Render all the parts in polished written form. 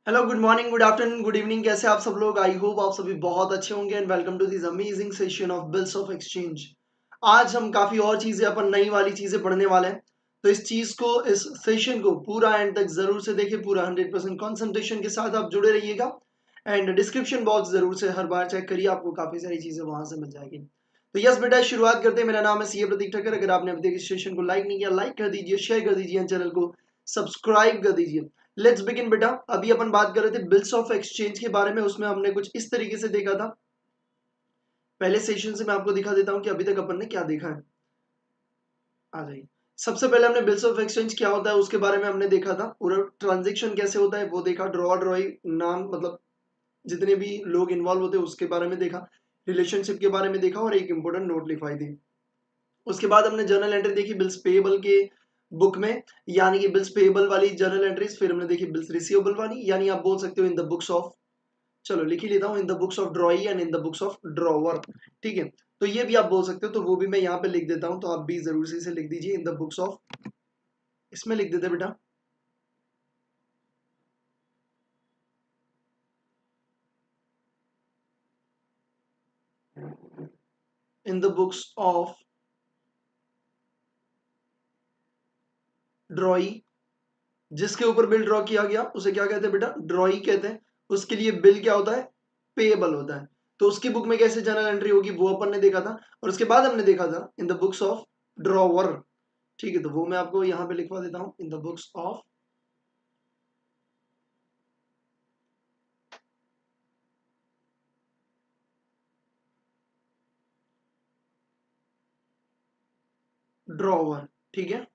Hello, good morning, good afternoon, good evening. कैसे आप सब लोग? आई होप आप सभी बहुत अच्छे होंगे and welcome to this amazing session of bills of exchange. आज हम काफी और चीजें अपन नई वाली चीजें पढ़ने वाले हैं। तो इस चीज को, इस सेशन को पूरा एंड तक जरूर से देखिए, पूरा 100% कॉन्सेंट्रेशन के साथ आप जुड़े रहिएगा। एंड डिस्क्रिप्शन बॉक्स जरूर से हर बार चेक करिए, आपको काफी सारी चीजें वहां से मिल जाएगी। तो यस बेटा, शुरुआत करते हैं। मेरा नाम है सीए प्रतीक ठक्कर। अगर आपने अभी तक इस सेशन को लाइक नहीं किया, लाइक कर दीजिए, शेयर कर दीजिए, चैनल को सब्सक्राइब कर दीजिए। लेट्स बिगिन बेटा। अभी अपन बात कर रहे थे बिल्स ऑफ एक्सचेंज के बारे में। उसमें हमने कुछ इस तरीके से देखा था। पहले सेशन से मैं आपको दिखा देता हूं कि अभी तक अपन ने क्या देखा है। आ जाइए। सबसे पहले हमने बिल्स ऑफ एक्सचेंज क्या होता है उसके बारे में हमने देखा था। पूरा ट्रांजेक्शन कैसे होता है वो देखा। ड्रॉ ड्रॉई नाम, मतलब जितने भी लोग इन्वॉल्व होते हैं उसके बारे में देखा। रिलेशनशिप के बारे में देखा और एक इंपॉर्टेंट नोट लिखवाई थी। उसके बाद हमने जर्नल एंट्री देखी बिल्स पेएबल के बुक में, यानी कि बिल्स पेएबल वाली जर्नल एंट्रीज। फिर हमने देखी बिल्स रिसीवेबल वाली, यानी आप बोल सकते हो इन द बुक्स ऑफ, चलो लिख ही लेता हूँ, इन the books of ड्रॉई and in the books of drawer. ठीक है, तो ये भी आप बोल सकते हो, तो वो भी मैं यहाँ पे लिख देता हूँ, तो आप भी जरूर से इसे लिख दीजिए इन द बुक्स ऑफ। इसमें लिख देते बेटा इन द बुक्स ऑफ ड्रॉई। जिसके ऊपर बिल ड्रॉ किया गया उसे क्या कहते हैं बेटा? ड्रॉई कहते हैं। उसके लिए बिल क्या होता है? पेएबल होता है। तो उसकी बुक में कैसे जर्नल एंट्री होगी वो अपन ने देखा था। और उसके बाद हमने देखा था इन द बुक्स ऑफ ड्रॉवर। ठीक है, तो वो मैं आपको यहाँ पे लिखवा देता हूँ, इन द बुक्स ऑफ ड्रॉवर। ठीक है,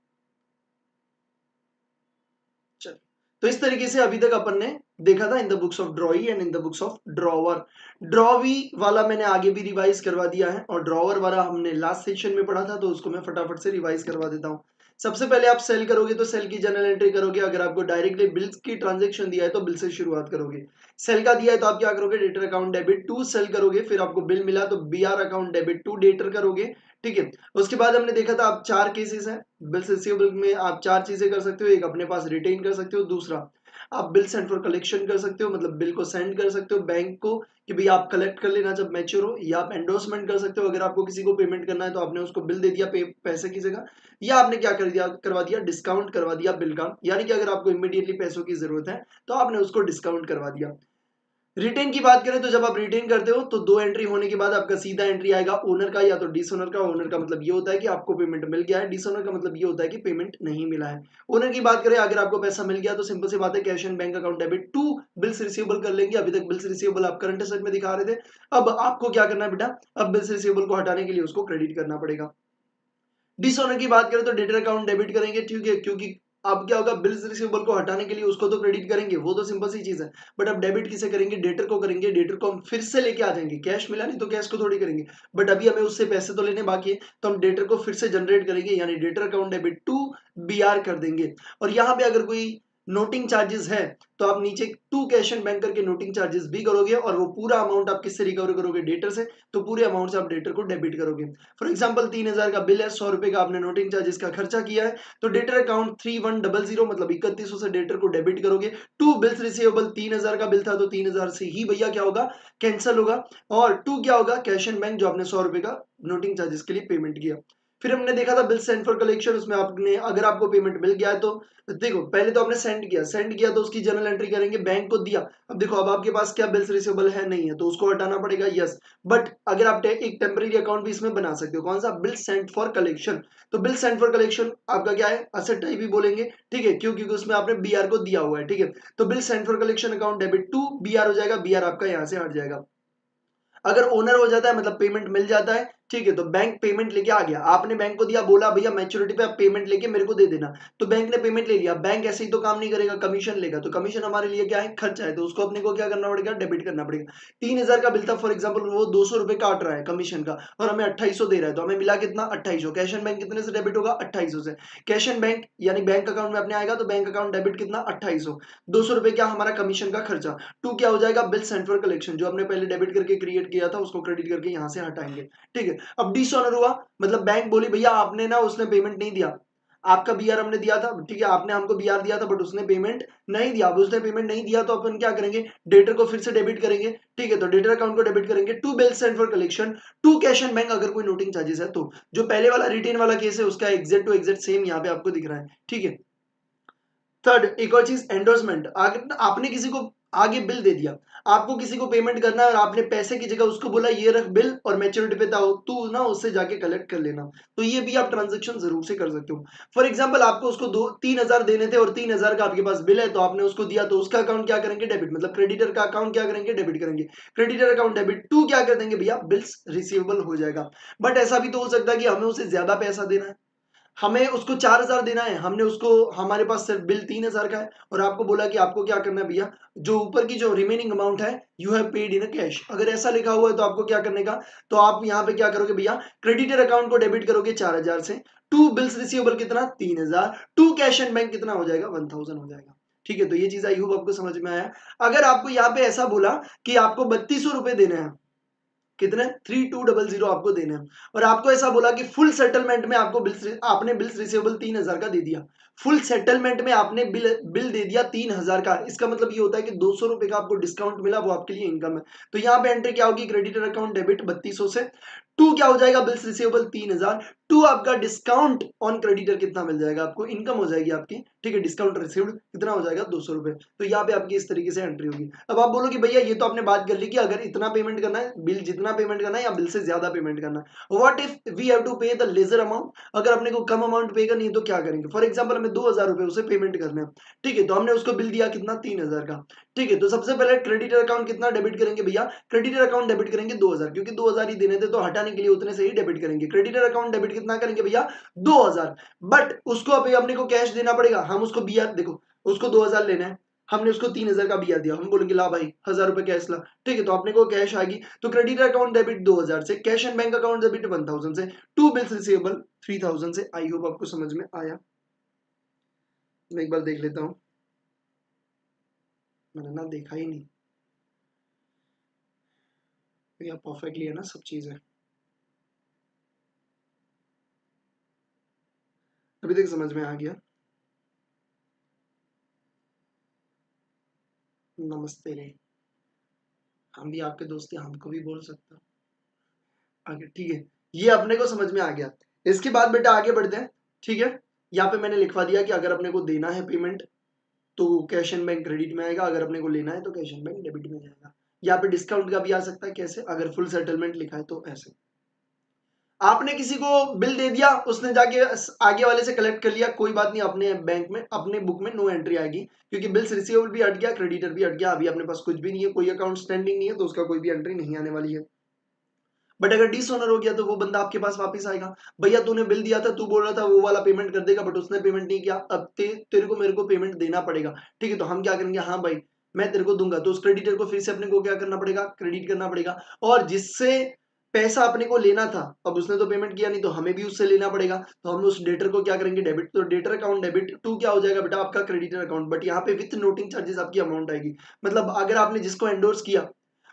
चलिए। तो इस तरीके से अभी तक अपन ने देखा था इन the books of ड्रॉई and in the books of drawer. Drawee वाला मैंने आगे भी रिवाइज करवा दिया है, और ड्रॉवर वाला हमने लास्ट सेशन में पढ़ा था, तो उसको मैं फटाफट से रिवाइज करवा देता हूँ। सबसे पहले आप सेल करोगे तो सेल की जर्नल एंट्री करोगे। अगर आपको डायरेक्टली बिल्स की ट्रांजेक्शन दिया है तो बिल से शुरुआत करोगे। सेल का दिया है तो आप क्या करोगे? Debtor account debit to sale करोगे। फिर आपको बिल मिला तो BR account debit to debtor करोगे। ठीक है, उसके बाद हमने देखा था आप चार केसेस हैं बिल्स रिसीवेबल में। आप चार चीजें कर सकते हो। एक अपने पास रिटेन कर सकते हो, दूसरा आप बिल सेंड फॉर कलेक्शन कर सकते हो, मतलब बिल को सेंड कर सकते हो बैंक को कि भाई आप कलेक्ट कर लेना जब मैच्योर हो। या आप एंडोर्समेंट कर सकते हो, अगर आपको किसी को पेमेंट करना है तो आपने उसको बिल दे दिया पैसे की जगह। या आपने क्या कर दिया, करवा दिया डिस्काउंट करवा दिया बिल का, यानी कि अगर आपको इमीडिएटली पैसों की जरूरत है तो आपने उसको डिस्काउंट करवा दिया। रिटेन की बात करें तो जब आप रिटेन करते हो तो दो एंट्री होने के बाद आपका सीधा एंट्री आएगा ओनर का या तो डिसओनर का। ओनर का मतलब ये होता है कि आपको पेमेंट मिल गया है, डिसओनर का मतलब ये होता है कि पेमेंट नहीं मिला है। ओनर की बात करें, अगर आपको पैसा मिल गया तो सिंपल सी बात है, cash and bank account debit to bills receivable कर लेंगे। अभी तक बिल्स रिसीवेबल आप करंट असेट में दिखा रहे थे, अब आपको क्या करना है बेटा? अब बिल्स रिसीवेबल को हटाने के लिए उसको क्रेडिट करना पड़ेगा। डिसऑनर की बात करें तो डेटर अकाउंट डेबिट करेंगे, ठीक है, क्योंकि अब क्या होगा, बिल्स रिसीवेबल को हटाने के लिए उसको तो क्रेडिट करेंगे, वो तो सिंपल सी चीज है। बट अब डेबिट किसे करेंगे? डेटर को करेंगे। डेटर को हम फिर से लेके आ जाएंगे, कैश मिला नहीं तो कैश को थोड़ी करेंगे। बट अभी हमें उससे पैसे तो लेने बाकी है, तो हम डेटर को फिर से जनरेट करेंगे, यानी debtor account debit to BR कर देंगे। और यहाँ पे अगर कोई नोटिंग चार्जेस है तो आप नीचे टू कैश एंड बैंक करके नोटिंग चार्जेस भी करोगे, और वो पूरा अमाउंट आप किससे रिकवर करोगे? डेटर से। तो पूरे अमाउंट से आप डेटर को डेबिट करोगे। फॉर एग्जाम्पल 3,000 का बिल है, 100 रुपए का आपने नोटिंग चार्जेस का खर्चा किया है, तो डेटर अकाउंट 3100 मतलब 3100 से डेटर को डेबिट करोगे। टू बिल्स रिसीवेबल 3,000 का बिल था तो 3,000 से ही भैया क्या होगा? कैंसिल होगा। और टू क्या होगा? कैश एंड बैंक, जो आपने 100 रुपए का नोटिंग चार्जेस के लिए पेमेंट किया। फिर हमने देखा था बिल सेंड फॉर कलेक्शन। उसमें आपने, अगर आपको पेमेंट मिल गया है तो देखो, पहले तो आपने सेंड किया तो उसकी जर्नल एंट्री करेंगे, बैंक को दिया। अब देखो, अब आपके पास क्या बिल्स रिसीवेबल है? नहीं है, तो उसको हटाना पड़ेगा, यस। बट अगर आप एक टेम्पररी अकाउंट भी इसमें बना सकते हो, कौन सा? Bill sent for collection. तो बिल सेंट फॉर कलेक्शन आपका क्या है? असेट टाइप भी बोलेंगे, ठीक है, क्यों? क्योंकि उसमें आपने बीआर को दिया हुआ है, ठीक है। तो bill sent for collection account debit to BR हो जाएगा, बीआर आपका यहां से हट जाएगा। अगर ओनर हो जाता है, मतलब पेमेंट मिल जाता है, ठीक है, तो बैंक पेमेंट लेके आ गया। आपने बैंक को दिया, बोला भैया मैच्योरिटी पे आप पेमेंट लेके मेरे को दे देना, तो बैंक ने पेमेंट ले लिया। बैंक ऐसे ही तो काम नहीं करेगा, कमीशन लेगा। तो कमीशन हमारे लिए क्या है? खर्चा है, तो उसको अपने को क्या करना पड़ेगा? डेबिट करना पड़ेगा। 3,000 का बिल था फॉर एग्जाम्पल, वो 200 रुपए काट रहा है कमीशन का, और हमें 2800 दे रहा है, तो हमें मिला कितना? 2800। कैश एंड बैंक कितने से डेबिट होगा? 2800 से। कैश एंड बैंक यानी बैंक अकाउंट में अपने आएगा, तो बैंक अकाउंट डेबिट कितना? 2800। 200 रुपए क्या? हमारा कमीशन का खर्चा। टू क्या हो जाएगा? बिल सेंड फॉर कलेक्शन, जो हमने पहले डेबिट करके क्रिएट किया था उसको क्रेडिट करके यहां से हटाएंगे। ठीक है, अब डिसऑनर हुआ, मतलब बैंक बोली भैया आपने ना, उसने पेमेंट नहीं दिया। आपका बीआर हमने दिया था, ठीक है, आपने हमको बीआर दिया था बट उसने पेमेंट नहीं दिया। अब उसने पेमेंट नहीं दिया तो अपन क्या करेंगे, डेटर को फिर से डेबिट करेंगे, ठीक है, तो डेटर अकाउंट को डेबिट करेंगे to bill send for collection to cash and bank, अगर कोई नोटिंग चार्जेस है तो। जो पहले वाला रिटेन वाला केस है उसका एग्जैक्ट टू एग्जैक्ट सेम यहाँ पे आपको दिख रहा है, ठीक है। थर्ड, एक और चीज, एंडोर्समेंट। आपने किसी को आगे बिल दे दिया, आपको किसी को पेमेंट करना है और आपने पैसे की जगह उसको बोला ये रख बिल और मैच्योरिटी पे तू ना उससे जाके कलेक्ट कर लेना, तो ये भी आप ट्रांजेक्शन जरूर से कर सकते हो। फॉर एग्जांपल आपको उसको 3,000 देने थे और 3,000 का आपके पास बिल है तो आपने उसको दिया, तो उसका अकाउंट क्या करेंगे, डेबिट, मतलब क्रेडिटर का अकाउंट क्या करेंगे, डेबिट करेंगे। क्रेडिटर अकाउंट डेबिट टू क्या कर देंगे भैया, बिल्स रिसीवेबल हो जाएगा। बट ऐसा भी तो हो सकता है कि हमें उसे ज्यादा पैसा देना है, हमें उसको 4,000 देना है, हमने उसको, हमारे पास सिर्फ बिल 3,000 का है और आपको बोला कि आपको क्या करना है भैया, जो ऊपर की जो रिमेनिंग अमाउंट है you have paid in cash, अगर ऐसा लिखा हुआ है तो आपको क्या करने का, तो आप यहाँ पे क्या करोगे भैया, क्रेडिटर अकाउंट को डेबिट करोगे 4,000 से, टू बिल्स रिसीवेबल कितना 3,000, टू कैश एंड बैंक कितना हो जाएगा 1,000 हो जाएगा, ठीक है। तो ये चीज आई होप आपको समझ में आया। अगर आपको यहाँ पे ऐसा बोला कि आपको 3,200 रुपए देने हैं, कितने, 3,200 आपको देने हैं, और आपको ऐसा बोला कि फुल सेटलमेंट में आपको आपने बिल्स रिसीवेबल 3,000 का दे दिया, फुल सेटलमेंट में आपने बिल दे दिया 3,000 का, इसका मतलब ये होता है कि 200 रुपए का आपको डिस्काउंट मिला, वो आपके लिए इनकम है। तो यहाँ पे एंट्री क्या होगी, क्रेडिटर अकाउंट डेबिट 3,200 से, टू क्या हो जाएगा, बिल्स रिसीवेबल 3,000, टू आपका डिस्काउंट ऑन क्रेडिटर कितना मिल जाएगा आपको, इनकम हो जाएगी आपकी, ठीक है, डिस्काउंट रिसीव्ड कितना हो जाएगा 200 रुपए। तो यहाँ पे आपकी इस तरीके से एंट्री होगी। अब आप बोलोगे भैया ये तो आपने बात कर ली कि अगर इतना पेमेंट करना है, बिल जितना पेमेंट करना है या बिल से ज्यादा पेमेंट करना है, what if we have to pay the ledger amount, अगर अपने को कम अमाउंट पे करनी है तो क्या करेंगे। फॉर एग्जाम्पल हमें 2,000 रुपए उसे पेमेंट करने हैं, ठीक है, तो हमने उसको बिल दिया कितना 3,000 का, ठीक है, तो सबसे पहले क्रेडिटर अकाउंट कितना डेबिट करेंगे भैया, क्रेडिटर अकाउंट डेबिट करेंगे 2,000, क्योंकि 2,000 ही देने थे तो हटाने के लिए उतने से ही डेबिट करेंगे। क्रेडिटर अकाउंट डेबिट कितना करेंगे भैया 2,000, बट उसको अभी अपने को कैश देना पड़ेगा, हम उसको बीआर, देखो उसको 2,000 लेना है, हमने उसको 3,000 का बीआर दिया, हम बोलेंगे ला भाई 1,000 रुपए कैश ला, ठीक है, तो अपने को कैश आएगी, तो क्रेडिटर अकाउंट डेबिट 2,000 से, cash and bank account debit 1,000 से, टू बिल्स रिसीवेबल 3,000 से। आई होप आपको समझ में आया। मैं एक बार देख लेता हूं, मैंने ना देखा ही नहीं, भैया परफेक्टली है ना सब चीजें, अभी तक समझ में आ गया। नमस्ते रे, हम भी आपके दोस्त हैं, हमको भी बोल सकते हो आगे, ठीक है, ये अपने को समझ में आ गया। इसके बाद बेटा आगे बढ़ते हैं, ठीक है। यहाँ पे मैंने लिखवा दिया कि अगर अपने को देना है पेमेंट तो कैश एंड बैंक क्रेडिट में आएगा, अगर अपने को लेना है तो कैश एंड बैंक डेबिट में जाएगा। यहाँ पे डिस्काउंट का भी आ सकता है, कैसे, अगर फुल सेटलमेंट लिखा है तो ऐसे। आपने किसी को बिल दे दिया, उसने जाके आगे वाले से कलेक्ट कर लिया, कोई बात नहीं, अपने बैंक में अपने बुक में नो एंट्री आएगी, क्योंकि बिल्स रिसीवेबल भी हट गया, क्रेडिटर भी हट गया, अभी अपने पास कुछ भी नहीं है, कोई अकाउंट स्टैंडिंग नहीं है, तो उसका कोई भी एंट्री नहीं आने वाली है। बट अगर डिसऑनर हो गया तो वो बंदा आपके पास वापस आएगा, भैया तूने बिल दिया था, तू बोल रहा था वो वाला पेमेंट कर देगा, बट उसने पेमेंट नहीं किया, अब तेरे को मेरे को पेमेंट देना पड़ेगा, ठीक है, तो हम क्या करेंगे, हाँ भाई मैं तेरे को दूंगा, तो उस क्रेडिटर को फिर से अपने को क्या करना पड़ेगा, क्रेडिट करना पड़ेगा, और जिससे पैसा अपने को लेना था, अब उसने तो पेमेंट किया नहीं, तो हमें भी उससे लेना पड़ेगा, तो हम उस डेटर को क्या करेंगे, डेबिट, तो डेटर अकाउंट डेबिट टू क्या हो जाएगा बेटा आपका क्रेडिटर अकाउंट, बट यहाँ पे विथ नोटिंग चार्जेस आपकी अमाउंट आएगी, मतलब अगर आपने जिसको एंडोर्स किया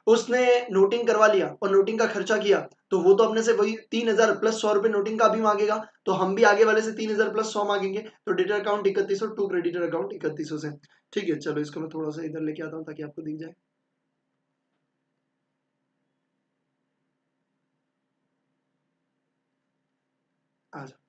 उसने नोटिंग करवा लिया और नोटिंग का खर्चा किया, तो वो तो अपने से वही 3,000 प्लस 100 रुपए नोटिंग का भी मांगेगा, तो हम भी आगे वाले से 3,000 प्लस 100 मांगेंगे, तो debtor account 3100 to creditor account 3100 से, ठीक है। चलो इसको मैं थोड़ा सा इधर लेके आता हूँ ताकि आपको दिख जाए। आ जाओ।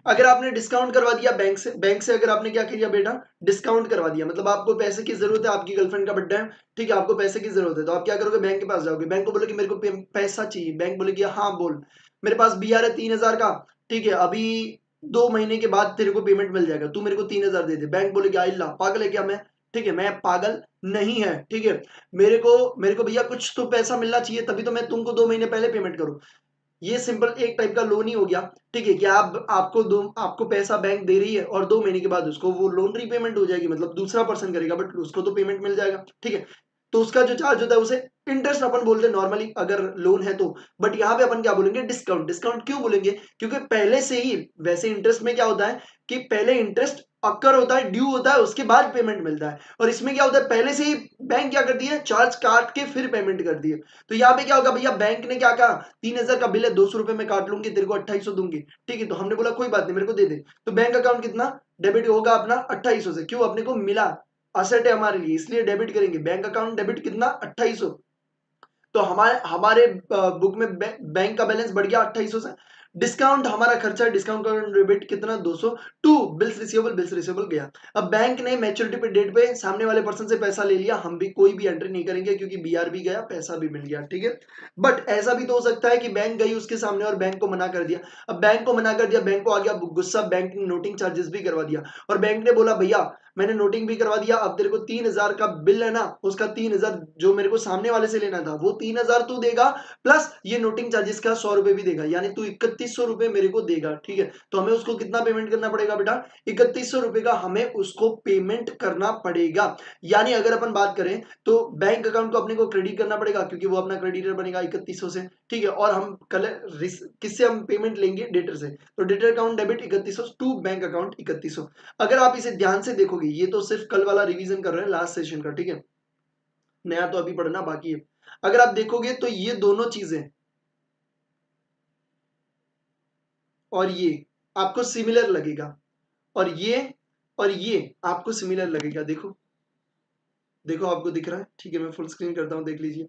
अगर आपने डिस्काउंट करवा दिया बैंक से अगर आपने क्या किया बेटा, डिस्काउंट करवा दिया, मतलब आपको पैसे की जरूरत है, आपकी गर्लफ्रेंड का बर्थडे है, ठीक है, आपको पैसे की जरूरत है, तो आप क्या करोगे, बैंक के पास जाओगे, बैंक को बोलोगे मेरे को पैसा चाहिए, बैंक बोलेगी हाँ बोल, मेरे पास बीआर है 3,000 का, ठीक है, अभी 2 महीने के बाद तेरे को पेमेंट मिल जाएगा, तू मेरे को 3,000 दे दे, बैंक बोलेगी अल्लाह पागल है क्या मैं, ठीक है, मैं पागल नहीं है, ठीक है, मेरे को भैया कुछ तो पैसा मिलना चाहिए, तभी तो मैं तुमको 2 महीने पहले पेमेंट करूं। ये सिंपल एक टाइप का लोन ही हो गया, ठीक है, कि आपको पैसा बैंक दे रही है और 2 महीने के बाद उसको वो लोन रीपेमेंट हो जाएगी, मतलब दूसरा पर्सन करेगा बट उसको तो पेमेंट मिल जाएगा, ठीक है। तो उसका जो चार्ज होता है उसे इंटरेस्ट अपन बोलते हैं नॉर्मली अगर लोन है तो। बट यहाँ पे अपन क्या बोलेंगे, डिस्काउंट। डिस्काउंट क्यों बोलेंगे, क्योंकि पहले से ही, वैसे इंटरेस्ट में क्या होता है कि पहले इंटरेस्ट अक्कर होता है, ड्यू होता है, उसके बाद पेमेंट मिलता है। और इसमें क्या होता है, पहले से ही बैंक क्या करती है, चार्ज काट के फिर पेमेंट करती है। तो यहाँ पे क्या होगा भैया, बैंक ने क्या कहा, 3000 का बिल है, 200 रुपए में काट लूंगी, तेरे को 2800 दूंगी, ठीक है। तो हमने बोला कोई बात नहीं, मेरे को दे दे। तो बैंक अकाउंट कितना डेबिट होगा अपना, 2800 से। क्यों, अपने को मिला, असेट है हमारे लिए, इसलिए डेबिट करेंगे। बैंक अकाउंट डेबिट कितना, 2800। तो हमारे हमारे बुक में बैंक का बैलेंस बढ़ गया 2800 से। डिस्काउंट हमारा खर्चा, डिस्काउंट का डेबिट कितना, 200 to bills receivable. Bills receivable गया। अब बैंक ने मैच्योरिटी पे डेट पे सामने वाले पर्सन से पैसा ले लिया, हम भी कोई भी एंट्री नहीं करेंगे क्योंकि बीआर भी गया, पैसा भी मिल गया, ठीक है। बट ऐसा भी तो हो सकता है कि बैंक गई उसके सामने और बैंक को मना कर दिया। अब बैंक को मना कर दिया, बैंक को आ गया गुस्सा, बैंक ने नोटिंग चार्जेस भी करवा दिया। और बैंक ने बोला भैया मैंने नोटिंग भी करवा दिया, अब तेरे को 3000 का बिल है ना, उसका 3000 जो मेरे को सामने वाले से लेना था वो 3000 तू देगा, प्लस ये नोटिंग चार्जेस का 100 रुपए भी देगा, यानी तू 3100 रुपए मेरे को देगा, ठीक है। तो हमें उसको कितना पेमेंट करना पड़ेगा बेटा, 3100 रुपए का हमें उसको पेमेंट करना पड़ेगा। यानी अगर अपन बात करें तो बैंक अकाउंट को अपने को क्रेडिट करना पड़ेगा क्योंकि वो अपना क्रेडिटर बनेगा 3100 से, ठीक है। और हम कल किससे हम पेमेंट लेंगे, डेटर से। तो debtor account debit 3100 to bank account 3100। अगर आप इसे ध्यान से देखोगे, ये तो सिर्फ कल वाला रिवीजन कर रहे हैं लास्ट सेशन का, ठीक है, नया तो अभी पढ़ना बाकी है। अगर आप देखोगे तो ये दोनों चीजें और ये आपको सिमिलर लगेगा, और ये आपको सिमिलर लगेगा। देखो देखो आपको दिख रहा है, ठीक है, मैं फुल स्क्रीन करता हूं, देख लीजिए।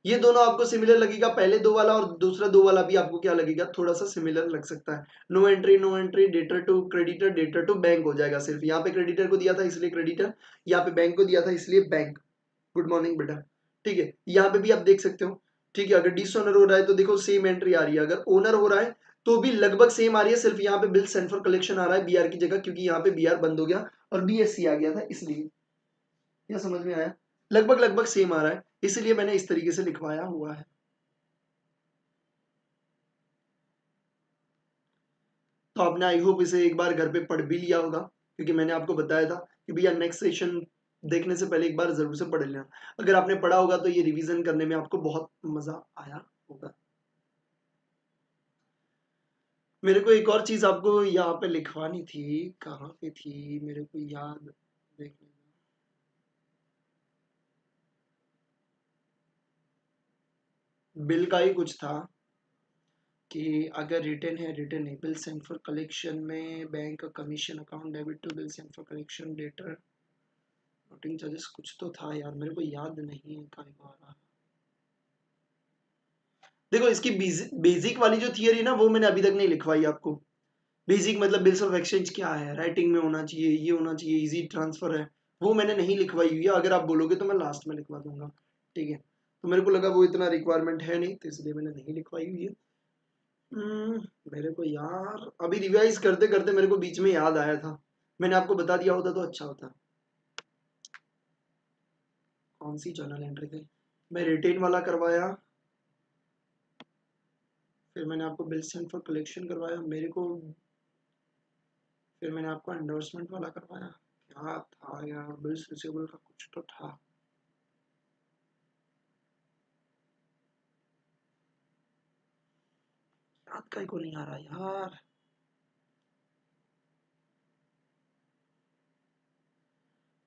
ये दोनों आपको सिमिलर लगेगा, पहले दो वाला और दूसरा दो वाला भी आपको क्या लगेगा, थोड़ा सा सिमिलर लग सकता है। No entry no entry, debtor to creditor, debtor to bank हो जाएगा। सिर्फ यहाँ पे क्रेडिटर को दिया था इसलिए क्रेडिटर, यहाँ पे बैंक को दिया था इसलिए बैंक। गुड मॉर्निंग बेटा, ठीक है। यहाँ पे भी आप देख सकते हो, ठीक है। अगर डिसओनर हो रहा है तो देखो सेम एंट्री आ रही है, अगर ओनर हो रहा है तो भी लगभग सेम आ रही है, सिर्फ यहाँ पे बिल सेंड फॉर कलेक्शन आ रहा है बीआर की जगह, क्योंकि यहाँ पे बीआर बंद हो गया और बीएससी आ गया था, इसलिए। यह समझ में आया, लगभग लगभग सेम आ रहा है, इसलिए मैंने इस तरीके से लिखवाया हुआ है। तो आपने आई होप इसे एक बार घर पे पढ़ भी लिया होगा, क्योंकि मैंने आपको बताया था कि भैया नेक्स्ट सेशन देखने से पहले एक बार जरूर से पढ़ लेना। अगर आपने पढ़ा होगा तो ये रिवीजन करने में आपको बहुत मजा आया होगा। मेरे को एक और चीज आपको यहाँ पे लिखवानी थी, कहाँ पे थी मेरे को याद, देखने बिल का ही कुछ था कि अगर रिटर्न है, रिटर्न है, बिल सेंड फॉर कलेक्शन में बैंक का commission account debit to bill send for collection debtor noting charges, कुछ तो था यार, मेरे को याद नहीं है कहाँ आ रहा। देखो इसकी बेसिक वाली जो थियरी ना वो मैंने अभी तक नहीं लिखवाई आपको। बेसिक मतलब बिल्स ऑफ एक्सचेंज क्या है, राइटिंग में होना चाहिए, ये होना चाहिए, इजी ट्रांसफर है, वो मैंने नहीं लिखवाई हुई है। अगर आप बोलोगे तो मैं लास्ट में लिखवा दूंगा, ठीक है। तो मेरे को लगा वो इतना रिक्वायरमेंट है नहीं, तो इसलिए मैंने नहीं लिखवाई हुई है। मेरे को यार अभी रिवाइज करते करते मेरे को बीच में याद आया था, मैंने आपको बता दिया होता तो अच्छा होता। कौन सी जर्नल एंट्री थी, मैं रिटेन वाला करवाया, फिर मैंने आपको बिल सेंड फॉर कलेक्शन करवाया मेरे को, फिर मैंने आपको एंडोर्समेंट वाला करवाया। क्या था यार, बिल्स रिसीवेबल का कुछ तो था। याद कहीं को नहीं आ रहा यार।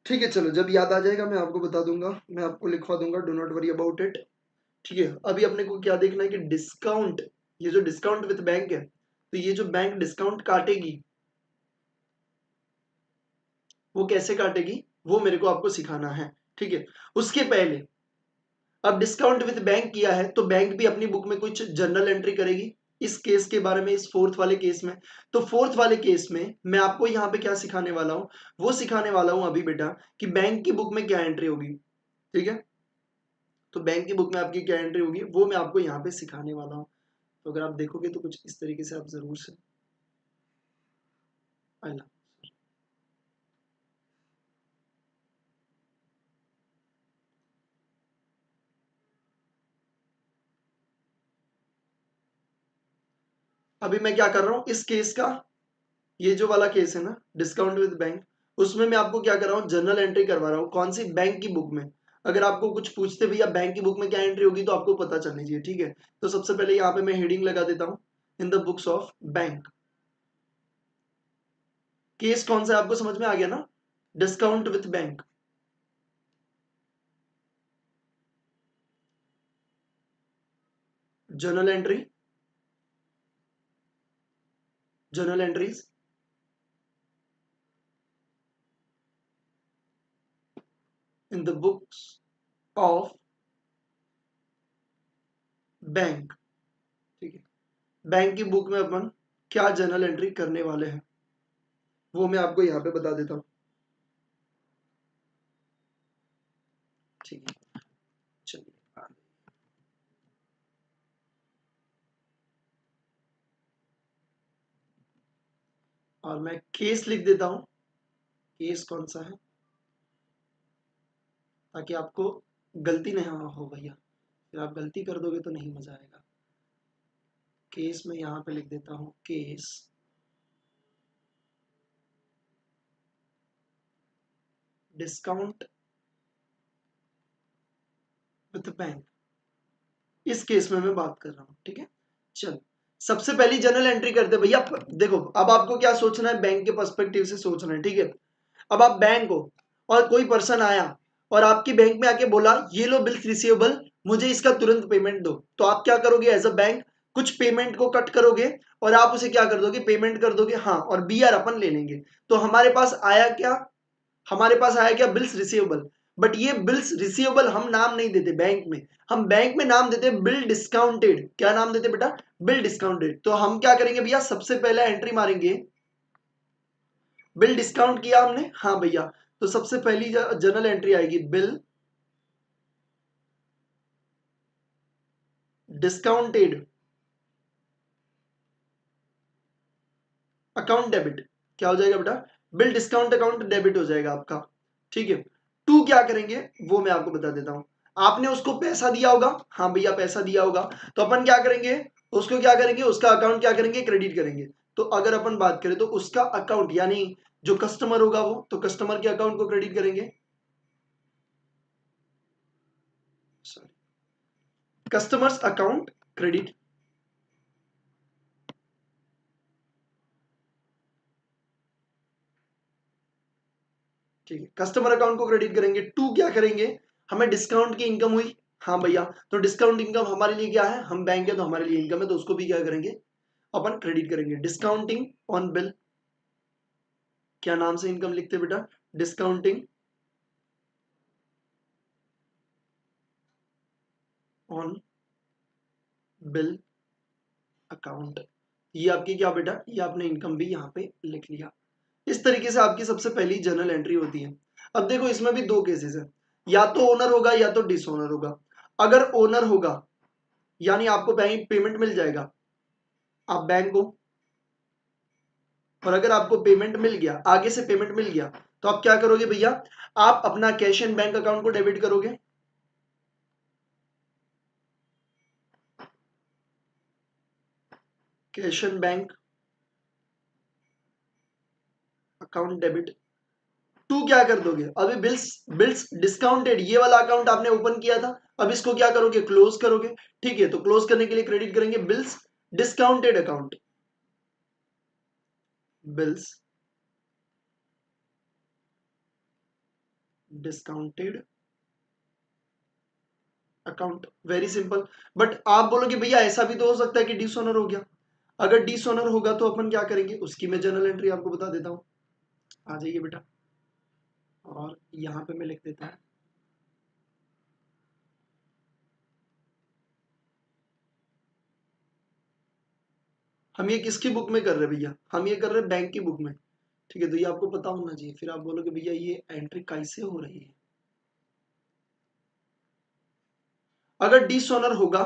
ठीक है चलो, जब याद आ जाएगा मैं आपको बता दूंगा, मैं आपको लिखवा दूंगा, do not worry about it, ठीक है। अभी अपने को क्या देखना है कि डिस्काउंट, ये जो डिस्काउंट विद बैंक है, तो ये जो बैंक डिस्काउंट काटेगी वो कैसे काटेगी, वो मेरे को आपको सिखाना है, ठीक है। उसके पहले, अब डिस्काउंट विद बैंक किया है तो बैंक भी अपनी बुक में कुछ जर्नल एंट्री करेगी इस केस के बारे में, इस फोर्थ वाले केस में। तो फोर्थ वाले केस में मैं आपको यहाँ पे क्या सिखाने वाला हूँ, वो सिखाने वाला हूँ अभी बेटा, कि बैंक की बुक में क्या एंट्री होगी, ठीक है। तो बैंक की बुक में आपकी क्या एंट्री होगी वो मैं आपको यहाँ पे सिखाने वाला हूँ। तो अगर आप देखोगे तो कुछ इस तरीके से आप जरूर से, अल्लाह, अभी मैं क्या कर रहा हूँ इस केस का, ये जो वाला केस है ना डिस्काउंट विद बैंक, उसमें मैं आपको क्या कर रहा हूँ, जर्नल एंट्री करवा रहा हूँ, कौन सी, बैंक की बुक में। अगर आपको कुछ पूछते भैया बैंक की बुक में क्या एंट्री होगी तो आपको पता चलनी चाहिए, ठीक है। तो सबसे पहले यहाँ पे मैं हेडिंग लगा देता हूँ, इन the books of bank. Case कौन सा है आपको समझ में आ गया ना, discount with bank. Journal entry, journal entries, in the books of bank, ठीक है। बैंक की बुक में अपन क्या जर्नल एंट्री करने वाले हैं वो मैं आपको यहाँ पे बता देता हूँ, ठीक है। चलिए और मैं केस लिख देता हूँ, केस कौन सा है ताकि आपको गलती नहीं हो भैया, फिर आप गलती कर दोगे तो नहीं मजा आएगा। केस में यहाँ पे लिख देता हूँ, केस डिस्काउंट विथ बैंक, इस केस में मैं बात कर रहा हूँ, ठीक है। चलो सबसे पहली जर्नल एंट्री करते भैया। देखो अब आपको क्या सोचना है, बैंक के पर्सपेक्टिव से सोचना है, ठीक है। अब आप बैंक हो और कोई पर्सन आया और आपकी बैंक में आके बोला ये लो बिल्स रिसीवेबल, मुझे इसका तुरंत पेमेंट दो, तो आप क्या करोगे एज अ बैंक, कुछ पेमेंट को कट करोगे और आप उसे क्या कर दोगे, पेमेंट कर दोगे, हाँ, और बीआर अपन ले लेंगे। तो हमारे पास आया क्या, हमारे पास आया क्या, बिल्स रिसीवेबल। बट ये बिल्स रिसीवेबल हम नाम नहीं देते बैंक में, हम बैंक में नाम देते बिल डिस्काउंटेड। क्या नाम देते बेटा, बिल डिस्काउंटेड। तो हम क्या करेंगे भैया, सबसे पहले एंट्री मारेंगे, बिल डिस्काउंट किया हमने, हाँ भैया, तो सबसे पहली जर्नल एंट्री आएगी बिल डिस्काउंटेड अकाउंट डेबिट। क्या हो जाएगा बेटा, बिल डिस्काउंट अकाउंट डेबिट हो जाएगा आपका, ठीक है। टू क्या करेंगे वो मैं आपको बता देता हूं, आपने उसको पैसा दिया होगा, हाँ भैया पैसा दिया होगा, तो अपन क्या करेंगे, उसको क्या करेंगे, उसका अकाउंट क्या करेंगे, क्रेडिट करेंगे। तो अगर अपन बात करें तो उसका अकाउंट यानी जो कस्टमर होगा वो, तो कस्टमर के अकाउंट को क्रेडिट करेंगे, कस्टमर्स अकाउंट क्रेडिट, ठीक है, कस्टमर अकाउंट को क्रेडिट करेंगे। टू क्या करेंगे, हमें डिस्काउंट की इनकम हुई, हाँ भैया, तो डिस्काउंट इनकम हमारे लिए क्या है, हम बैंक है तो हमारे लिए इनकम है, तो उसको भी क्या करेंगे, अपन क्रेडिट करेंगे। डिस्काउंटिंग ऑन बिल, क्या नाम से इनकम लिखते बेटा, डिस्काउंटिंग ऑन बिल अकाउंट, ये आपकी क्या बेटा, ये आपने इनकम भी यहाँ पे लिख लिया। इस तरीके से आपकी सबसे पहली जर्नल एंट्री होती है। अब देखो इसमें भी दो केसेस है, या तो ओनर होगा या तो डिसओनर होगा। अगर ओनर होगा यानी आपको बैंक पेमेंट मिल जाएगा, आप बैंक हो और अगर आपको पेमेंट मिल गया, आगे से पेमेंट मिल गया, तो आप क्या करोगे भैया, आप अपना कैश एंड बैंक अकाउंट को डेबिट करोगे, cash and bank account debit. To क्या कर दोगे, अभी बिल्स बिल्स डिस्काउंटेड ये वाला अकाउंट आपने ओपन किया था, अब इसको क्या करोगे, क्लोज करोगे, ठीक है। तो क्लोज करने के लिए क्रेडिट करेंगे bills discounted account, bills discounted account, very simple. But आप बोलोगे भैया ऐसा भी तो हो सकता है कि डिसऑनर हो गया, अगर डिसऑनर होगा तो अपन क्या करेंगे, उसकी मैं जर्नल एंट्री आपको बता देता हूं, आ जाइए बेटा, और यहां पे मैं लिख देता हूं, हम ये किसकी बुक में कर रहे हैं भैया, हम ये कर रहे हैं बैंक की बुक में, ठीक है। तो ये आपको पता होना चाहिए, फिर आप बोलोगे भैया ये एंट्री कैसे हो रही है। अगर डिसऑनर होगा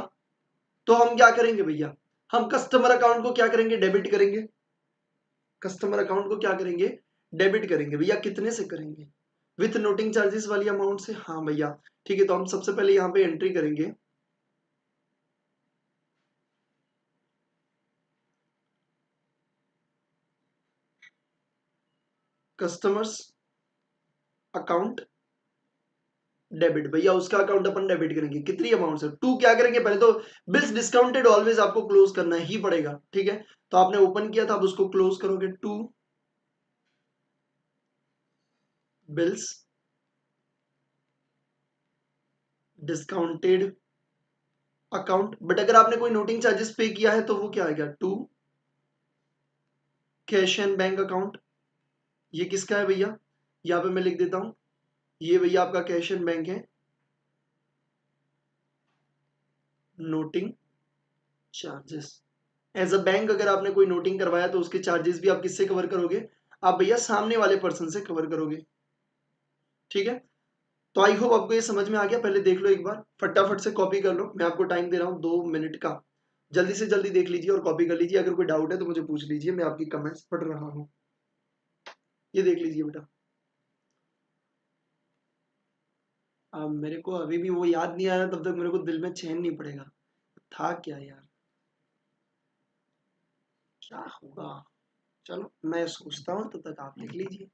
तो हम क्या करेंगे भैया, हम कस्टमर अकाउंट को क्या करेंगे, डेबिट करेंगे, कस्टमर अकाउंट को क्या करेंगे, डेबिट करेंगे भैया, कितने से करेंगे, विथ नोटिंग चार्जेस वाली अमाउंट से, हाँ भैया, ठीक है। तो हम सबसे पहले यहाँ पे एंट्री करेंगे, कस्टमर्स अकाउंट डेबिट, भैया उसका अकाउंट अपन डेबिट करेंगे। कितनी अमाउंट से? टू क्या करेंगे, पहले तो बिल्स डिस्काउंटेड ऑलवेज आपको क्लोज करना ही पड़ेगा, ठीक है। तो आपने ओपन किया था, अब उसको क्लोज करोगे। To bills discounted account, but अगर आपने कोई नोटिंग चार्जेस पे किया है तो वो क्या आ गया? To cash and bank account. ये किसका है भैया? यहाँ पे मैं लिख देता हूं, ये भैया आपका कैश एंड बैंक है। Noting charges as a bank, अगर आपने कोई नोटिंग करवाया तो उसके चार्जेस भी आप किससे कवर करोगे? आप भैया सामने वाले पर्सन से कवर करोगे, ठीक है। तो आई होप आपको ये समझ में आ गया। पहले देख लो एक बार, फटाफट से कॉपी कर लो, मैं आपको टाइम दे रहा हूँ 2 मिनट का। जल्दी से जल्दी देख लीजिए और कॉपी कर लीजिए। अगर कोई डाउट है तो मुझे पूछ लीजिए, मैं आपकी कमेंट्स पढ़ रहा हूँ। ये देख लीजिए बेटा। अब मेरे को अभी भी वो याद नहीं आया, तब तक मेरे को दिल में चैन नहीं पड़ेगा। था क्या यार, क्या होगा? चलो मैं सोचता हूँ, तब तक आप लिख लीजिए।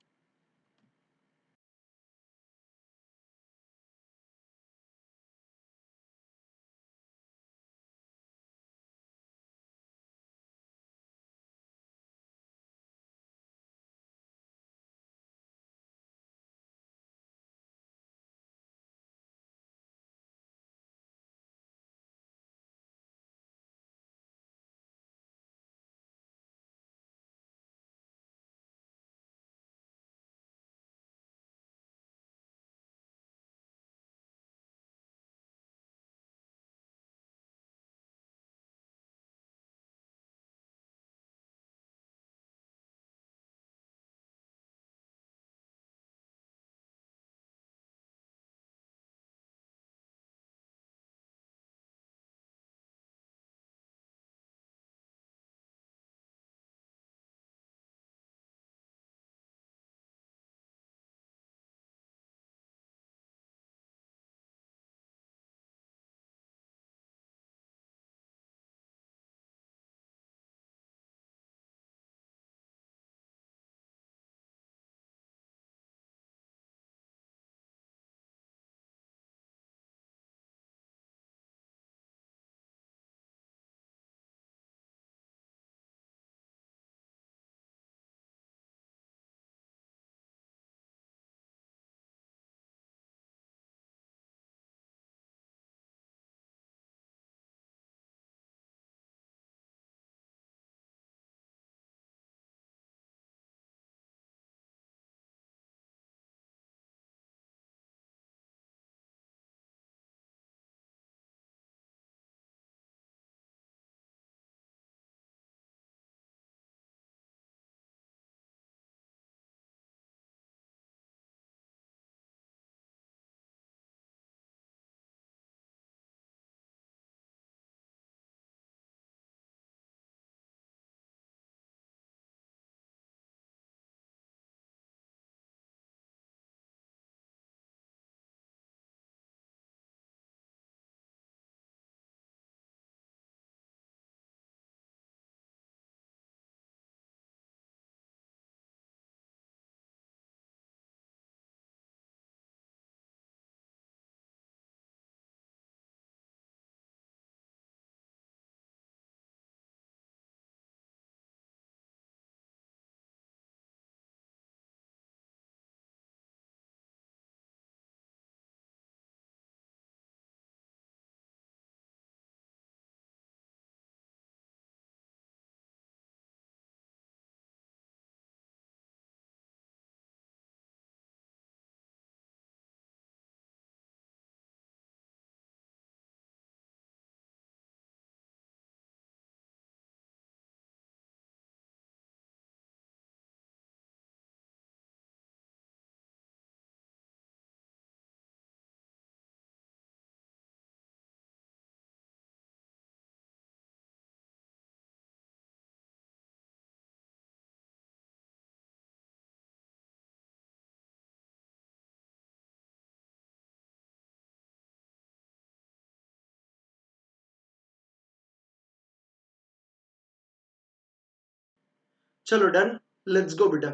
चलो डन, लेट्स गो बेटा,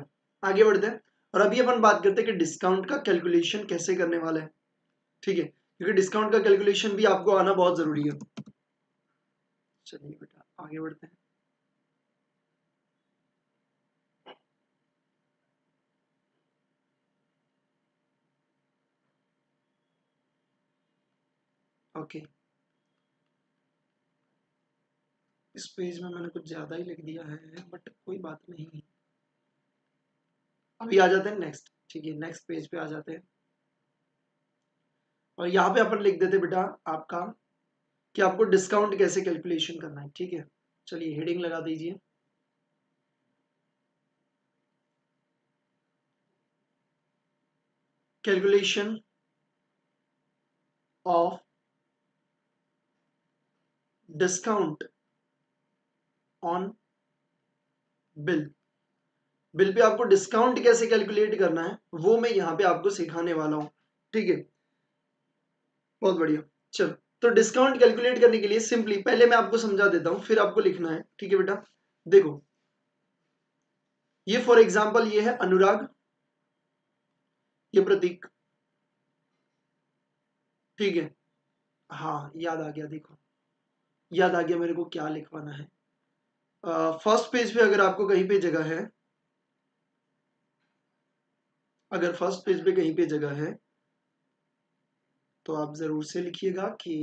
आगे बढ़ते हैं। और अभी अपन बात करते हैं कि डिस्काउंट का कैलकुलेशन कैसे करने वाला है। ठीक है, क्योंकि डिस्काउंट का कैलकुलेशन भी आपको आना बहुत जरूरी है। चलिए बेटा आगे बढ़ते हैं। ओके, इस पेज में मैंने कुछ ज्यादा ही लिख दिया है, बट कोई बात नहीं। अभी आ जाते हैं नेक्स्ट, ठीक है, नेक्स्ट पेज पे आ जाते हैं। और यहाँ पे अपन लिख देते बेटा आपका कि आपको डिस्काउंट कैसे कैलकुलेशन करना है। ठीक है, चलिए हेडिंग लगा दीजिए। Calculation of discount on bill. Bill pay आपको डिस्काउंट कैसे कैलकुलेट करना है वो मैं यहाँ पे आपको सिखाने वाला हूँ। ठीक है, बहुत बढ़िया। चलो, तो डिस्काउंट कैलकुलेट करने के लिए सिंपली पहले मैं आपको समझा देता हूँ, फिर आपको लिखना है। ठीक है बेटा, देखो ये फॉर एग्जांपल ये है अनुराग, ये प्रतीक। ठीक है, हाँ याद आ गया, देखो याद आ गया मेरे को क्या लिखवाना है। फर्स्ट पेज पे अगर आपको कहीं पे जगह है, अगर फर्स्ट पेज पे कहीं पे जगह है तो आप जरूर से लिखिएगा कि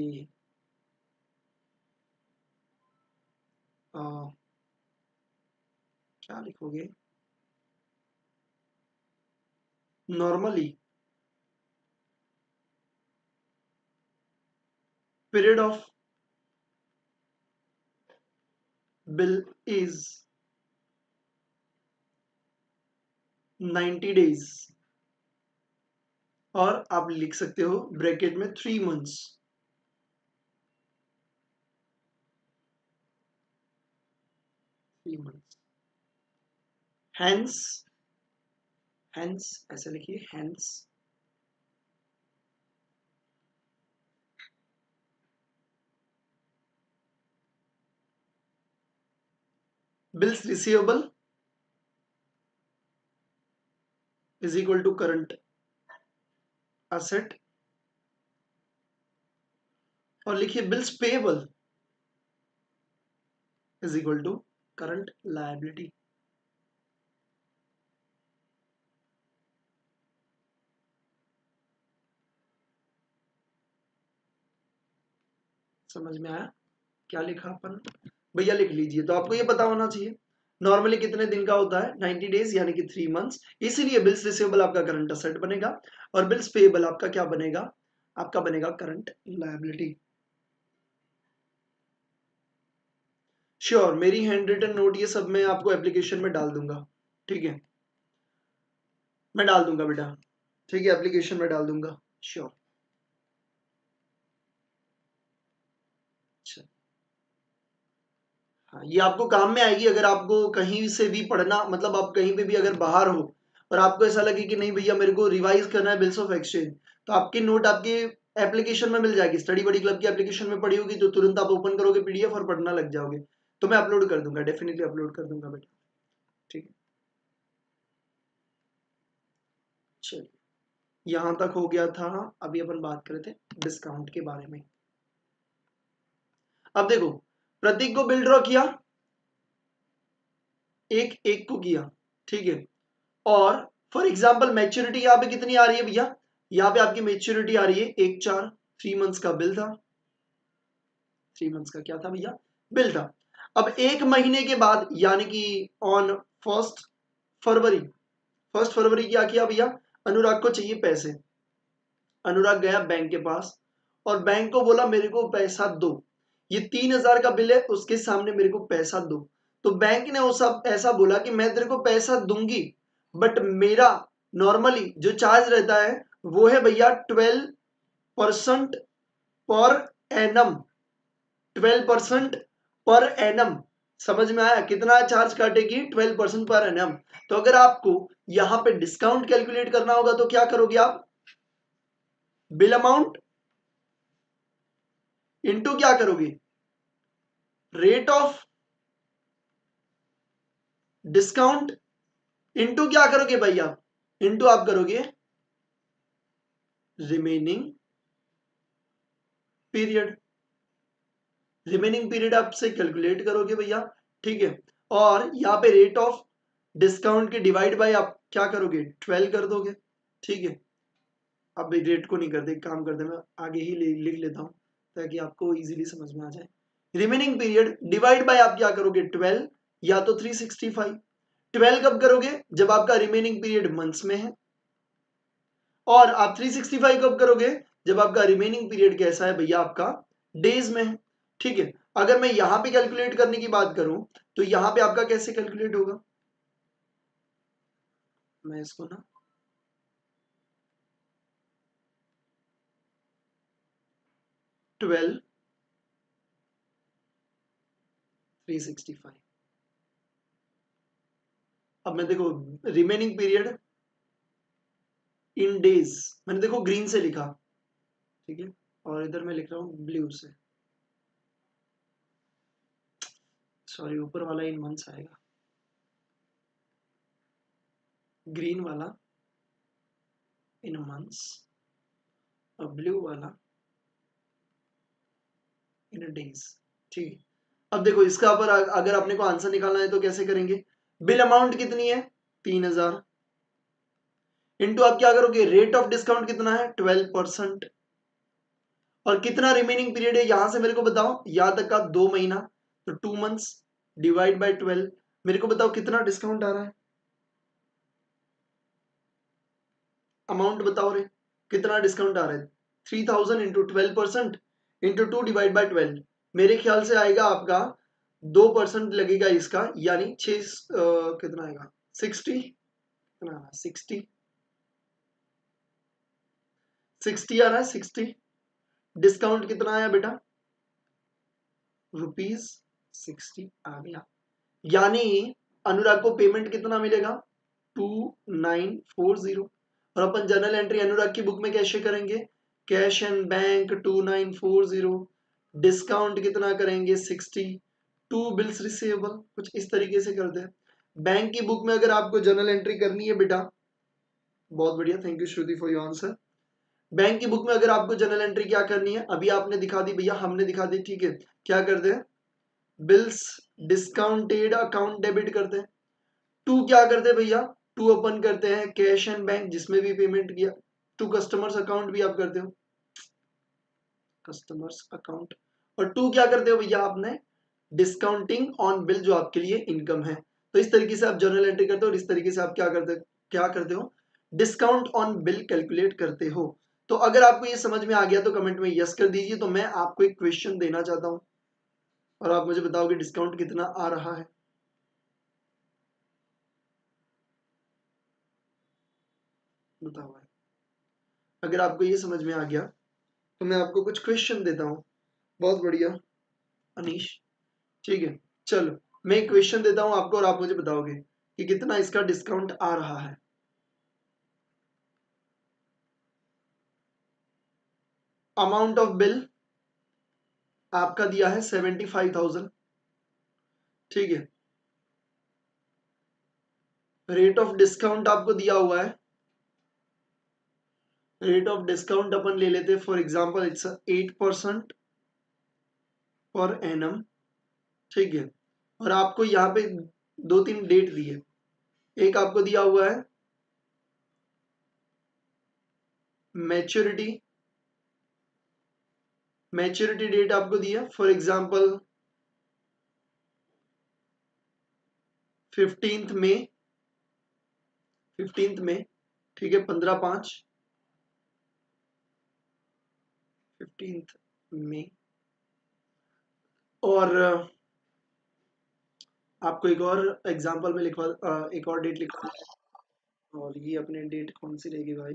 आ, क्या लिखोगे। Normally period of bill is 90 days, और आप लिख सकते हो ब्रैकेट में 3 मंथ्स। 3 मंथ्स, हैंस, हैंस ऐसे लिखिए, hence bills receivable is equal to current asset, और लिखिए bills payable is equal to current liability. समझ में आया क्या लिखा अपन? भैया लिख लीजिए। तो आपको ये पता होना चाहिए नॉर्मली कितने दिन का होता है, 90 डेज यानी कि 3 मंथ्स। इसीलिए बिल्स रिसीवेबल आपका करंट असेट बनेगा और बिल्स पेएबल आपका क्या बनेगा, आपका बनेगा करंट लायबिलिटी। श्योर, मेरी हैंड रिटन नोट ये सब मैं आपको एप्लीकेशन में डाल दूंगा। ठीक है, मैं डाल दूंगा बेटा। ठीक है, एप्लीकेशन में डाल दूंगा, श्योर। अच्छा, हाँ ये आपको काम में आएगी अगर आपको कहीं से भी पढ़ना, मतलब आप कहीं पे भी अगर बाहर हो और आपको ऐसा लगे कि नहीं भैया मेरे को रिवाइज करना है बिल्स ऑफ एक्सचेंज, तो आपकी नोट आपके एप्लीकेशन में मिल जाएगी। स्टडी बडी क्लब की एप्लीकेशन में पड़ी होगी तो तुरंत आप ओपन करोगे पीडीएफ और पढ़ना लग जाओगे। तो मैं अपलोड कर दूंगा, डेफिनेटली अपलोड कर दूंगा बेटा। ठीक है, चलिए यहां तक हो गया था। अभी अपन बात कर रहे थे डिस्काउंट के बारे में। अब देखो, प्रतीक को बिल ड्रॉ किया, एक एक को किया। ठीक है, और फॉर एग्जाम्पल मैच्योरिटी यहाँ पे कितनी आ रही है भैया, यहाँ पे आपकी मैच्योरिटी आ रही है 1/4, 3 मंथ्स का बिल था। 3 मंथ्स का क्या था भैया, बिल था। अब एक महीने के बाद यानी कि ऑन 1 फरवरी, 1 फरवरी क्या किया भैया, अनुराग को चाहिए पैसे। अनुराग गया बैंक के पास और बैंक को बोला मेरे को पैसा दो, ये 3,000 का बिल है, उसके सामने मेरे को पैसा दो। तो बैंक ने वो सब ऐसा बोला कि मैं तेरे को पैसा दूंगी, बट मेरा नॉर्मली जो चार्ज रहता है वो है भैया 12% पर एनम। 12% पर एनम, समझ में आया कितना चार्ज काटेगी, 12% पर एनम। तो अगर आपको यहां पे डिस्काउंट कैलकुलेट करना होगा तो क्या करोगे आप, बिल अमाउंट इनटू क्या करोगे, रेट ऑफ डिस्काउंट, इनटू क्या करोगे भाई आप, इनटू आप करोगे रिमेनिंग पीरियड, रिमेनिंग पीरियड आपसे कैलकुलेट करोगे भैया, ठीक है। और यहाँ पे रेट ऑफ डिस्काउंट के डिवाइड बाय आप क्या करोगे, 12 कर दोगे, ठीक है। अब रेट को नहीं करते, एक काम करते, मैं आगे ही लिख लेता हूँ ताकि आपको इजीली समझ में आ जाए। रिमेनिंग पीरियड डिवाइड बाय आप क्या करोगे, 12 या तो 365। 12 कब करोगे, जब आपका रिमेनिंग पीरियड मंथ्स में है, और आप 365 कब करोगे, जब आपका रिमेनिंग पीरियड कैसा है भैया, आपका डेज में है, ठीक है। अगर मैं यहां पे कैलकुलेट करने की बात करूं तो यहां पे आपका कैसे कैलकुलेट होगा, मैं इसको ना 12 365, अब मैं देखो रिमेनिंग पीरियड इन डेज, मैंने देखो ग्रीन से लिखा, ठीक है, और इधर मैं लिख रहा हूं ब्लू से, सॉरी ऊपर वाला इन मंथ्स आएगा, ग्रीन वाला इन मंथ्स और ब्लू वाला इन डेज, ठीक है। अब देखो इसका पर अगर अपने को आंसर निकालना है तो कैसे करेंगे, बिल अमाउंट कितनी है 3000, इंटू आप क्या करोगे, रेट ऑफ डिस्काउंट कितना है 12%, और कितना रिमेनिंग पीरियड है यहां से मेरे को बताओ, यहां तक का 2 महीना, तो 2 मंथ्स डिवाइड बाय 12, मेरे को बताओ कितना डिस्काउंट आ रहा है, अमाउंट बताओ रे, कितना डिस्काउंट आ रहा है, 3000 इंटू 12% इंटू 2 डिवाइड बाय 12, मेरे ख्याल से आएगा आपका 2% लगेगा इसका, यानी 6 कितना आएगा 60, कितना आ रहा है 60 आ रहा है 60, डिस्काउंट कितना आया बेटा, ₹60 आ गया, यानी अनुराग को पेमेंट कितना मिलेगा 2940, और अपन जर्नल एंट्री अनुराग की बुक में कैसे करेंगे, कैश एंड बैंक 2940, डिस्काउंट कितना करेंगे 60, 2 बिल्स रिसीवेबल, कुछ इस तरीके से करते हैं। बैंक की बुक में अगर आपको जर्नल एंट्री करनी है बेटा, बहुत बढ़िया, thank you Shruti for your answer. Bank की बुक में अगर आपको जर्नल एंट्री क्या करनी है, अभी आपने दिखा दी भैया, हमने दिखा दी, ठीक है। क्या करते हैं, बिल्स डिस्काउंटेड अकाउंट डेबिट करते हैं, टू क्या करते हैं भैया, टू ओपन करते हैं कैश एंड बैंक जिसमें भी पेमेंट किया, टू कस्टमर्स अकाउंट भी आप करते हो, कस्टमर्स अकाउंट, और टू क्या करते हो भैया आपने, डिस्काउंटिंग ऑन बिल जो आपके लिए इनकम है। तो इस तरीके से आप जर्नल एंट्री करते हो, और इस तरीके से आप क्या करते हो, डिस्काउंट ऑन बिल कैलकुलेट करते हो। तो अगर आपको ये समझ में आ गया तो कमेंट में यस कर दीजिए। तो मैं आपको एक क्वेश्चन देना चाहता हूं और आप मुझे बताओगे डिस्काउंट कितना आ रहा है। बताओ भाई, अगर आपको ये समझ में आ गया तो मैं आपको कुछ क्वेश्चन देता हूं। बहुत बढ़िया अनीश, ठीक है, चलो मैं एक क्वेश्चन देता हूं आपको और आप मुझे बताओगे कि कितना इसका डिस्काउंट आ रहा है। अमाउंट ऑफ बिल आपका दिया है 75,000, ठीक है। रेट ऑफ डिस्काउंट आपको दिया हुआ है, रेट ऑफ डिस्काउंट अपन ले लेते हैं, for example it's 8% per annum, ठीक है। और आपको यहाँ पे 2-3 डेट दी है, एक आपको दिया हुआ है मैच्योरिटी, मैच्योरिटी डेट आपको दिया फॉर एग्जांपल 15 मई, 15 मई, ठीक है, 15/5, 15 मई। और आपको एक और एग्जांपल में लिखवा, एक और डेट लिखवा, और ये अपने डेट कौन सी रहेगी भाई,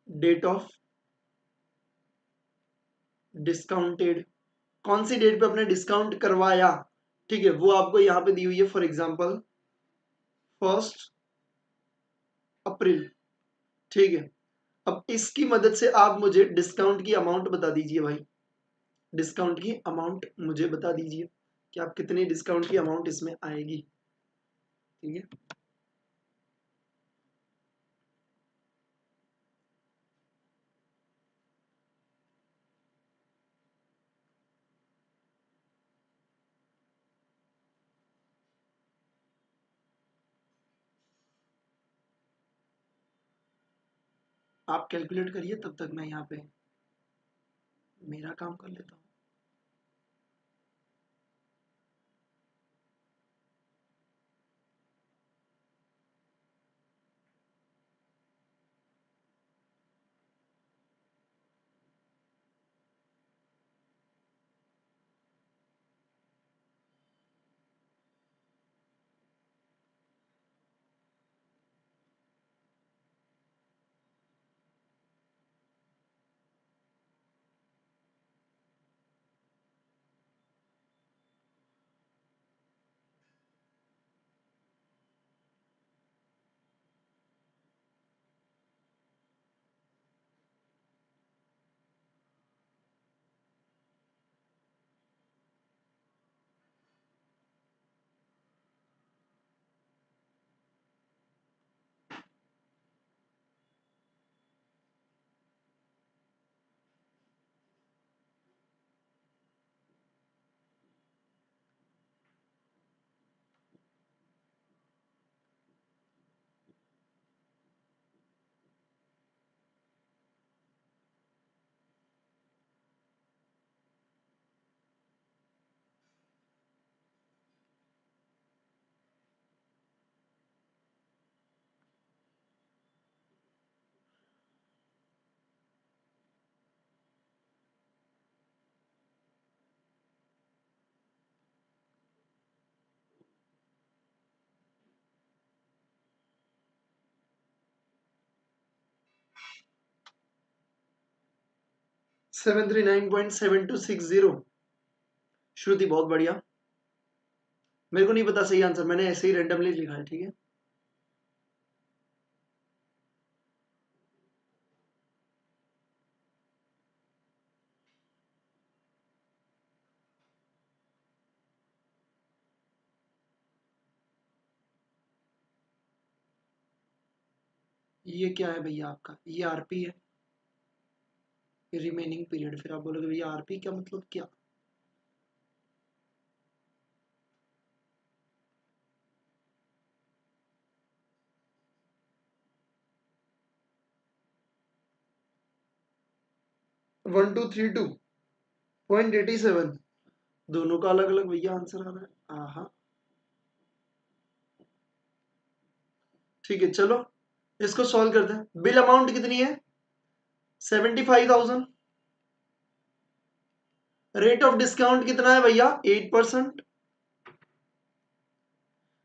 डेट ऑफ डिस्काउंटेड, कौन सी डेट पे अपने डिस्काउंट करवाया, ठीक है, वो आपको यहाँ पे दी हुई है, फॉर एग्जांपल 1 अप्रैल, ठीक है। अब इसकी मदद से आप मुझे डिस्काउंट की अमाउंट बता दीजिए भाई, डिस्काउंट की अमाउंट मुझे बता दीजिए कि आप कितनी डिस्काउंट की अमाउंट इसमें आएगी। ठीक है। आप कैलकुलेट करिए, तब तक मैं यहाँ पे मेरा काम कर लेता हूँ। सेवन 3.7260। श्रुति बहुत बढ़िया। मेरे को नहीं पता सही आंसर, मैंने ऐसे ही रेंडमली लिखा है, ठीक है। ये क्या है भैया आपका, ये आरपी है, रिमेनिंग पीरियड। फिर आप बोलोगे भैया आरपी क्या मतलब क्या? वन टू थ्री टू 0.87, दोनों का अलग अलग भैया आंसर आ रहा है। हाँ ठीक है, चलो इसको सॉल्व करते हैं। बिल अमाउंट कितनी है? 75,000। रेट ऑफ डिस्काउंट कितना है भैया? 8%।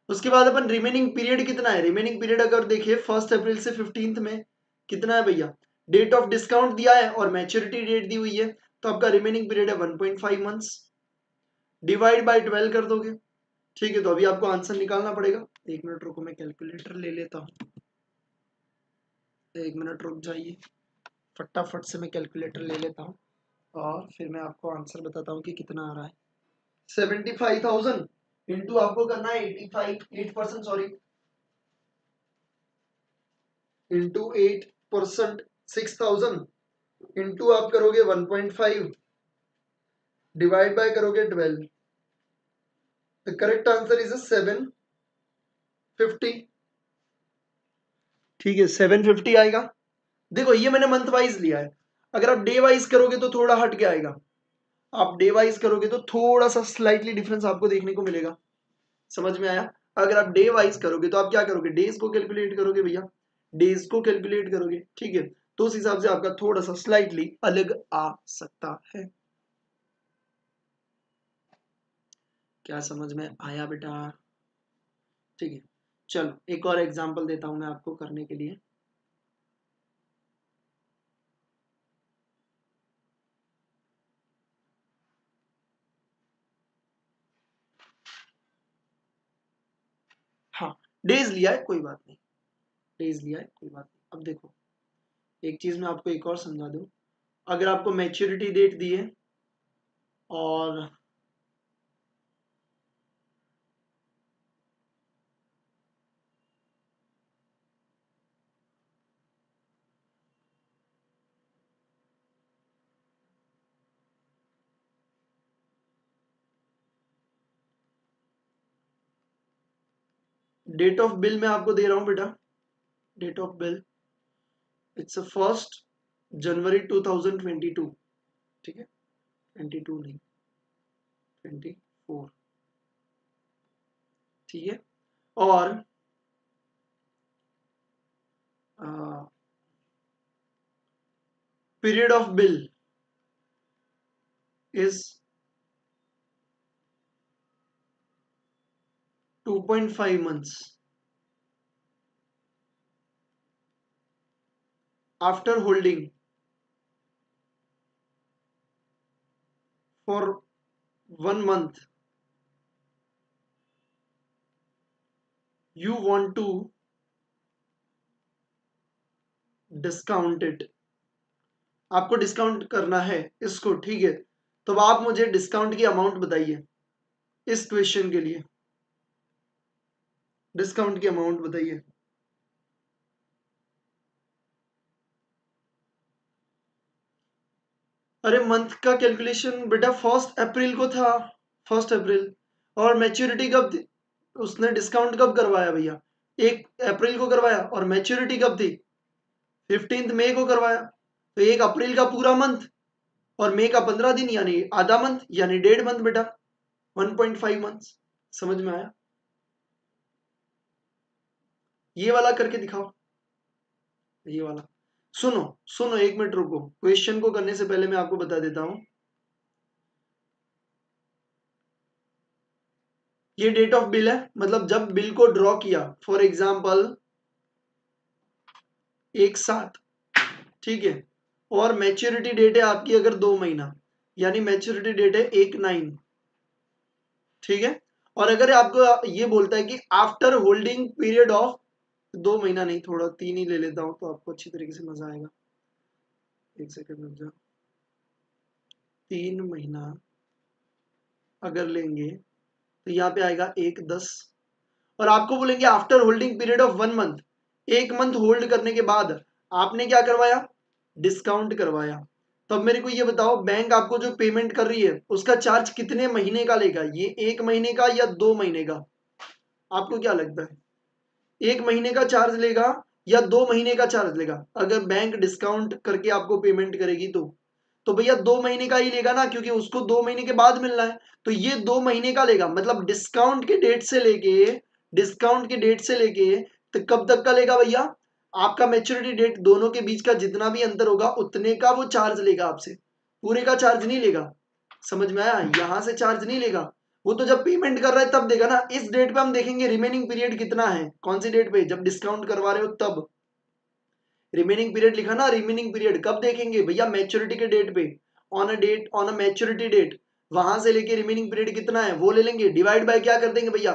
उसके बाद अपन रिमेनिंग पीरियड कितना है? रिमेनिंग पीरियड अगर देखिए 1 अप्रैल से 15 में कितना है भैया? डेट ऑफ डिस्काउंट दिया है और मैच्योरिटी डेट दी हुई है, तो आपका रिमेनिंग पीरियड है 1.5 मंथ्स। डिवाइड बाय 12 कर दोगे, ठीक है। तो अभी आपको आंसर निकालना पड़ेगा। 1 मिनट रुको, मैं कैलकुलेटर ले लेता हूँ। 1 मिनट रुक जाइए, फटाफट से मैं कैलकुलेटर ले लेता हूँ और फिर मैं आपको आंसर बताता हूँ कि कितना आ रहा है। 75,000 इंटू आपको करना है 8% सॉरी, इंटू 8%, 6,000 इंटू आप करोगे 1.5, डिवाइड बाय करोगे 12। The correct answer is 750। ठीक है, 750 आएगा। देखो ये मैंने मंथ वाइज लिया है, अगर आप डे वाइज करोगे तो थोड़ा हट के आएगा। आप डे वाइज करोगे तो थोड़ा सा स्लाइटली डिफरेंस आपको देखने को मिलेगा। समझ में आया? अगर आप डे वाइज करोगे तो आप क्या करोगे? डेज को कैलकुलेट करोगे भैया, डेज को कैलकुलेट करोगे, ठीक है। तो उस हिसाब से आपका थोड़ा सा स्लाइटली अलग आ सकता है। क्या समझ में आया बेटा? ठीक है, चलो एक और एग्जांपल देता हूं मैं आपको करने के लिए। हाँ, डेज लिया है कोई बात नहीं, डेज लिया है कोई बात नहीं। अब देखो एक चीज मैं आपको एक और समझा दूं। अगर आपको मैच्योरिटी डेट दी है और डेट ऑफ बिल मैं आपको दे रहा हूं बेटा, डेट ऑफ बिल इट्स 1 जनवरी 2022, ठीक है, 22 नहीं, 24, ठीक है। और period of bill is 2.5 months after holding for 1 month. You want to discount it, आपको डिस्काउंट करना है इसको, ठीक है। तो अब आप मुझे डिस्काउंट की अमाउंट बताइए इस क्वेश्चन के लिए, डिस्काउंट की अमाउंट बताइए। अरे मंथ का कैलकुलेशन बेटा 1 अप्रैल को था, 1 अप्रैल। और मैच्योरिटी कब थी, उसने डिस्काउंट कब करवाया भैया, 1 अप्रैल को करवाया, और मैच्योरिटी कब थी, 15 मई को करवाया। तो 1 अप्रैल का पूरा मंथ और मई का 15 दिन, यानी आधा मंथ, यानी 1.5 मंथ बेटा, 1.5 मंथ। समझ में आया? ये वाला करके दिखाओ, ये वाला। सुनो सुनो, 1 मिनट रुको, क्वेश्चन को करने से पहले मैं आपको बता देता हूं। ये डेट ऑफ बिल है, मतलब जब बिल को ड्रॉ किया, फॉर एग्जाम्पल 1/7, ठीक है। और मैच्योरिटी डेट है आपकी अगर 2 महीना, यानी मैच्योरिटी डेट है 1/9, ठीक है। और अगर आपको ये बोलता है कि आफ्टर होल्डिंग पीरियड ऑफ 2 महीना नहीं, थोड़ा 3 ही ले लेता हूं तो आपको अच्छी तरीके से मजा आएगा। 1 सेकंड रुक जाओ। 3 महीना अगर लेंगे तो यहाँ पे आएगा 1/10, और आपको बोलेंगे after holding period of 1 month, 1 month hold करने के बाद आपने क्या करवाया, डिस्काउंट करवाया। तो अब मेरे को ये बताओ, बैंक आपको जो पेमेंट कर रही है उसका चार्ज कितने महीने का लेगा, ये 1 महीने का या 2 महीने का, आपको क्या लगता है? 1 महीने का चार्ज लेगा या 2 महीने का चार्ज लेगा? अगर बैंक डिस्काउंट करके आपको पेमेंट करेगी तो भैया 2 महीने का ही लेगा ना, क्योंकि उसको 2 महीने के बाद मिलना है। तो ये 2 महीने का लेगा, मतलब डिस्काउंट के डेट से लेके तो कब तक का लेगा भैया, आपका मैच्योरिटी डेट, दोनों के बीच का जितना भी अंतर होगा उतने का वो चार्ज लेगा आपसे, पूरे का चार्ज नहीं लेगा। समझ में आया? यहां से चार्ज नहीं लेगा, वो तो जब पेमेंट कर रहा है तब देगा ना। इस डेट पे हम देखेंगे रिमेनिंग पीरियड कितना है, कौन सी डेट पे, जब डिस्काउंट करवा रहे हो तब रिमेनिंग पीरियड लिखा ना, रिमेनिंग पीरियड कब देखेंगे भैया, मैच्योरिटी के डेट पे, ऑन अ मैच्योरिटी डेट, वहां से लेके रिमेनिंग पीरियड कितना है वो ले लेंगे, डिवाइड बाय क्या कर देंगे भैया,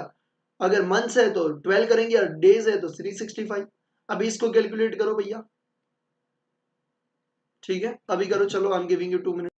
अगर मंथ्स है तो 12 करेंगे और डेज है तो 365। अभी इसको कैलकुलेट करो भैया, ठीक है, अभी करो, चलो I am giving you 2 minute.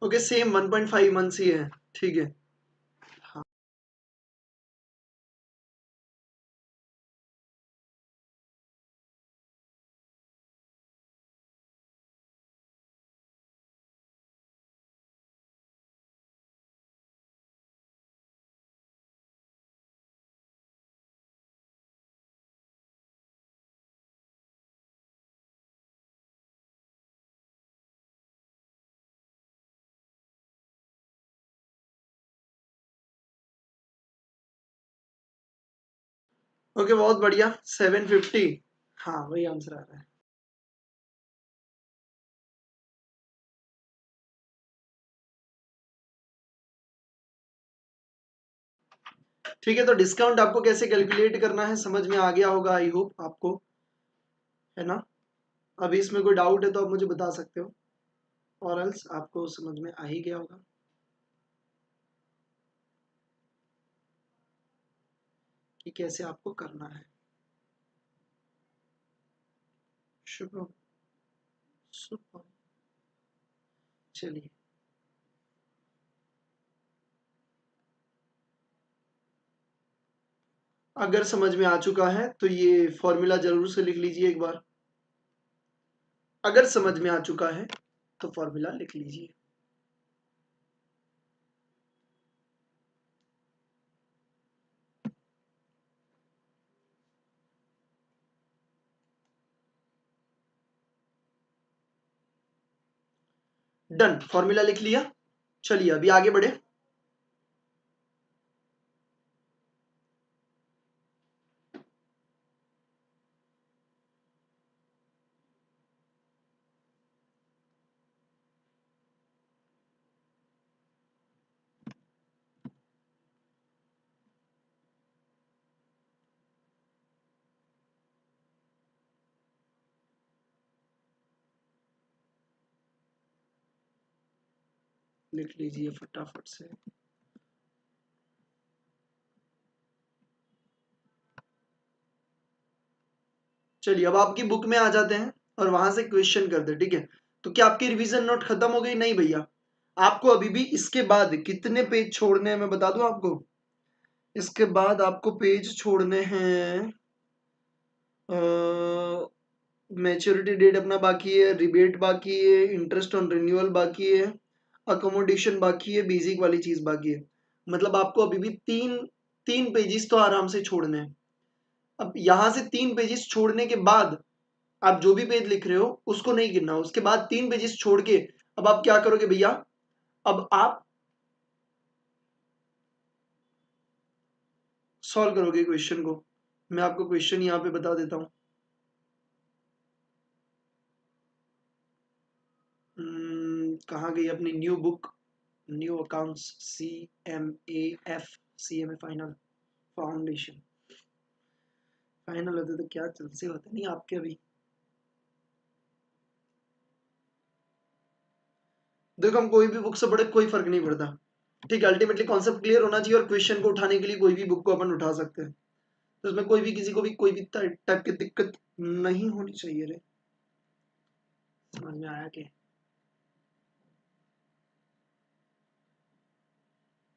Okay, same 1.5 months ही है, ठीक है। हाँ, ओके, बहुत बढ़िया, 750। हाँ, वही आंसर आ रहा है। ठीक है, तो डिस्काउंट आपको कैसे कैलकुलेट करना है समझ में आ गया होगा, आई होप आपको, है ना। अभी इसमें कोई डाउट है तो आप मुझे बता सकते हो, और एल्स आपको समझ में आ ही गया होगा कि कैसे आपको करना है। शुभ, सुपर, चलिए। अगर समझ में आ चुका है तो ये फॉर्मूला जरूर से लिख लीजिए एक बार। अगर समझ में आ चुका है तो फॉर्मूला लिख लीजिए। डन, फॉर्मूला लिख लिया। चलिए अभी आगे बढ़े। लिख लीजिए फटाफट से। चलिए अब आपकी बुक में आ जाते हैं और वहां से क्वेश्चन करते हैं, ठीक है। तो क्या आपकी रिवीजन नोट खत्म हो गई? नहीं भैया, आपको अभी भी इसके बाद कितने पेज छोड़ने हैं मैं बता दूं आपको। इसके बाद आपको पेज छोड़ने हैं, मैच्योरिटी डेट अपना बाकी है, रिबेट बाकी है, इंटरेस्ट ऑन रिन्यूअल बाकी है, अकोमोडेशन बाकी है, बेसिक वाली चीज बाकी है। मतलब आपको अभी भी तीन तीन पेजेस तो आराम से छोड़ने हैं। अब यहां से 3 पेजेस छोड़ने के बाद आप जो भी पेज लिख रहे हो उसको नहीं गिनना, उसके बाद 3 पेजेस छोड़ के अब आप क्या करोगे भैया, अब आप सॉल्व करोगे क्वेश्चन को। मैं आपको क्वेश्चन यहाँ पे बता देता हूँ। कहाँ गई अपनी new book, new accounts, CMAF, CMA final, foundation. Final होते तो क्या चल से होते नहीं आपके अभी। देखो हम कोई भी बुक से पढ़े कोई फर्क नहीं पड़ता, ठीक है। अल्टीमेटली कॉन्सेप्ट क्लियर होना चाहिए और क्वेश्चन को उठाने के लिए कोई भी बुक को अपन उठा सकते हैं। तो उसमें कोई भी किसी को भी कोई भी टाइप की दिक्कत नहीं होनी चाहिए रे। समझ में आया कि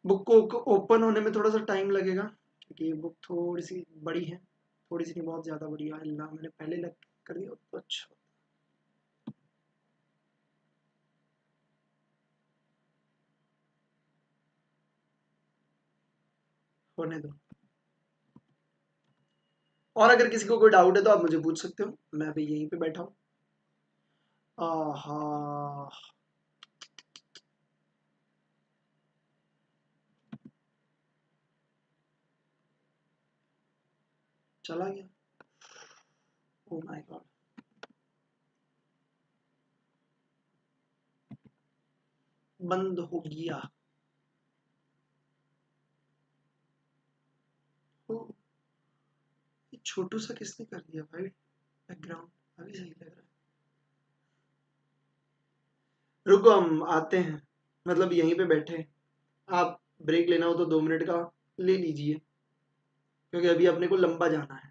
बुक को ओपन होने में थोड़ा सा टाइम लगेगा क्योंकि ये बुक थोड़ी सी बड़ी है, थोड़ी सी नहीं बहुत ज्यादा बड़ी है। अल्लाह, मैंने पहले लग कर दिया तो अच्छा। होने दो। और अगर किसी को कोई डाउट है तो आप मुझे पूछ सकते हो, मैं भी यहीं पे बैठा हूँ। आहा, चला गया। ओ माय गॉड, बंद हो गया। ओ, ये छोटू सा किसने कर दिया भाई बैकग्राउंड, अभी सही लग रहा है। रुको हम आते हैं, मतलब यहीं पे बैठे। आप ब्रेक लेना हो तो 2 मिनट का ले लीजिए, क्योंकि अभी अपने को लंबा जाना है।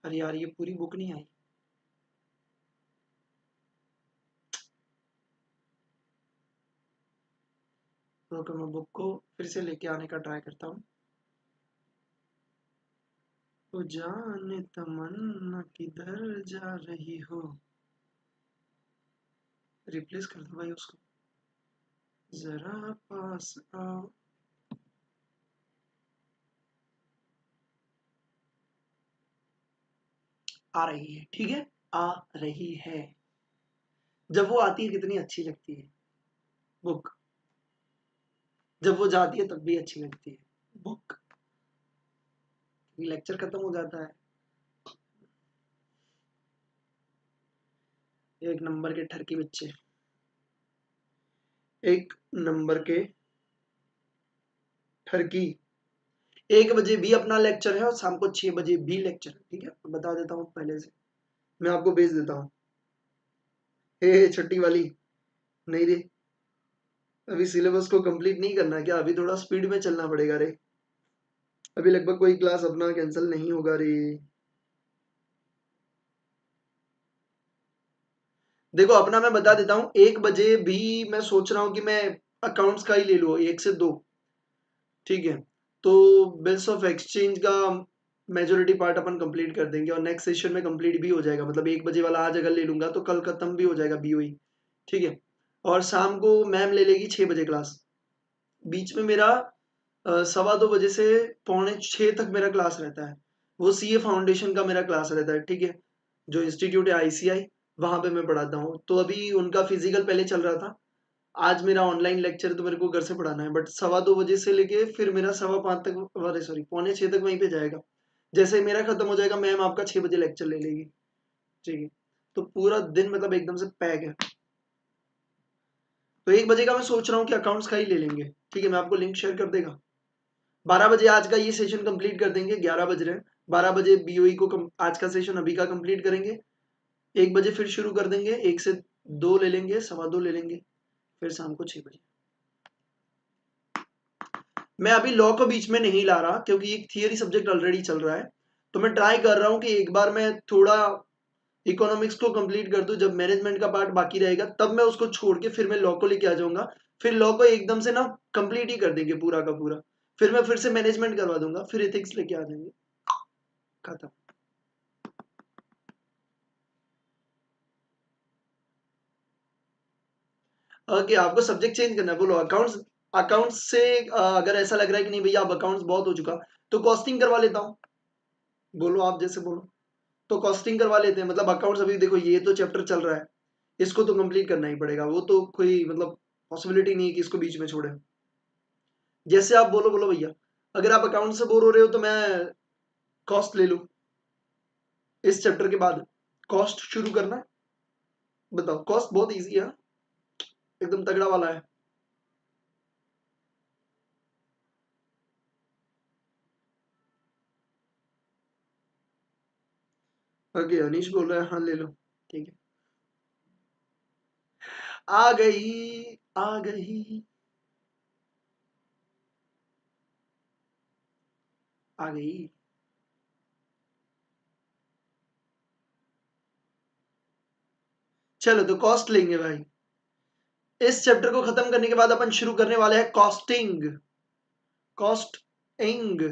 अरे यार ये पूरी बुक नहीं आई। रुको मैं बुक को फिर से लेके आने का ट्राई करता हूँ। तो जाने तमन्ना किधर जा रही हो। रिप्लेस कर दो भाई उसको। जरा पास आओ। आ रही है, ठीक है, आ रही है। जब वो आती है कितनी अच्छी लगती है बुक, जब वो जाती है तब भी अच्छी लगती है बुक। लेक्चर खत्म हो जाता है। एक नंबर के ठरकी बच्चे, एक नंबर के ठरकी। 1 बजे भी अपना लेक्चर है और शाम को 6 बजे भी लेक्चर है, ठीक है, मैं बता देता हूँ पहले से। मैं आपको भेज देता हूँ। हे छठी वाली, नहीं रे, अभी सिलेबस को कंप्लीट नहीं करना क्या? अभी थोड़ा स्पीड में चलना पड़ेगा रे। अभी लगभग कोई क्लास अपना कैंसिल नहीं होगा रे। देखो अपना मैं बता देता हूँ, 1 बजे भी मैं सोच रहा हूँ कि मैं अकाउंट्स का ही ले लूँ 1 से 2, ठीक है। तो बिल्स ऑफ एक्सचेंज का मेजोरिटी पार्ट अपन कंप्लीट कर देंगे और नेक्स्ट सेशन में कंप्लीट भी हो जाएगा। मतलब 1 बजे वाला आज अगर ले लूंगा तो कल खत्म भी हो जाएगा बीओई, ठीक है। और शाम को मैम ले लेगी 6 बजे क्लास। बीच में मेरा 2:15 से 5:45 तक मेरा क्लास रहता है। वो सीए फाउंडेशन का मेरा क्लास रहता है, ठीक है, जो इंस्टीट्यूट है आईसीआई, वहां पे मैं पढ़ाता हूँ। तो अभी उनका फिजिकल पहले चल रहा था, आज मेरा ऑनलाइन लेक्चर तो मेरे को घर से पढ़ाना है, बट 2:15 से लेके फिर मेरा 5:15 तक, अरे सॉरी 5:45 तक वहीं पे जाएगा। जैसे ही मेरा खत्म हो जाएगा मैम आपका 6 बजे लेक्चर ले लेगी, ठीक है। तो पूरा दिन मतलब एकदम से पैक है। तो 1 बजे का मैं सोच रहा हूँ कि अकाउंट्स का ही ले लेंगे, ठीक है, मैं आपको लिंक शेयर कर देगा। 12 बजे आज का ये सेशन कंप्लीट कर देंगे, 11 बज रहे हैं। 12 बजे बीओई को आज का सेशन अभी का कंप्लीट करेंगे। 1 बजे फिर शुरू कर देंगे, 1 से 2 ले लेंगे, 2:15 ले लेंगे, फिर शाम को 6 बजे। मैं अभी लॉ को बीच में नहीं ला रहा क्योंकि एक थियरी सब्जेक्ट ऑलरेडी चल रहा है। तो मैं ट्राई कर रहा हूँ कि एक बार मैं थोड़ा इकोनॉमिक्स को कंप्लीट कर दूं, जब मैनेजमेंट का पार्ट बाकी रहेगा तब मैं उसको छोड़ के फिर मैं लॉ को लेके आ जाऊंगा। फिर लॉ को एकदम से ना कंप्लीट ही कर देंगे पूरा का पूरा। फिर मैं फिर से मैनेजमेंट करवा दूंगा, फिर एथिक्स लेके आ जाएंगे, खत्म। ओके, आपको सब्जेक्ट चेंज करना है, बोलो। अकाउंट्स, अकाउंट्स से अगर ऐसा लग रहा है कि नहीं भैया अब अकाउंट्स बहुत हो चुका, तो कॉस्टिंग करवा लेता हूँ। बोलो आप जैसे बोलो। तो कॉस्टिंग करवा लेते हैं, मतलब अकाउंट्स अभी देखो ये तो चैप्टर चल रहा है, इसको तो कंप्लीट करना ही पड़ेगा, वो तो कोई मतलब पॉसिबिलिटी नहीं है कि इसको बीच में छोड़े। जैसे आप बोलो, बोलो भैया। अगर आप अकाउंट से बोर हो रहे हो तो मैं कॉस्ट ले लूँ इस चैप्टर के बाद। कॉस्ट शुरू करना है? बताओ, कॉस्ट बहुत इजी है, एकदम तगड़ा वाला है। ओके अनीश बोल रहा है, हाँ ले लो, ठीक है। आ गई, आ गई, आ गई। चलो तो कॉस्ट लेंगे भाई। इस चैप्टर को खत्म करने के बाद अपन शुरू करने वाले हैं कॉस्टिंग। कॉस्टिंग,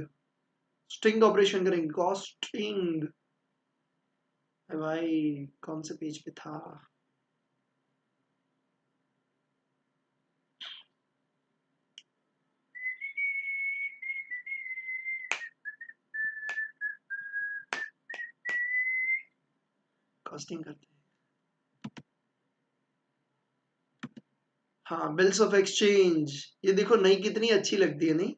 स्ट्रिंग ऑपरेशन करेंगे, कॉस्टिंग। भाई कौन से पेज पे था? कॉस्टिंग करते हैं। हाँ बिल्स ऑफ एक्सचेंज। ये देखो नई कितनी अच्छी लगती है, नहीं?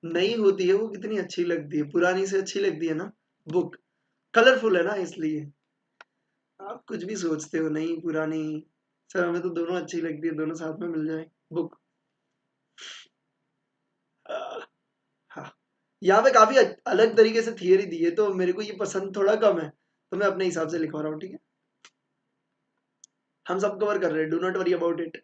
नई होती है वो कितनी अच्छी लगती है, पुरानी से अच्छी लगती है ना बुक। कलरफुल है ना इसलिए। आप कुछ भी सोचते हो, नई पुरानी। सर हमें तो दोनों अच्छी लगती है, दोनों साथ में मिल जाए बुक। हाँ, यहाँ पे काफी अलग तरीके से थियरी दी है तो मेरे को ये पसंद थोड़ा कम है, तो मैं अपने हिसाब से लिखवा रहा हूँ, ठीक है। हम सब कवर कर रहे हैं, do not worry about it.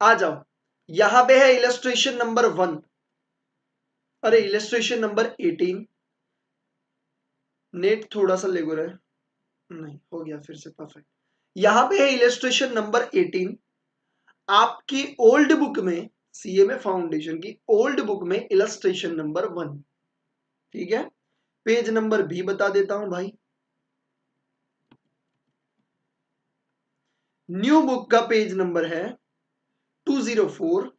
आ जाओ, यहाँ पे है इलस्ट्रेशन नंबर 1, अरे इलस्ट्रेशन नंबर 18, नेट थोड़ा सा लेगो रहा है, नहीं हो गया फिर से परफेक्ट। यहां पे है इलस्ट्रेशन नंबर 18। आपकी ओल्ड बुक में, सीएमए फाउंडेशन की ओल्ड बुक में इलस्ट्रेशन नंबर 1, ठीक है। पेज नंबर भी बता देता हूं भाई। न्यू बुक का पेज नंबर है 204,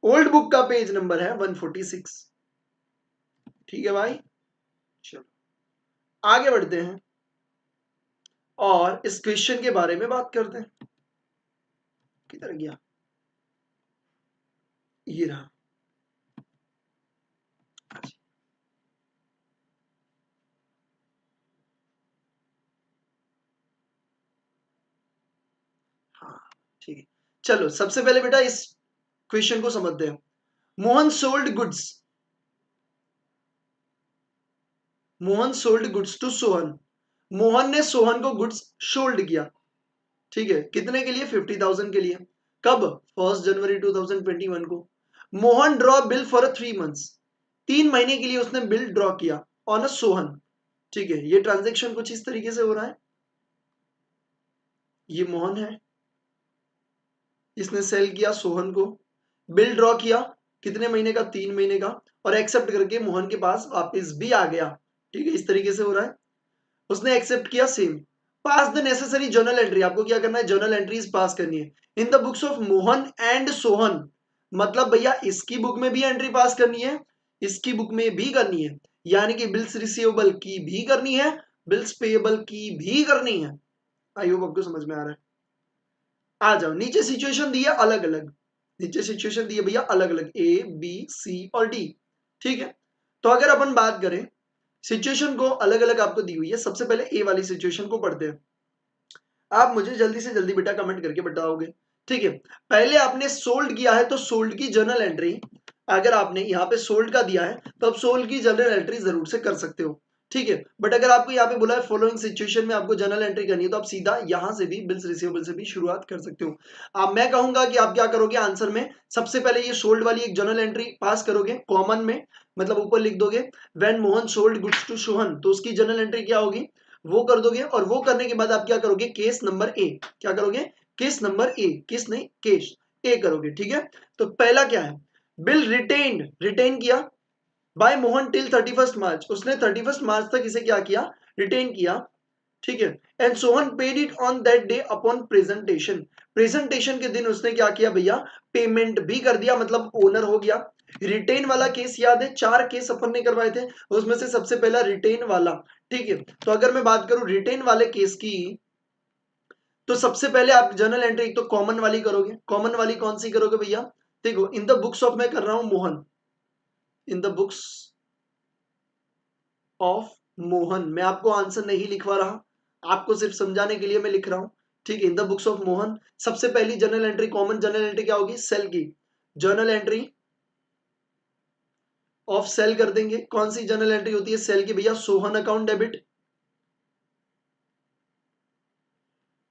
ओल्ड बुक का पेज नंबर है 146, ठीक है भाई। चलो आगे बढ़ते हैं और इस क्वेश्चन के बारे में बात करते हैं। किधर गया, ये रहा। हाँ ठीक है, चलो सबसे पहले बेटा इस क्वेश्चन को समझते हैं। Mohan sold goods, Mohan sold goods to Sohan. Mohan ने सोहन को गुड्स सोल्ड किया, ठीक है, कितने के लिए? 50,000 के लिए। कब? 1 जनवरी 2021 को। Mohan draw bill for 3 months, 3 महीने के लिए उसने बिल ड्रॉ किया ऑन अ सोहन, ठीक है। ये ट्रांजेक्शन कुछ इस तरीके से हो रहा है। ये मोहन है, इसने सेल किया सोहन को, बिल ड्रॉ किया कितने महीने का? 3 महीने का, और एक्सेप्ट करके मोहन के पास वापस भी आ गया, ठीक है। इस तरीके से हो रहा है। उसने एक्सेप्ट किया, same. Pass the necessary journal entry, आपको क्या करना है? जर्नल एंट्रीज पास करनी है इन the books of Mohan and Sohan. मतलब भैया इसकी बुक में भी एंट्री पास करनी है, इसकी बुक में भी करनी है, यानी कि बिल्स रिसीवेबल की भी करनी है, बिल्स पेएबल की भी करनी है। आई होप आपको समझ में आ रहा है। आ जाओ, नीचे सिचुएशन दी है अलग अलग, नीचे सिचुएशन दी है भैया अलग अलग, ए बी सी और डी, ठीक है। तो अगर अपन बात करें सिचुएशन को अलग अलग आपको दी हुई है, सबसे पहले ए वाली सिचुएशन को पढ़ते हैं। आप मुझे जल्दी से जल्दी बेटा कमेंट करके बताओगे, ठीक है। पहले आपने सोल्ड किया है तो सोल्ड की जर्नल एंट्री, अगर आपने यहाँ पे सोल्ड का दिया है तो आप सोल्ड की जर्नल एंट्री जरूर से कर सकते हो, ठीक है। बट अगर आपको यहाँ पे बोला है फॉलोइंग सिचुएशन में आपको जर्नल एंट्री करनी है, तो आप सीधा यहां से भी बिल्स रिसीवेबल से भी शुरुआत कर सकते हो। अब मैं कहूंगा कि आप क्या करोगे आंसर में, सबसे पहले ये सोल्ड वाली एक जर्नल एंट्री पास करोगे कॉमन में, मतलब ऊपर लिख दोगे when Mohan sold goods to Sohan, तो उसकी जर्नल एंट्री क्या होगी वो कर दोगे। और वो करने के बाद आप क्या करोगे? केस नंबर ए, क्या करोगे? केस नंबर ए, किस नहीं केस ए करोगे, ठीक है। तो पहला क्या है? बिल रिटेन्ड, रिटेन किया बाय मोहन टिल 31 मार्च, उसने 31 मार्च तक इसे क्या किया? रिटेन किया, ठीक है। And Sohan paid it on that day upon presentation, presentation के दिन उसने क्या किया भैया? पेमेंट भी कर दिया, मतलब ओनर हो गया। रिटेन वाला केस याद है, 4 केस अपन ने करवाए थे, उसमें से सबसे पहला रिटेन वाला, ठीक है। तो अगर मैं बात करूं रिटेन वाले केस की, तो सबसे पहले आप जर्नल एंट्री एक तो कॉमन वाली करोगे। कॉमन वाली कौन सी करोगे भैया? देखो इन द बुक्स ऑफ, मैं कर रहा हूं मोहन, इन द बुक्स ऑफ मोहन, मैं आपको आंसर नहीं लिखवा रहा, आपको सिर्फ समझाने के लिए मैं लिख रहा हूं, ठीक है। इन द बुक्स ऑफ मोहन, सबसे पहली journal entry, common journal entry क्या होगी? सेल की जर्नल एंट्री ऑफ सेल कर देंगे। कौन सी जर्नल एंट्री होती है सेल की भैया? Sohan account debit.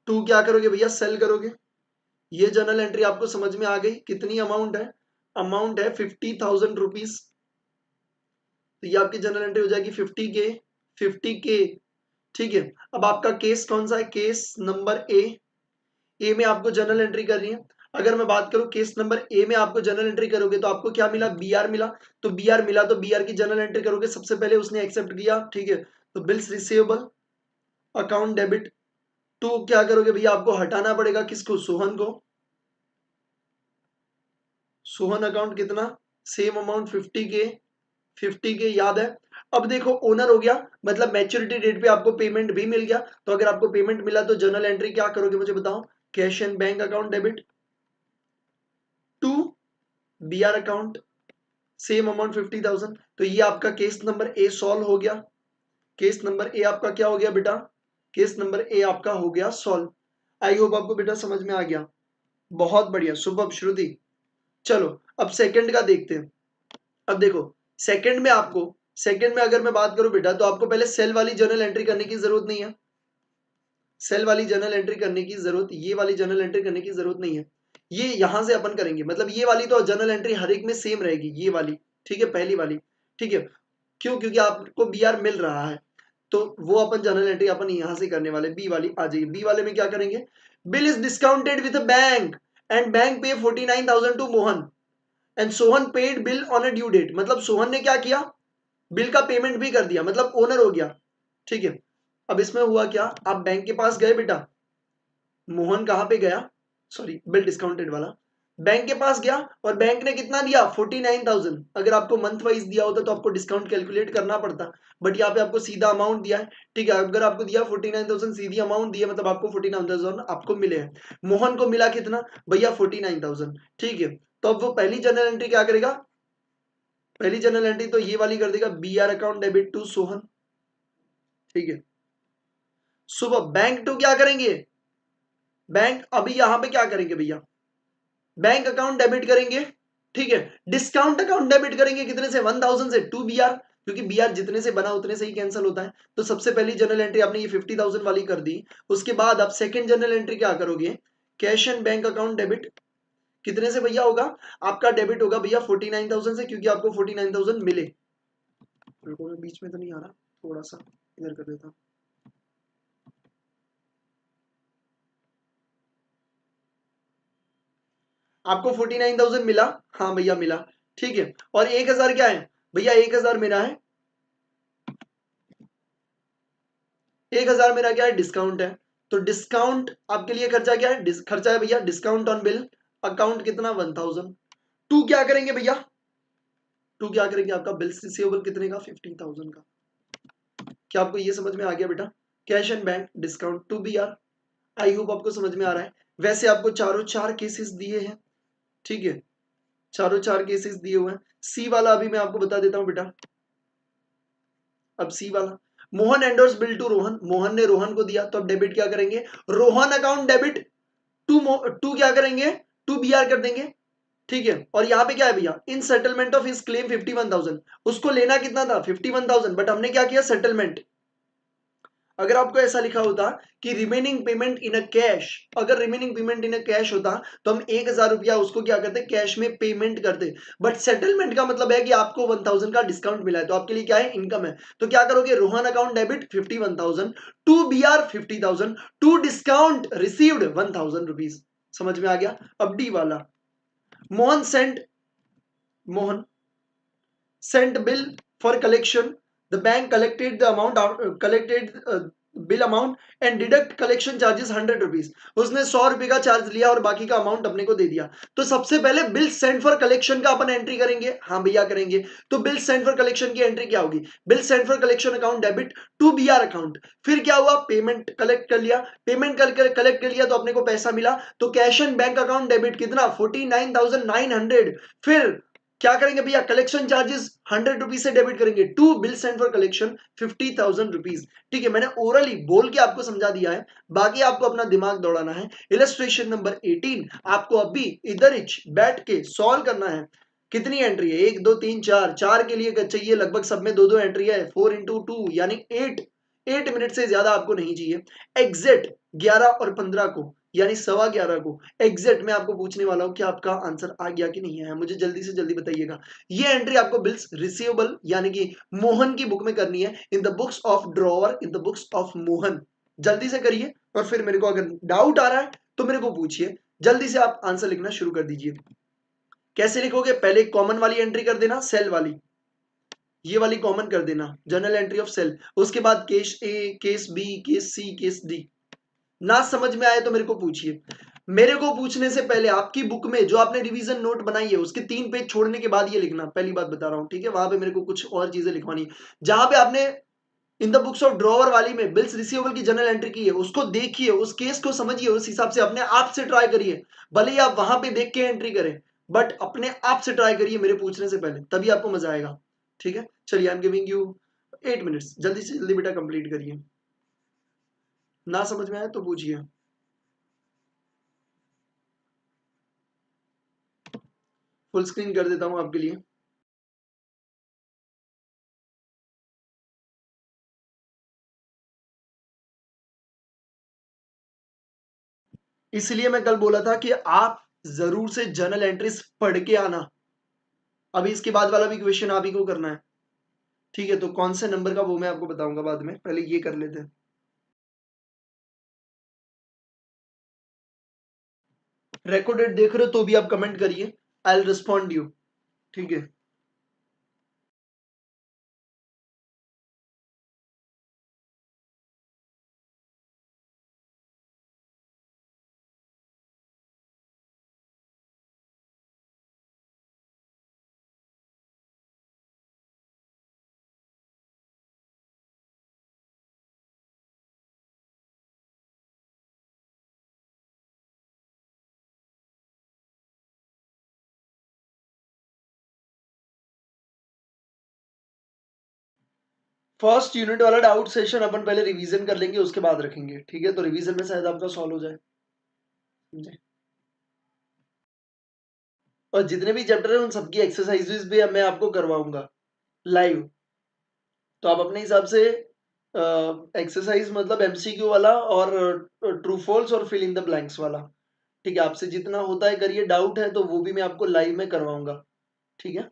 टू क्या करोगे भैया? सेल करोगे। ये जर्नल एंट्री आपको समझ में आ गई? कितनी अमाउंट है? अमाउंट है 50,000 रुपीज, तो ये आपकी जनरल एंट्री हो जाएगी 50K, 50K, ठीक है। अब आपका केस कौन सा है? केस नंबर ए, ए में आपको जनरल एंट्री करनी है। अगर मैं बात करूं केस नंबर ए में आपको जनरल एंट्री करोगे तो आपको क्या मिला? बीआर मिला। तो बीआर मिला तो बीआर की जनरल एंट्री करोगे, सबसे पहले उसने एक्सेप्ट किया, ठीक है। तो bills receivable account debit to क्या करोगे भैया? आपको हटाना पड़ेगा किसको? सोहन को। सोहन अकाउंट कितना? सेम अमाउंट 50K, 50K याद है। अब देखो ओनर हो गया, मतलब मैच्योरिटी डेट पे आपको पेमेंट भी मिल गया। तो अगर आपको पेमेंट मिला तो जर्नल एंट्री क्या करोगे मुझे बताओ? Cash and bank account debit to BR account, same amount 50,000। तो ये आपका केस नंबर ए सॉल्व हो गया। केस नंबर ए आपका क्या हो गया बेटा? केस नंबर ए आपका हो गया सॉल्व। आई होप आपको बेटा समझ में आ गया। बहुत बढ़िया, सुबह श्रुति। चलो अब सेकंड का देखते हैं। अब देखो सेकंड में आपको, सेकंड में अगर मैं बात करूं बेटा, तो आपको पहले सेल वाली जर्नल एंट्री करने की जरूरत नहीं है। सेल वाली जर्नल एंट्री करने की जरूरत, ये वाली जर्नल एंट्री करने की जरूरत नहीं है। ये यहां से अपन करेंगे, मतलब ये वाली तो जर्नल एंट्री हर एक में सेम रहेगी, ये वाली, ठीक है, पहली वाली, ठीक है। क्यों? क्योंकि आपको बी आर मिल रहा है, तो वो अपन जनरल एंट्री अपन यहां से करने वाले, बी वाली आ जाएगी। बी वाले में क्या करेंगे, bill is discounted with bank and bank pay 49,000 to Mohan and Sohan paid bill on a due date. मतलब सोहन ने क्या किया, बिल का पेमेंट भी कर दिया, मतलब ओनर हो गया, ठीक है। अब इसमें हुआ क्या, आप बैंक के पास गए बेटा, मोहन कहां पे गया, सॉरी बिल डिस्काउंटेड वाला, बैंक के पास गया और बैंक ने कितना दिया 49,000। अगर आपको मंथ वाइज दिया होता तो आपको डिस्काउंट कैलकुलेट करना पड़ता, बट यहाँ पे आपको सीधा अमाउंट दिया है, ठीक है। अगर आपको दिया 49,000 सीधी अमाउंट दिया, मतलब आपको 49,000 आपको मिले हैं। मोहन को मिला कितना भैया 49,000, ठीक है। तो अब वो पहली जनरल एंट्री क्या करेगा, पहली जनरल एंट्री तो ये वाली कर देगा, B R account debit to Sohan, ठीक है। सुबह बैंक टू क्या करेंगे, बैंक अभी यहां पे क्या करेंगे भैया, बैंक अकाउंट डेबिट करेंगे, ठीक है। डिस्काउंट अकाउंट डेबिट करेंगे कितने से, 1,000 से टू बी आर, क्योंकि बी आर जितने से बना उतने से ही कैंसिल होता है। तो सबसे पहली जनरल एंट्री आपने ये 50,000 वाली कर दी। उसके बाद आप सेकंड जनरल एंट्री क्या करोगे, cash and bank account debit कितने से भैया होगा, आपका डेबिट होगा भैया 49,000 से, क्योंकि आपको 49,000 मिले। बीच में तो नहीं आ रहा, थोड़ा सा इधर कर देता हूं। आपको 49,000 मिला, हाँ भैया मिला, ठीक है। और 1,000 क्या है भैया, 1,000 मेरा है, 1,000 मेरा क्या है, डिस्काउंट है। तो डिस्काउंट आपके लिए खर्चा क्या है, खर्चा है भैया डिस्काउंट ऑन बिल अकाउंट कितना 1,000। टू क्या करेंगे भैया, टू क्या करेंगे, आपका बिल रिसीवेबल कितने का 15,000 का। क्या आपको ये समझ में आ गया बेटा, cash and bank discount to B R. I hope आपको समझ में आ रहा है। वैसे आपको चारों चार केसेस दिए हैं, ठीक है, चारों चार केसेस दिए हुए हैं। सी वाला अभी मैं आपको बता देता हूं बेटा। अब सी वाला, Mohan endorse bill to Rohan, Mohan ने रोहन को दिया, तो अब डेबिट क्या करेंगे, Rohan account debit to to क्या करेंगे, टू बी आर कर देंगे, ठीक है। और यहां पे क्या है भैया, इन सेटलमेंट ऑफ हिज क्लेम 51,000, उसको लेना कितना था 51,000, बट हमने क्या किया सेटलमेंट। अगर आपको ऐसा लिखा होता कि remaining payment in a cash, अगर remaining payment in a cash होता तो हम 1,000 रुपया उसको क्या करते, कैश में पेमेंट करते। बट सेटलमेंट का मतलब है कि आपको 1,000 का डिस्काउंट मिला है, तो आपके लिए क्या है, इनकम है। तो क्या करोगे, Rohan account debit 51,000 to B R 50,000 to discount received 1,000 rupees. समझ में आ गया। अब डी वाला, Mohan sent, Mohan sent bill for collection. The bank collected the amount, collected bill amount and deduct collection charges 100 rupees. उसने 100 रुपए का चार्ज लिया और बाकी का अमाउंट अपने को दे दिया। तो सबसे पहले बिल सेंड फॉर कलेक्शन का अपन एंट्री करेंगे, हाँ भैया करेंगे। तो बिल सेंड फॉर कलेक्शन की एंट्री क्या होगी, bill send for collection account debit to B R account. फिर क्या हुआ, पेमेंट कलेक्ट कर लिया, पेमेंट कलेक्ट कर लिया तो अपने को पैसा मिला, तो cash and bank account debit कितना 49,900। फिर क्या करेंगे भैया, कलेक्शन चार्जेस 100 रुपीज से डेबिट करेंगे to bill send for collection 50,000 rupees. ठीक है, मैंने ओरली बोल के आपको समझा दिया है, बाकी आपको अपना दिमाग दौड़ाना है। इलस्ट्रेशन नंबर 18 आपको अभी इधर ही बैठ के सॉल्व करना है। कितनी एंट्री है, 1 2 3 4, चार के लिए चाहिए लगभग सब में दो दो एंट्री है, 4 इंटू 2 यानी 8 मिनट से ज्यादा आपको नहीं चाहिए। एग्जैक्ट 11 और 15 को यानी 11:15 को एग्जैक्ट मैं आपको पूछने वाला हूं कि आपका आंसर आ गया कि नहीं आया, मुझे जल्दी से जल्दी बताइएगा। ये एंट्री आपको बिल्स रिसीवेबल यानी कि मोहन की बुक में करनी है, इन the books of drawer, in the books of Mohan. जल्दी से करिए और फिर मेरे को अगर डाउट आ रहा है तो मेरे को पूछिए। जल्दी से आप आंसर लिखना शुरू कर दीजिए। कैसे लिखोगे, पहले कॉमन वाली एंट्री कर देना, सेल वाली, ये वाली कॉमन कर देना, जनरल एंट्री ऑफ सेल। उसके बाद case A, case B, case C, case D. ना समझ में आए तो मेरे को पूछिए। मेरे को पूछने से पहले आपकी बुक में जो आपने रिवीजन नोट बनाई है उसके 3 पेज छोड़ने के बाद ये लिखना, पहली बात बता रहा हूं, ठीक है। वहां पे मेरे को कुछ और चीजें लिखवानी है। जहां पे आपने इन द बुक्स ऑफ ड्रॉवर वाली में बिल्स रिसीवेबल की जनरल एंट्री की है, उसको देखिए, उस केस को समझिए, उस हिसाब से अपने आप से ट्राई करिए। भले ही आप वहां पे देख के एंट्री करें, बट अपने आप से ट्राई करिए मेरे पूछने से पहले, तभी आपको मजा आएगा। ठीक है, चलिए आई एम गिविंग यू 8 मिनट्स, जल्दी से जल्दी बेटा कंप्लीट करिए। ना समझ में आए तो पूछिए। फुल स्क्रीन कर देता हूं आपके लिए। इसलिए मैं कल बोला था कि आप जरूर से जर्नल एंट्रीज पढ़ के आना। अभी इसके बाद वाला भी क्वेश्चन आप ही को करना है। ठीक है, तो कौन से नंबर का वो मैं आपको बताऊंगा बाद में, पहले ये कर लेते हैं। रिकॉर्डेड देख रहे हो तो भी आप कमेंट करिए, आई विल रिस्पॉन्ड यू। ठीक है। फर्स्ट यूनिट वाला डाउट सेशन अपन पहले रिवीजन कर लेंगे, उसके बाद रखेंगे। ठीक है, तो रिवीजन में शायद आपका सॉल्व हो जाए। समझे? और जितने भी चैप्टर है उन सबकी एक्सरसाइजेस भी अब मैं आपको करवाऊंगा लाइव। तो आप अपने हिसाब से एक्सरसाइज मतलब एमसीक्यू वाला और ट्रू फॉल्स और फिल इन द ब्लैंक्स वाला, ठीक है, आपसे जितना होता है करिए। डाउट है तो वो भी मैं आपको लाइव में करवाऊंगा। ठीक है।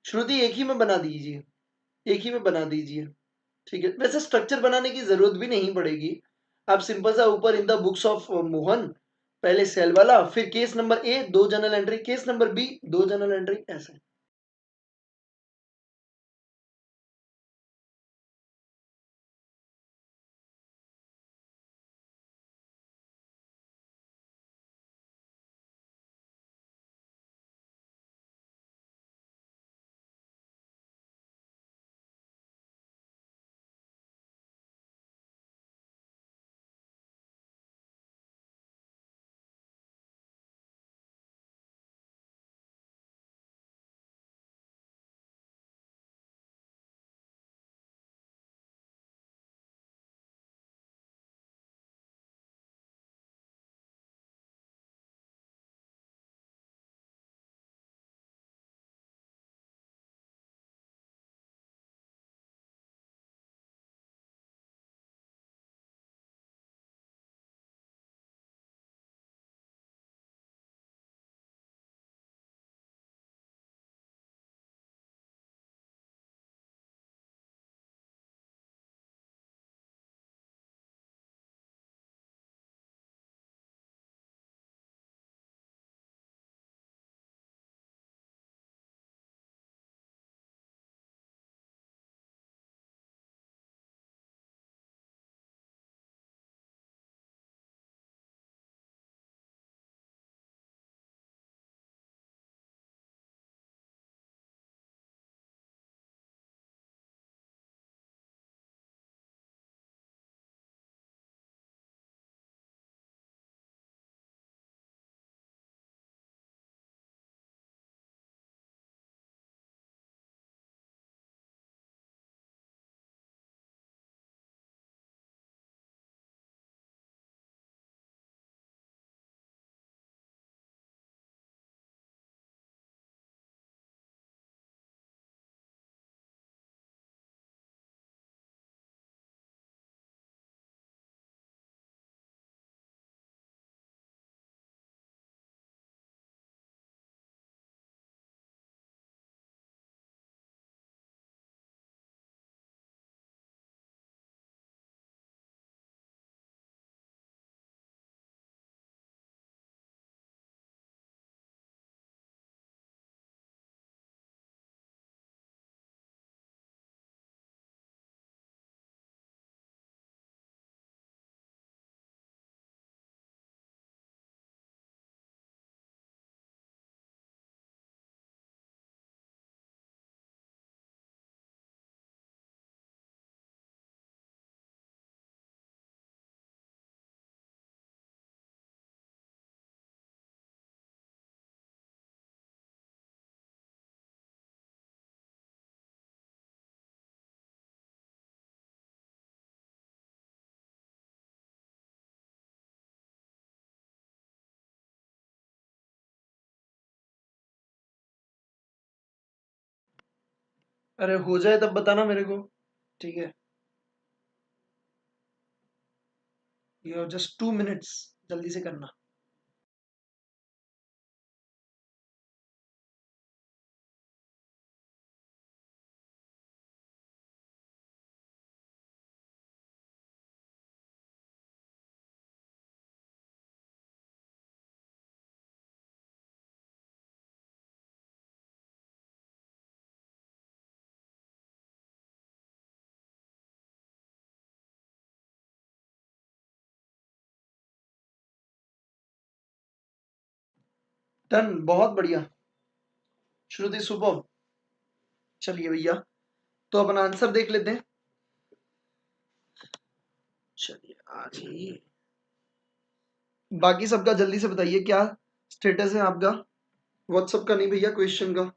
श्रुति एक ही में बना दीजिए, एक ही में बना दीजिए। ठीक है, वैसे स्ट्रक्चर बनाने की जरूरत भी नहीं पड़ेगी। आप सिंपल सा ऊपर in the books of Mohan, पहले सेल वाला, फिर case number A 2 journal entry, case number B 2 journal entry, ऐसे। अरे हो जाए तब बताना मेरे को। ठीक है, यू हैव जस्ट 2 मिनट्स, जल्दी से करना। डन, बहुत बढ़िया श्रुति, सुपर। चलिए भैया, तो अपन आंसर देख लेते हैं। चलिए आ जाइए, बाकी सबका जल्दी से बताइए क्या स्टेटस है आपका, व्हाट्सएप का नहीं भैया, क्वेश्चन का।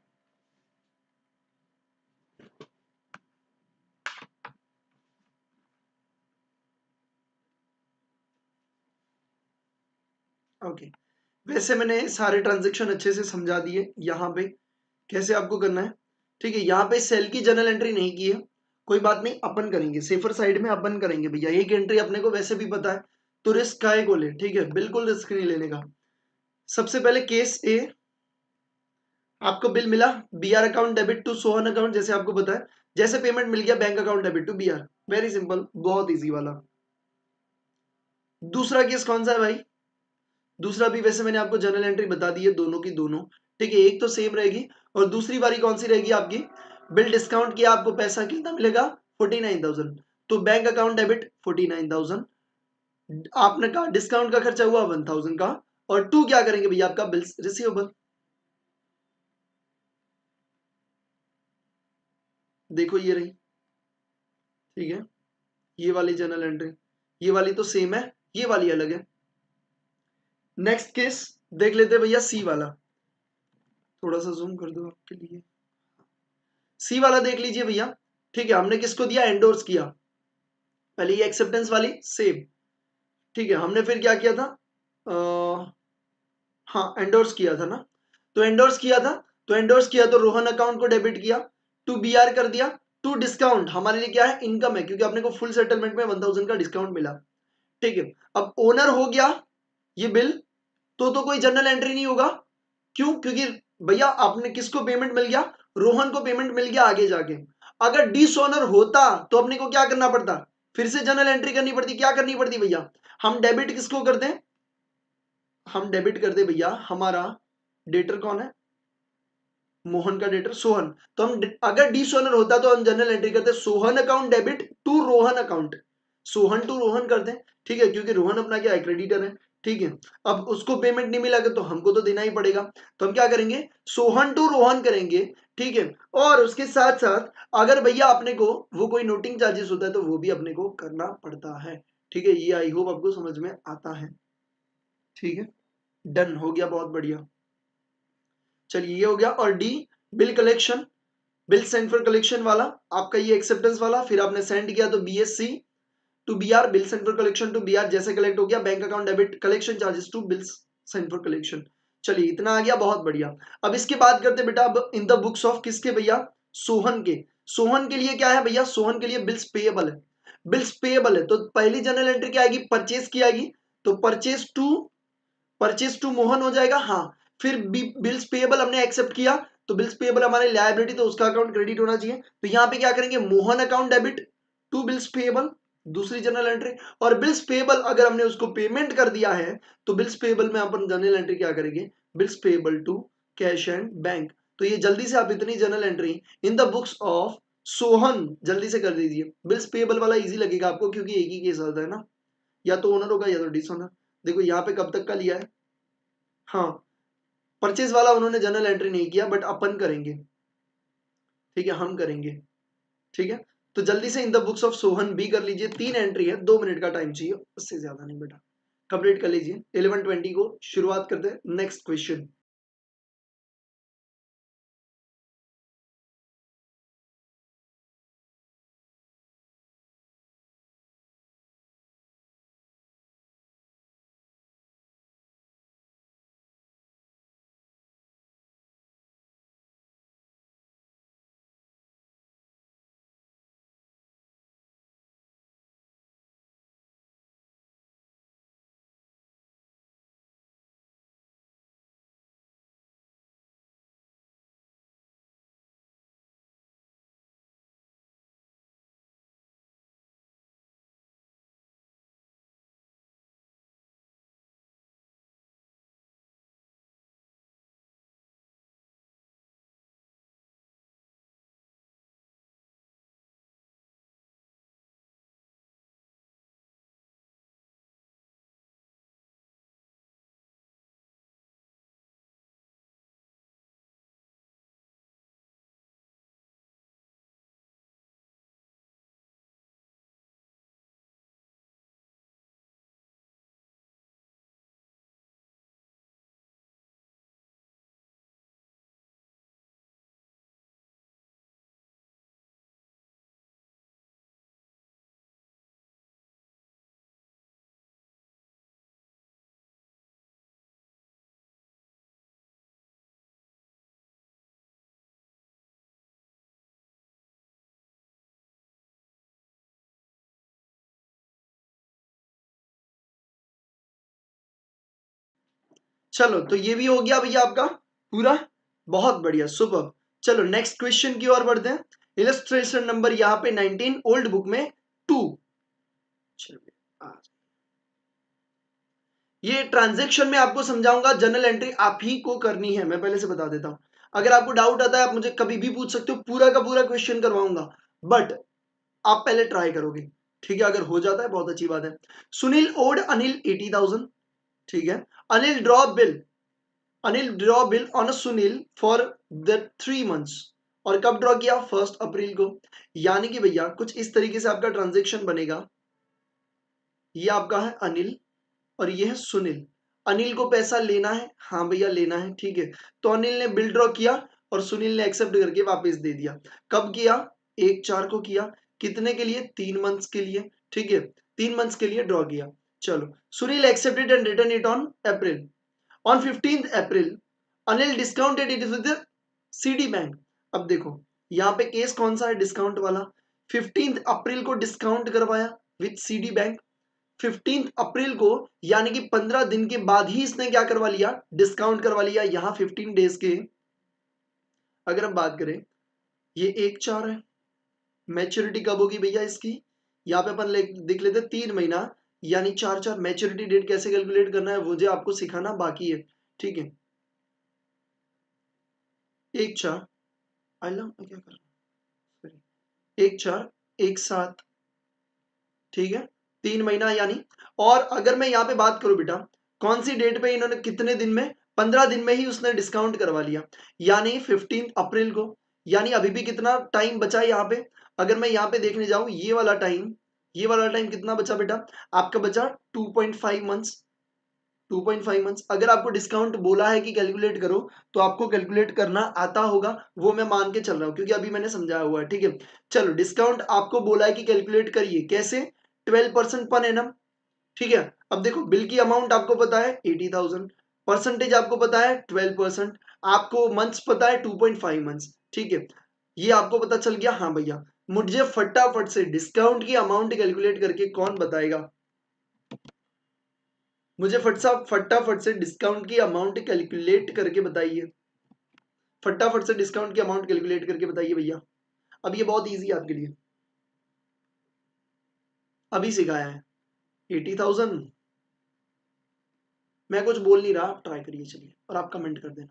ओके, वैसे मैंने सारे ट्रांजेक्शन अच्छे से समझा दिए यहाँ पे कैसे आपको करना है। ठीक है, यहाँ पे सेल की जर्नल एंट्री नहीं की है, कोई बात नहीं, अपन करेंगे सेफर साइड में, अपन करेंगे भैया। एक एंट्री अपने को वैसे भी पता है, तो रिस्क काहे को ले, ठीक है, बिल्कुल रिस्क नहीं लेने का। सबसे पहले केस ए, आपको बिल मिला, BR account debit to Sohan account, जैसे आपको पता है, जैसे पेमेंट मिल गया bank account debit to BR, very simple, बहुत इजी वाला। दूसरा केस कौन सा है भाई, दूसरा भी वैसे मैंने आपको जर्नल एंट्री बता दी है दोनों की दोनों, ठीक है, एक तो सेम रहेगी और दूसरी बारी कौन सी रहेगी आपकी, बिल डिस्काउंट किया, आपको पैसा कितना मिलेगा 49,000, तो बैंक अकाउंट डेबिट 49,000, आपने कहा डिस्काउंट का खर्चा हुआ 1,000 का, और टू क्या करेंगे भैया आपका बिल्स रिसीवेबल। देखो ये रही, ठीक है, ये वाली जर्नल एंट्री, ये वाली तो सेम है, ये वाली अलग है। नेक्स्ट केस देख लेते हैं भैया, सी वाला, थोड़ा सा जूम कर दो आपके लिए, सी वाला देख लीजिए भैया। ठीक है, हमने किसको दिया, एंडोर्स किया, पहले ये एक्सेप्टेंस वाली सेम, ठीक है, हमने फिर क्या किया था, हाँ एंडोर्स किया था ना, तो एंडोर्स किया था, तो एंडोर्स किया तो रोहन अकाउंट को डेबिट किया, टू बीआर कर दिया, टू डिस्काउंट हमारे लिए क्या है, इनकम है, क्योंकि अपने को फुल सेटलमेंट में 1,000 का डिस्काउंट मिला। ठीक है, अब ओनर हो गया ये बिल, तो कोई जनरल एंट्री नहीं होगा, क्यों, क्योंकि भैया आपने किसको पेमेंट मिल गया, रोहन को पेमेंट मिल गया आगे जाके। अगर डिसऑनर होता तो अपने को क्या करना पड़ता, फिर से जनरल एंट्री करनी पड़ती, क्या करनी पड़ती भैया, हम डेबिट किसको करते हैं, हम डेबिट करते भैया, हमारा डेटर कौन है, मोहन का डेटर सोहन, तो हम अगर डिसऑनर होता तो हम जनरल एंट्री करते Sohan account debit to Rohan account, Sohan to Rohan करते हैं, ठीक है, क्योंकि रोहन अपना क्या है, क्रेडिटर है। ठीक है, अब उसको पेमेंट नहीं मिला तो हमको तो देना ही पड़ेगा, तो हम क्या करेंगे, सोहन टू रोहन करेंगे। ठीक है, और उसके साथ साथ अगर भैया अपने को वो कोई नोटिंग चार्जेस होता है तो वो भी अपने को करना पड़ता है। ठीक है, ये आई होप आपको समझ में आता है। ठीक है, डन हो गया, बहुत बढ़िया। चलिए ये हो गया, और D, bill collection, bill send for collection वाला, आपका ये एक्सेप्टेंस वाला, फिर आपने सेंड किया तो BSC to BR, bill send for collection to BR, जैसे कलेक्ट हो गया bank account debit, collection charges to bills send for collection. चलिए इतना आ गया, बहुत बढ़िया। अब इसके बाद करते बेटा, अब इन द बुक्स ऑफ किसके भैया, सोहन के, सोहन के लिए क्या है भैया, सोहन के लिए बिल्स पेएबल है, बिल्स पेएबल है, तो पहली जनरल एंट्री क्या आएगी, परचेज की आएगी, तो परचेज टू मोहन हो जाएगा, हाँ। फिर बिल्स पेएबल हमने एक्सेप्ट किया, तो बिल्स पेएबल हमारे लायबिलिटी, तो उसका अकाउंट क्रेडिट होना चाहिए, तो यहाँ पे क्या करेंगे, Mohan account debit to bills payable, दूसरी जनरल एंट्री। और बिल्स पेएबल अगर हमने उसको पेमेंट कर दिया है, तो बिल्स पेएबल में अपन जनरल एंट्री क्या करेंगे, bills payable to cash and bank. तो ये जल्दी से आप इतनी general entry in the books of Sohan जल्दी से कर दीजिए। बिल्स पेएबल वाला इजी लगेगा आपको, क्योंकि एक ही केस आता है ना, या तो ओनर होगा या तो डिसओनर। देखो यहाँ पे कब तक का लिया है, हाँ, परचेज वाला उन्होंने जनरल एंट्री नहीं किया, बट अपन करेंगे, ठीक है, हम करेंगे। ठीक है, तो जल्दी से इन द बुक्स ऑफ सोहन भी कर लीजिए, 3 एंट्री है, 2 मिनट का टाइम चाहिए, उससे ज्यादा नहीं बेटा, कंप्लीट कर लीजिए। 11:20 को शुरुआत करते हैं नेक्स्ट क्वेश्चन। चलो तो ये भी हो गया भैया आपका पूरा, बहुत बढ़िया, सुपर। चलो नेक्स्ट क्वेश्चन की ओर बढ़ते हैं। इलस्ट्रेशन नंबर यहाँ पे 19 ओल्ड बुक में 2। ये ट्रांजैक्शन में आपको समझाऊंगा, जनरल एंट्री आप ही को करनी है, मैं पहले से बता देता हूं। अगर आपको डाउट आता है आप मुझे कभी भी पूछ सकते हो, पूरा का पूरा क्वेश्चन करवाऊंगा, बट आप पहले ट्राई करोगे, ठीक है। अगर हो जाता है बहुत अच्छी बात है। सुनील ओड अनिल 80,000, ठीक है। Anil draw bill, Anil draw bill on Sunil for the 3 months, और कब ड्रॉ किया? 1 अप्रैल को। यानी कि भैया कुछ इस तरीके से आपका ट्रांजेक्शन बनेगा। ये आपका है अनिल और ये है सुनील। अनिल को पैसा लेना है, हाँ भैया लेना है, ठीक है। तो अनिल ने बिल ड्रॉ किया और सुनील ने एक्सेप्ट करके वापस दे दिया। कब किया? 1/4 को किया। कितने के लिए? 3 मंथ्स के लिए, ठीक है। 3 मंथ्स के लिए ड्रॉ किया। चलो, Sunil accepted and return it on April. On 15th April Anil discounted it with CD bank. अब देखो यहाँ पे केस कौन सा है? डिस्काउंट वाला। 15th अप्रैल को डिस्काउंट करवाया विद सीडी बैंक। 15th अप्रैल को, यानी कि 15 दिन के बाद ही इसने क्या करवा लिया? डिस्काउंट करवा लिया। यहां 15 डेज के अगर हम बात करें, ये 1/4 है। मैच्योरिटी कब होगी भैया इसकी? यहाँ पे अपन देख लेते 3 महीना, यानी 4/4। मैच्योरिटी डेट कैसे कैलकुलेट करना है मुझे आपको सिखाना बाकी है, ठीक है। 1/4 अल्लाह मैं क्या कर रहा हूँ, 1/4 1/7, ठीक है। 3 महीना यानी, और अगर मैं यहाँ पे बात करूं बेटा, कौन सी डेट पे इन्होंने कितने दिन में? 15 दिन में ही उसने डिस्काउंट करवा लिया, यानी 15 अप्रैल को। यानी अभी भी कितना टाइम बचा है यहाँ पे? अगर मैं यहाँ पे देखने जाऊं, ये वाला टाइम कितना बचा बेटा? आपका बचा 2.5 मंथ्स। 2.5 मंथ्स। अगर आपको डिस्काउंट बोला है कि कैलकुलेट करो, तो आपको कैलकुलेट करना आता होगा, वो मैं मान के चल रहा हूं क्योंकि अभी मैंने समझाया हुआ है, ठीक है। चलो, डिस्काउंट आपको बोला है कि कैलकुलेट करिए, कैसे? 12% पर एनम, ठीक है। अब देखो, बिल की अमाउंट आपको पता है 80,000, परसेंटेज आपको पता है 12%, आपको मंथ्स पता है 2.5 मंथ्स, ठीक है। ये आपको पता चल गया। हाँ भैया, मुझे फटाफट से डिस्काउंट की अमाउंट कैलकुलेट करके कौन बताएगा? मुझे फटाफट से डिस्काउंट की अमाउंट कैलकुलेट करके बताइए। फटाफट से डिस्काउंट की अमाउंट कैलकुलेट करके बताइए भैया। अब ये बहुत इजी है आपके लिए, अभी सिखाया है। 80,000, मैं कुछ बोल नहीं रहा, आप ट्राई करिए चलिए, और आप कमेंट कर देना।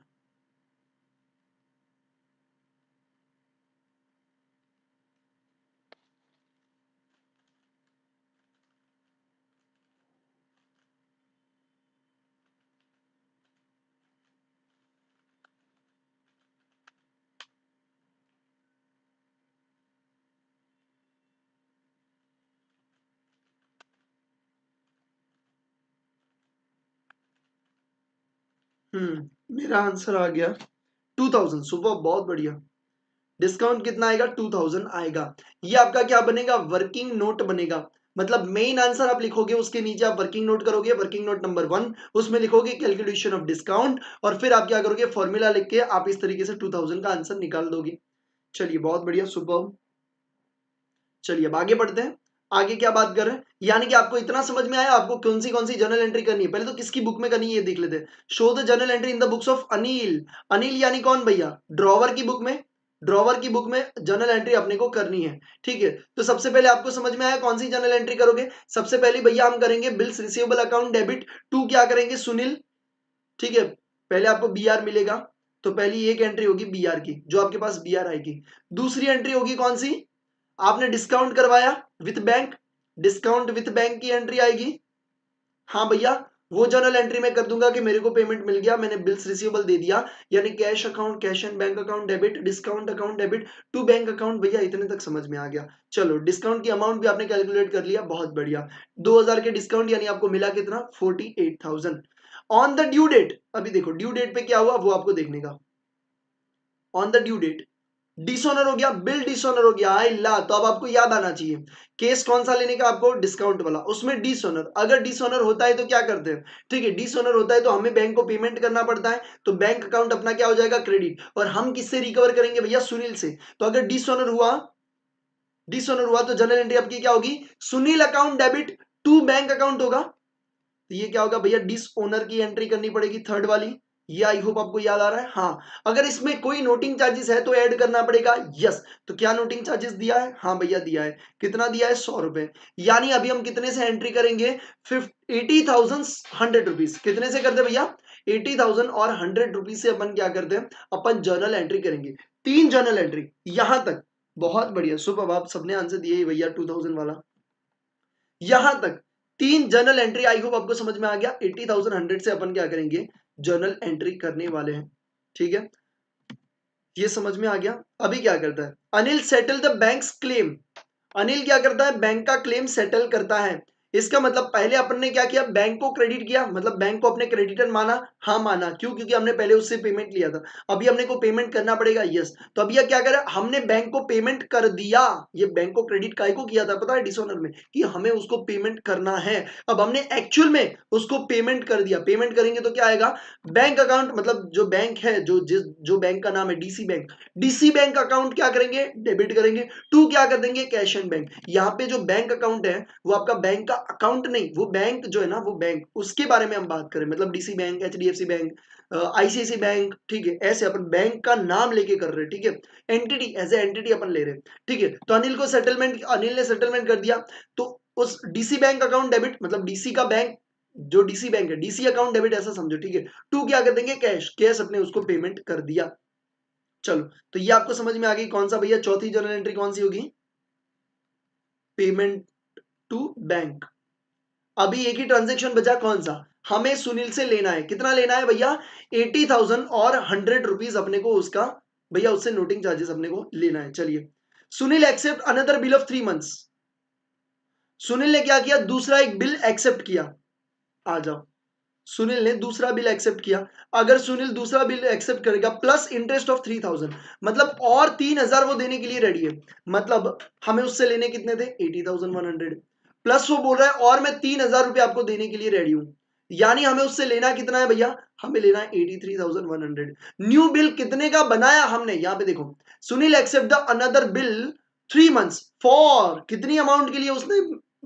मेरा आंसर आ गया 2000। सुबह, बहुत बढ़िया। डिस्काउंट कितना आएगा? 2000 आएगा। ये आपका क्या बनेगा? वर्किंग नोट बनेगा। मतलब मेन आंसर आप लिखोगे, उसके नीचे आप वर्किंग नोट करोगे, वर्किंग नोट नंबर 1, उसमें लिखोगे कैलकुलेशन ऑफ डिस्काउंट, और फिर आप क्या करोगे? फॉर्मूला लिख के आप इस तरीके से 2000 का आंसर निकाल दोगे। चलिए, बहुत बढ़िया, सुपर। चलिए अब आगे बढ़ते हैं। आगे क्या बात कर रहे हैं? यानी कि आपको इतना समझ में आया, आपको कौन सी जर्नल एंट्री करनी है। पहले तो किसकी बुक में करनी है ये देख लेते हैं। Show the journal entry in the books of Anil. Anil यानी कौन भैया? ड्रॉवर की बुक में। ड्रॉवर की बुक में जर्नल एंट्री अपने को करनी है, ठीक है। तो सबसे पहले आपको समझ में आया कौन सी जर्नल एंट्री करोगे। सबसे पहले भैया हम करेंगे bills receivable account debit to, क्या करेंगे? सुनील, ठीक है। पहले आपको बी आर मिलेगा, तो पहली एक एंट्री होगी बी आर की, जो आपके पास बी आर आएगी। दूसरी एंट्री होगी कौन सी? आपने डिस्काउंट करवाया with bank, discount with bank की एंट्री आएगी। हाँ भैया, वो जर्नल एंट्री में कर दूंगा कि मेरे को पेमेंट मिल गया, मैंने बिल्स रिसीवेबल दे दिया, यानी cash account, cash and bank account debit, discount account debit to bank account. भैया इतने तक समझ में आ गया। चलो, डिस्काउंट की अमाउंट भी आपने कैलकुलेट कर लिया, बहुत बढ़िया। 2000 के डिस्काउंट, यानी आपको मिला कितना? 48,000 ऑन द ड्यू डेट। अभी देखो ड्यू डेट पे क्या हुआ वो आपको देखने का। On the due date dishonour हो गया, बिल डिसऑनर हो गया। ला, तो अब आपको याद आना चाहिए केस कौन सा लेने का आपको? डिस्काउंट वाला। उसमें डिसऑनर, अगर डिसऑनर होता है तो क्या करते हैं? ठीक है, डिसऑनर होता है तो हमें बैंक को पेमेंट करना पड़ता है, तो बैंक अकाउंट अपना क्या हो जाएगा? क्रेडिट। और हम किससे रिकवर करेंगे भैया? सुनील से। तो अगर डिसऑनर हुआ तो जनरल एंट्री आपकी क्या होगी? Sunil account debit to bank account होगा। तो ये क्या होगा भैया, डिस ओनर की एंट्री करनी पड़ेगी, थर्ड वाली। ये आई होप आपको याद आ रहा है। हाँ, अगर इसमें कोई नोटिंग चार्जेस है तो ऐड करना पड़ेगा, यस। तो क्या नोटिंग चार्जेस दिया है? हाँ भैया दिया है। कितना दिया है? 100 रुपए। यानी अभी हम कितने से एंट्री करेंगे? 80,100 रुपीज। कितने से करते भैया? 80,000 और 100 रुपीज से अपन क्या करते हैं? अपन जर्नल एंट्री करेंगे। 3 जर्नल एंट्री यहां तक। बहुत बढ़िया, सुपर, आप सबने आंसर दिए भैया 2000 वाला। यहां तक 3 जर्नल एंट्री, आई होप आपको समझ में आ गया। 80,100 से अपन क्या करेंगे? जर्नल एंट्री करने वाले हैं, ठीक है। ये समझ में आ गया। अभी क्या करता है Anil? Settle the banks claim. Anil क्या करता है? बैंक का क्लेम सेटल करता है। इसका मतलब पहले अपन ने क्या किया? बैंक को क्रेडिट किया, मतलब बैंक को अपने क्रेडिटर माना। हाँ माना, क्यों? क्योंकि हमने पहले उससे पेमेंट लिया था। अभी हमने को पेमेंट करना पड़ेगा, यस। तो अभी क्या करा? हमने बैंक को पेमेंट कर दिया। ये बैंक को क्रेडिट काहे को किया था पता है? डिसऑनर में, कि हमें उसको पेमेंट करना है। अब हमने एक्चुअल में उसको पेमेंट कर दिया। पेमेंट करेंगे तो क्या आएगा? बैंक अकाउंट, मतलब जो बैंक है, जो बैंक का नाम है DC bank, DC bank account क्या करेंगे? डेबिट करेंगे। टू क्या कर देंगे? Cash and bank. यहाँ पे जो बैंक अकाउंट है वो आपका बैंक का अकाउंट नहीं, वो बैंक जो है ना, वो बैंक, उसके बारे में हम बात करें, मतलब DC bank, HDFC bank, ICIC bank, ठीक है। ऐसे अपन बैंक का नाम लेके कर रहे हैं, ठीक है। एंटिटी, एज ए एंटिटी अपन ले रहे हैं, ठीक है। तो अनिल ने सेटलमेंट कर दिया। तो उस डीसी बैंक अकाउंट डेबिट, मतलब डीसी का बैंक, जो डीसी बैंक है, डीसी अकाउंट डेबिट ऐसा समझो, ठीक है। टू क्या कर देंगे? कैश, कैश अपने उसको पेमेंट कर दिया। चलो, तो ये आपको समझ में आ गई कौन सा भैया चौथी जर्नल एंट्री कौन सी होगी? Payment to bank. अभी एक ही ट्रांजेक्शन बचा, कौन सा? हमें सुनील से लेना है। कितना लेना है भैया? 80,000 और 100 रुपीज अपने को उसका, भैया उससे नोटिंग चार्जेस अपने को लेना है। चलिए, Sunil accept another bill of 3 months. Sunil ने क्या किया? दूसरा एक बिल एक्सेप्ट किया। आ जाओ, सुनील ने दूसरा बिल एक्सेप्ट किया। अगर सुनील दूसरा बिल एक्सेप्ट करेगा प्लस इंटरेस्ट ऑफ 3,000, मतलब और 3,000 वो देने के लिए रेडी है। मतलब हमें उससे लेने कितने थे? 80,100 प्लस वो बोल रहा है और मैं 3,000 रुपए आपको देने के लिए रेडी हूं। यानी हमें उससे लेना कितना है भैया? हमें लेना है 83,100। न्यू बिल कितने का बनाया हमने? यहां पे देखो, Sunil accept the another bill 3 months for, कितनी अमाउंट के लिए उसने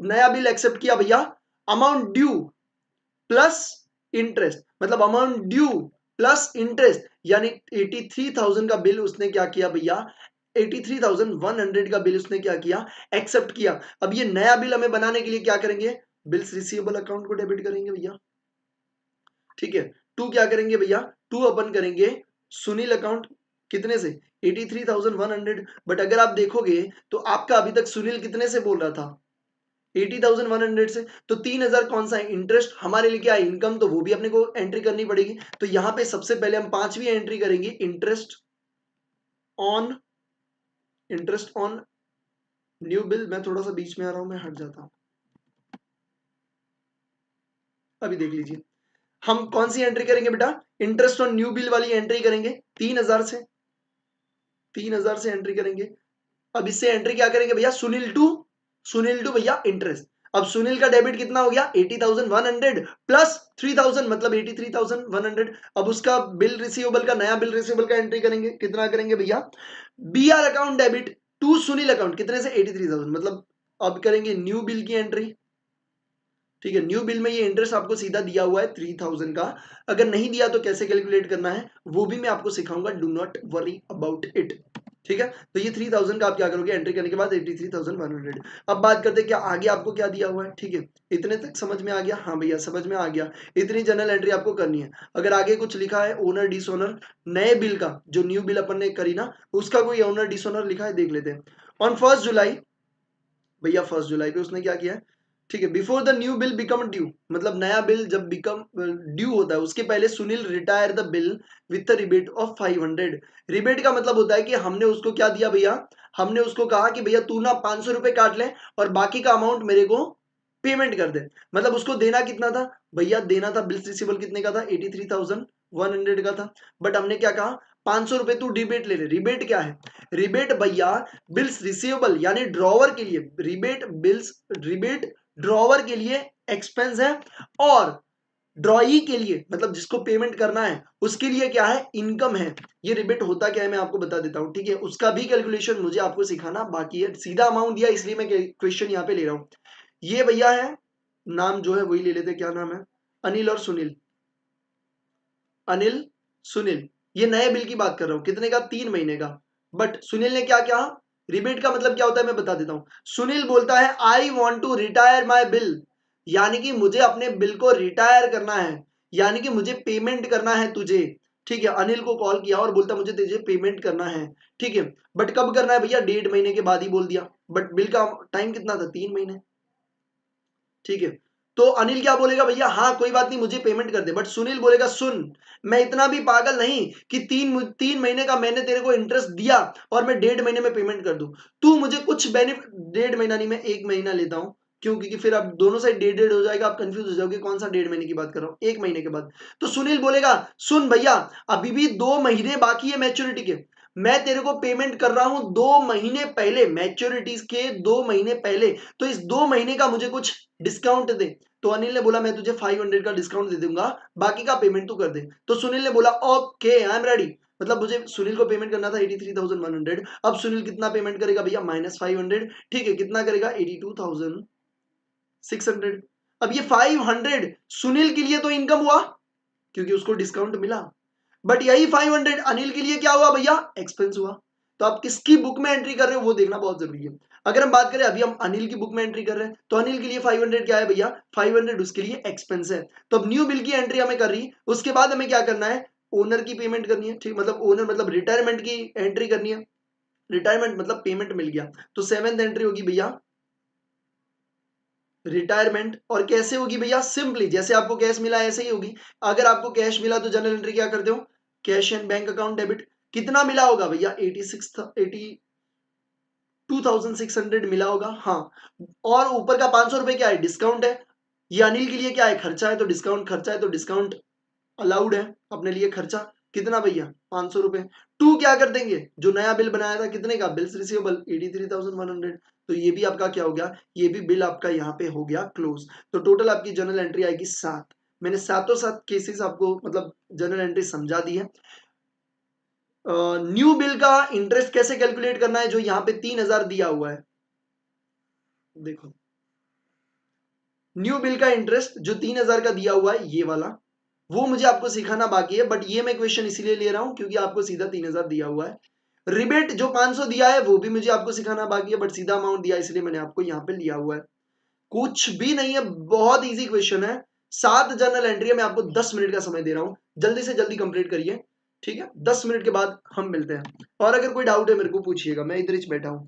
नया बिल एक्सेप्ट किया भैया? अमाउंट ड्यू प्लस इंटरेस्ट, मतलब अमाउंट ड्यू प्लस इंटरेस्ट, यानी 83,000 का बिल उसने क्या किया भैया? 83,100 का बिल उसने क्या किया? एक्सेप्ट किया। अब ये नया बिल हमें बनाने के लिए क्या करेंगे? बिल्स रिसीवेबल अकाउंट को डेबिट करेंगे भैया, ठीक है। टू क्या करेंगे भैया? टू अपन करेंगे सुनील अकाउंट, कितने से? 83,100। बट अगर आप देखोगे तो आपका अभी तक सुनील कितने से बोल रहा था? 80,100 से। तो 3,000 कौन सा है? इंटरेस्ट। हमारे लिए क्या है? इनकम। तो वो भी अपने को एंट्री करनी पड़ेगी। तो यहां पे सबसे पहले हम पांचवी एंट्री करेंगे, on interest on new bill. मैं थोड़ा सा बीच में आ रहा हूं, मैं हट जाता हूं। अभी देख लीजिए, हम कौन सी एंट्री करेंगे बेटा? इंटरेस्ट ऑन न्यू बिल वाली एंट्री करेंगे। 3,000 से, 3,000 से एंट्री करेंगे। अब इससे एंट्री क्या करेंगे भैया? सुनील टू भैया इंटरेस्ट। अब सुनील का डेबिट कितना हो गया? 80,100 प्लस 3,000, मतलब 83,100। अब उसका बिल रिसीवेबल का, नया बिल रिसीवेबल का एंट्री करेंगे। कितना करेंगे भैया? BR account debit to Sunil account, कितने से? 83,000। मतलब अब करेंगे न्यू बिल की एंट्री, ठीक है। न्यू बिल में ये इंटरेस्ट आपको सीधा दिया हुआ है 3,000 का। अगर नहीं दिया तो कैसे कैलकुलेट करना है वो भी मैं आपको सिखाऊंगा, do not worry about it, ठीक है। तो ये 3,000 का आप क्या करोगे? एंट्री करने के बाद 83,100। अब बात करते हैं क्या आगे आपको क्या दिया हुआ है, ठीक है। इतने तक समझ में आ गया? हाँ भैया समझ में आ गया। इतनी जनरल एंट्री आपको करनी है। अगर आगे कुछ लिखा है ओनर डिसओनर, नए बिल का, जो न्यू बिल अपन ने करी ना, उसका कोई ओनर डिसओनर लिखा है, देख लेते हैं। ऑन 1 जुलाई, भैया 1 जुलाई पे उसने क्या किया है, ठीक है। Before the new bill become due, मतलब नया बिल जब बिकम ड्यू होता है उसके पहले Sunil retire the bill with rebate of 500। Rebate का मतलब होता है कि हमने उसको क्या दिया भैया? हमने उसको कहा कि भैया तू ना 500 रुपए काट ले और बाकी का अमाउंट मेरे को पेमेंट कर दे। मतलब उसको देना कितना था भैया? देना था बिल्स रिसीवेबल कितने का था? 83,100 का था। बट हमने क्या कहा? 500 रुपए तू रिबेट ले ले। रिबेट क्या है? रिबेट भैया बिल्स रिसीवेबल यानी ड्रॉवर के लिए, रिबेट ड्रॉवर के लिए एक्सपेंस है, और ड्रॉई के लिए, मतलब जिसको पेमेंट करना है उसके लिए क्या है? इनकम है। ये रिबेट होता क्या है मैं आपको बता देता हूं, ठीक है। उसका भी कैलकुलेशन मुझे आपको सिखाना बाकी है। सीधा अमाउंट दिया इसलिए मैं क्वेश्चन यहाँ पे ले रहा हूं। ये भैया है, नाम जो है वही ले लेते, क्या नाम है? अनिल और सुनील, अनिल सुनील, ये नए बिल की बात कर रहा हूं, कितने का, 3 महीने का। बट सुनील ने क्या कहा, रिबेट का मतलब क्या होता है मैं बता देता हूं। सुनील बोलता है I want to retire my bill, यानी कि मुझे अपने बिल को रिटायर करना है, यानी कि मुझे पेमेंट करना है तुझे। ठीक है, अनिल को कॉल किया और बोलता मुझे तुझे पेमेंट करना है। ठीक है, बट कब करना है भैया, 1.5 महीने के बाद ही बोल दिया, बट बिल का टाइम कितना था, 3 महीने। ठीक है, तो अनिल क्या बोलेगा, भैया हाँ कोई बात नहीं मुझे पेमेंट कर दे। बट सुनील बोलेगा सुन, मैं इतना भी पागल नहीं कि 3 महीने का मैंने तेरे को इंटरेस्ट दिया और मैं 1.5 महीने में पेमेंट कर दूं। तू मुझे कुछ बेनिफिट, 1.5 महीना नहीं, मैं 1 महीना लेता हूं। क्यों, क्योंकि फिर आप दोनों साइड 1.5 हो जाएगा, आप कंफ्यूज हो जाओगे कौन सा 1.5 महीने की बात कर रहा हूं, 1 महीने के बाद। तो सुनील बोलेगा सुन भैया, अभी भी 2 महीने बाकी है मैच्योरिटी के, मैं तेरे को पेमेंट कर रहा हूं 2 महीने पहले, मैच्योरिटीज के 2 महीने पहले, तो इस 2 महीने का मुझे कुछ डिस्काउंट दे। तो अनिल ने बोला मैं तुझे 500 का डिस्काउंट दे दूंगा, बाकी का पेमेंट तू कर दे। तो सुनील ने बोला ओके आई एम रेडी, मतलब मुझे सुनील को पेमेंट करना था 83,100। अब सुनील कितना पेमेंट करेगा भैया, -500। ठीक है, कितना करेगा, 82,600। अब ये 500 सुनील के लिए तो इनकम हुआ क्योंकि उसको डिस्काउंट मिला, बट यही 500 अनिल के लिए क्या हुआ भैया, एक्सपेंस हुआ। तो आप किसकी बुक में एंट्री कर रहे हो वो देखना बहुत जरूरी है। अगर हम बात करें, अभी हम अनिल की बुक में एंट्री कर रहे हैं, तो अनिल के लिए 500 क्या है भैया, 500 उसके लिए एक्सपेंस है। तो अब न्यू बिल की एंट्री हमें कर रही, उसके बाद हमें क्या करना है, ओनर की पेमेंट करनी है। ठीक, मतलब ओनर मतलब रिटायरमेंट की एंट्री करनी है, रिटायरमेंट मतलब पेमेंट मिल गया, तो 7th एंट्री होगी भैया रिटायरमेंट। और कैसे होगी भैया, सिंपली जैसे आपको कैश मिला ऐसे ही होगी। अगर आपको कैश मिला तो जनरल एंट्री क्या करते हो, cash and bank account debit. कितना मिला होगा भैया, 82,600 मिला होगा, हाँ। और ऊपर का 500 रुपए क्या है, डिस्काउंट है। ये अनिल के लिए क्या है, खर्चा है, तो डिस्काउंट, खर्चा है तो डिस्काउंट अलाउड है अपने लिए खर्चा। कितना भैया, 500 रुपए। टू क्या कर देंगे, जो नया बिल बनाया था कितने का, बिल्स रिसीवेबल 83,100। तो ये भी आपका क्या हो गया, ये भी बिल आपका यहाँ पे हो गया क्लोज। तो टोटल आपकी जनरल एंट्री आएगी 7। मैंने सातों 7 केसेस आपको मतलब जनरल एंट्री समझा दी है। न्यू बिल का इंटरेस्ट कैसे कैलकुलेट करना है, जो यहाँ पे 3,000 दिया हुआ है, देखो न्यू बिल का इंटरेस्ट जो 3,000 का दिया हुआ है ये वाला, वो मुझे आपको सिखाना बाकी है, बट ये मैं क्वेश्चन इसीलिए ले रहा हूं क्योंकि आपको सीधा 3,000 दिया हुआ है। रिबेट जो 500 दिया है वो भी मुझे आपको सिखाना बाकी है, बट सीधा अमाउंट दिया इसलिए मैंने आपको यहाँ पे लिया हुआ है। कुछ भी नहीं है, बहुत इजी क्वेश्चन है। 7 जनरल एंट्री है, मैं आपको 10 मिनट का समय दे रहा हूं, जल्दी से जल्दी कंप्लीट करिए। ठीक है, 10 मिनट के बाद हम मिलते हैं, और अगर कोई डाउट है मेरे को पूछिएगा, मैं इधर ही बैठा हूं।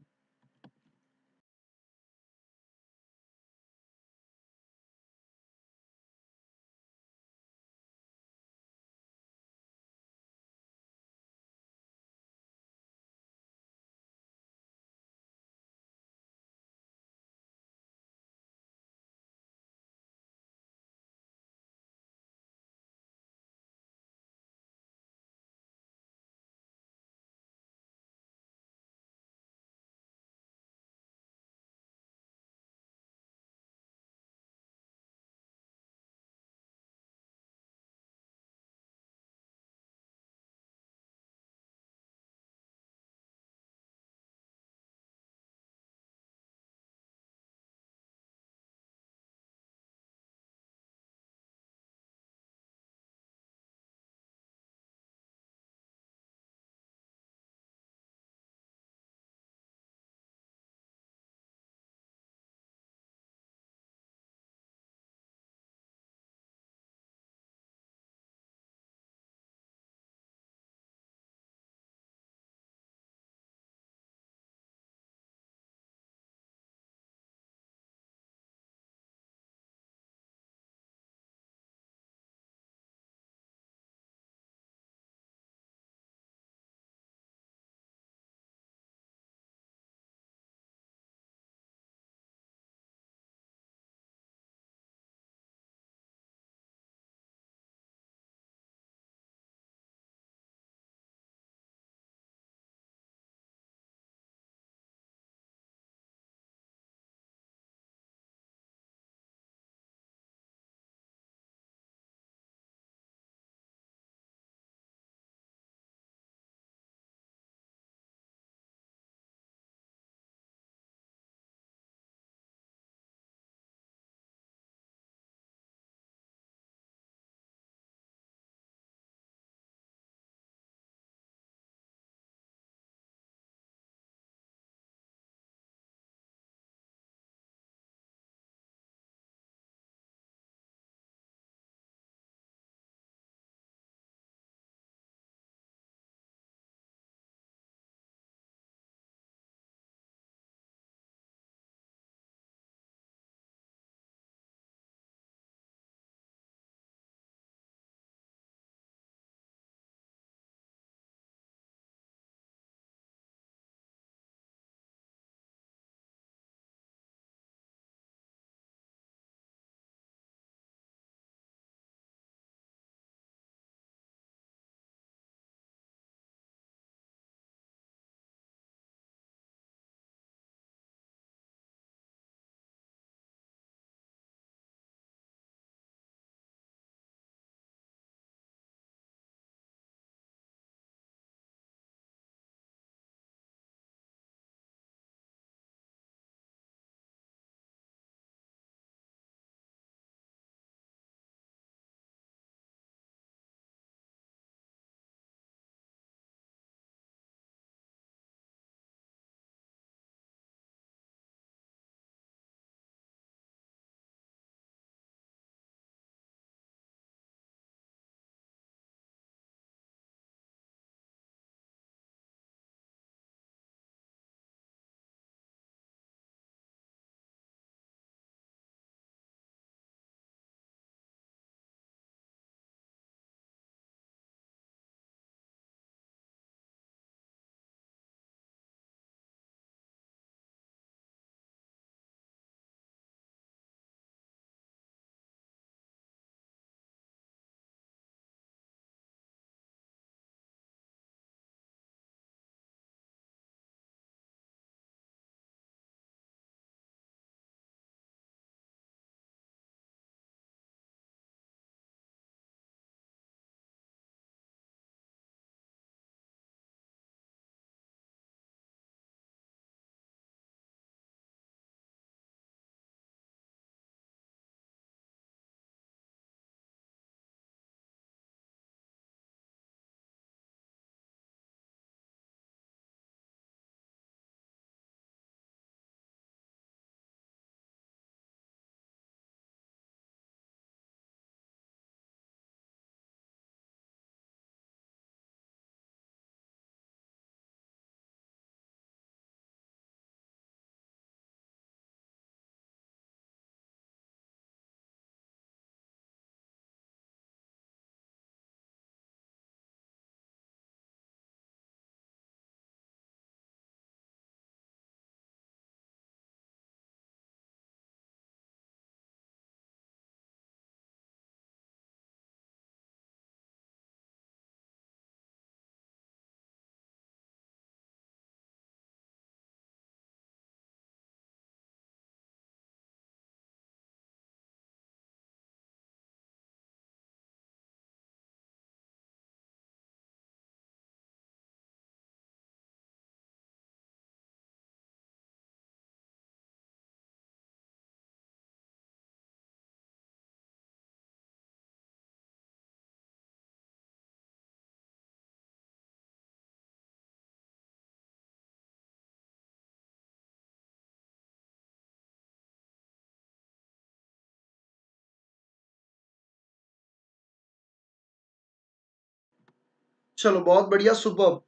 चलो बहुत बढ़िया, सुपर्ब,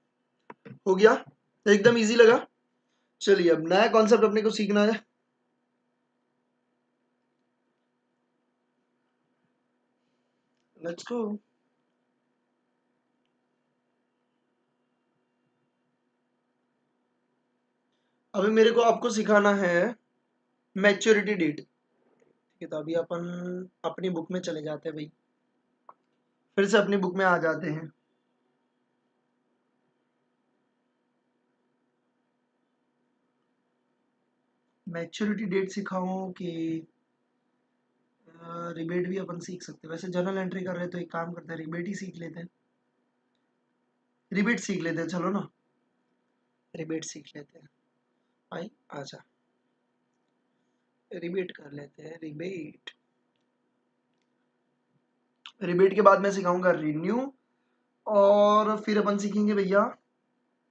हो गया, एकदम इजी लगा। चलिए अब नया कॉन्सेप्ट अपने को सीखना है। Let's go. अभी मेरे को आपको सिखाना है मैच्योरिटी डेट। ठीक है, तो अभी अपन अपनी बुक में चले जाते हैं भाई, फिर से अपनी बुक में आ जाते हैं। मैच्योरिटी डेट सिखाऊं कि रिबेट भी अपन सीख सकते हैं? वैसे जर्नल एंट्री कर रहे हैं तो एक काम करते हैं, रिबेट ही सीख लेते हैं। रिबेट सीख लेते हैं, चलो ना, रिबेट सीख लेते हैं भाई, आजा रिबेट कर लेते हैं। रिबेट, रिबेट के बाद मैं सिखाऊंगा रिन्यू, और फिर अपन सीखेंगे भैया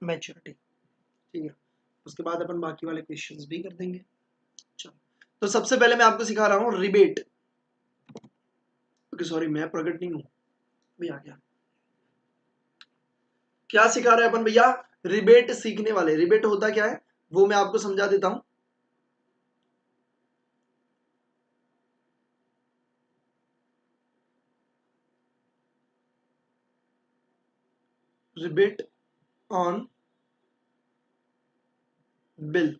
मैच्योरिटी। ठीक है, उसके बाद अपन बाकी वाले क्वेश्चंस भी कर देंगे। चलो, तो सबसे पहले मैं आपको सिखा रहा हूँ रिबेट। ओके सॉरी, मैं प्रकट नहीं हूँ, भी आ गया। क्या सिखा रहे हैं अपन भैया? रिबेट सीखने वाले। रिबेट होता क्या है वो मैं आपको समझा देता हूं। रिबेट ऑन बिल,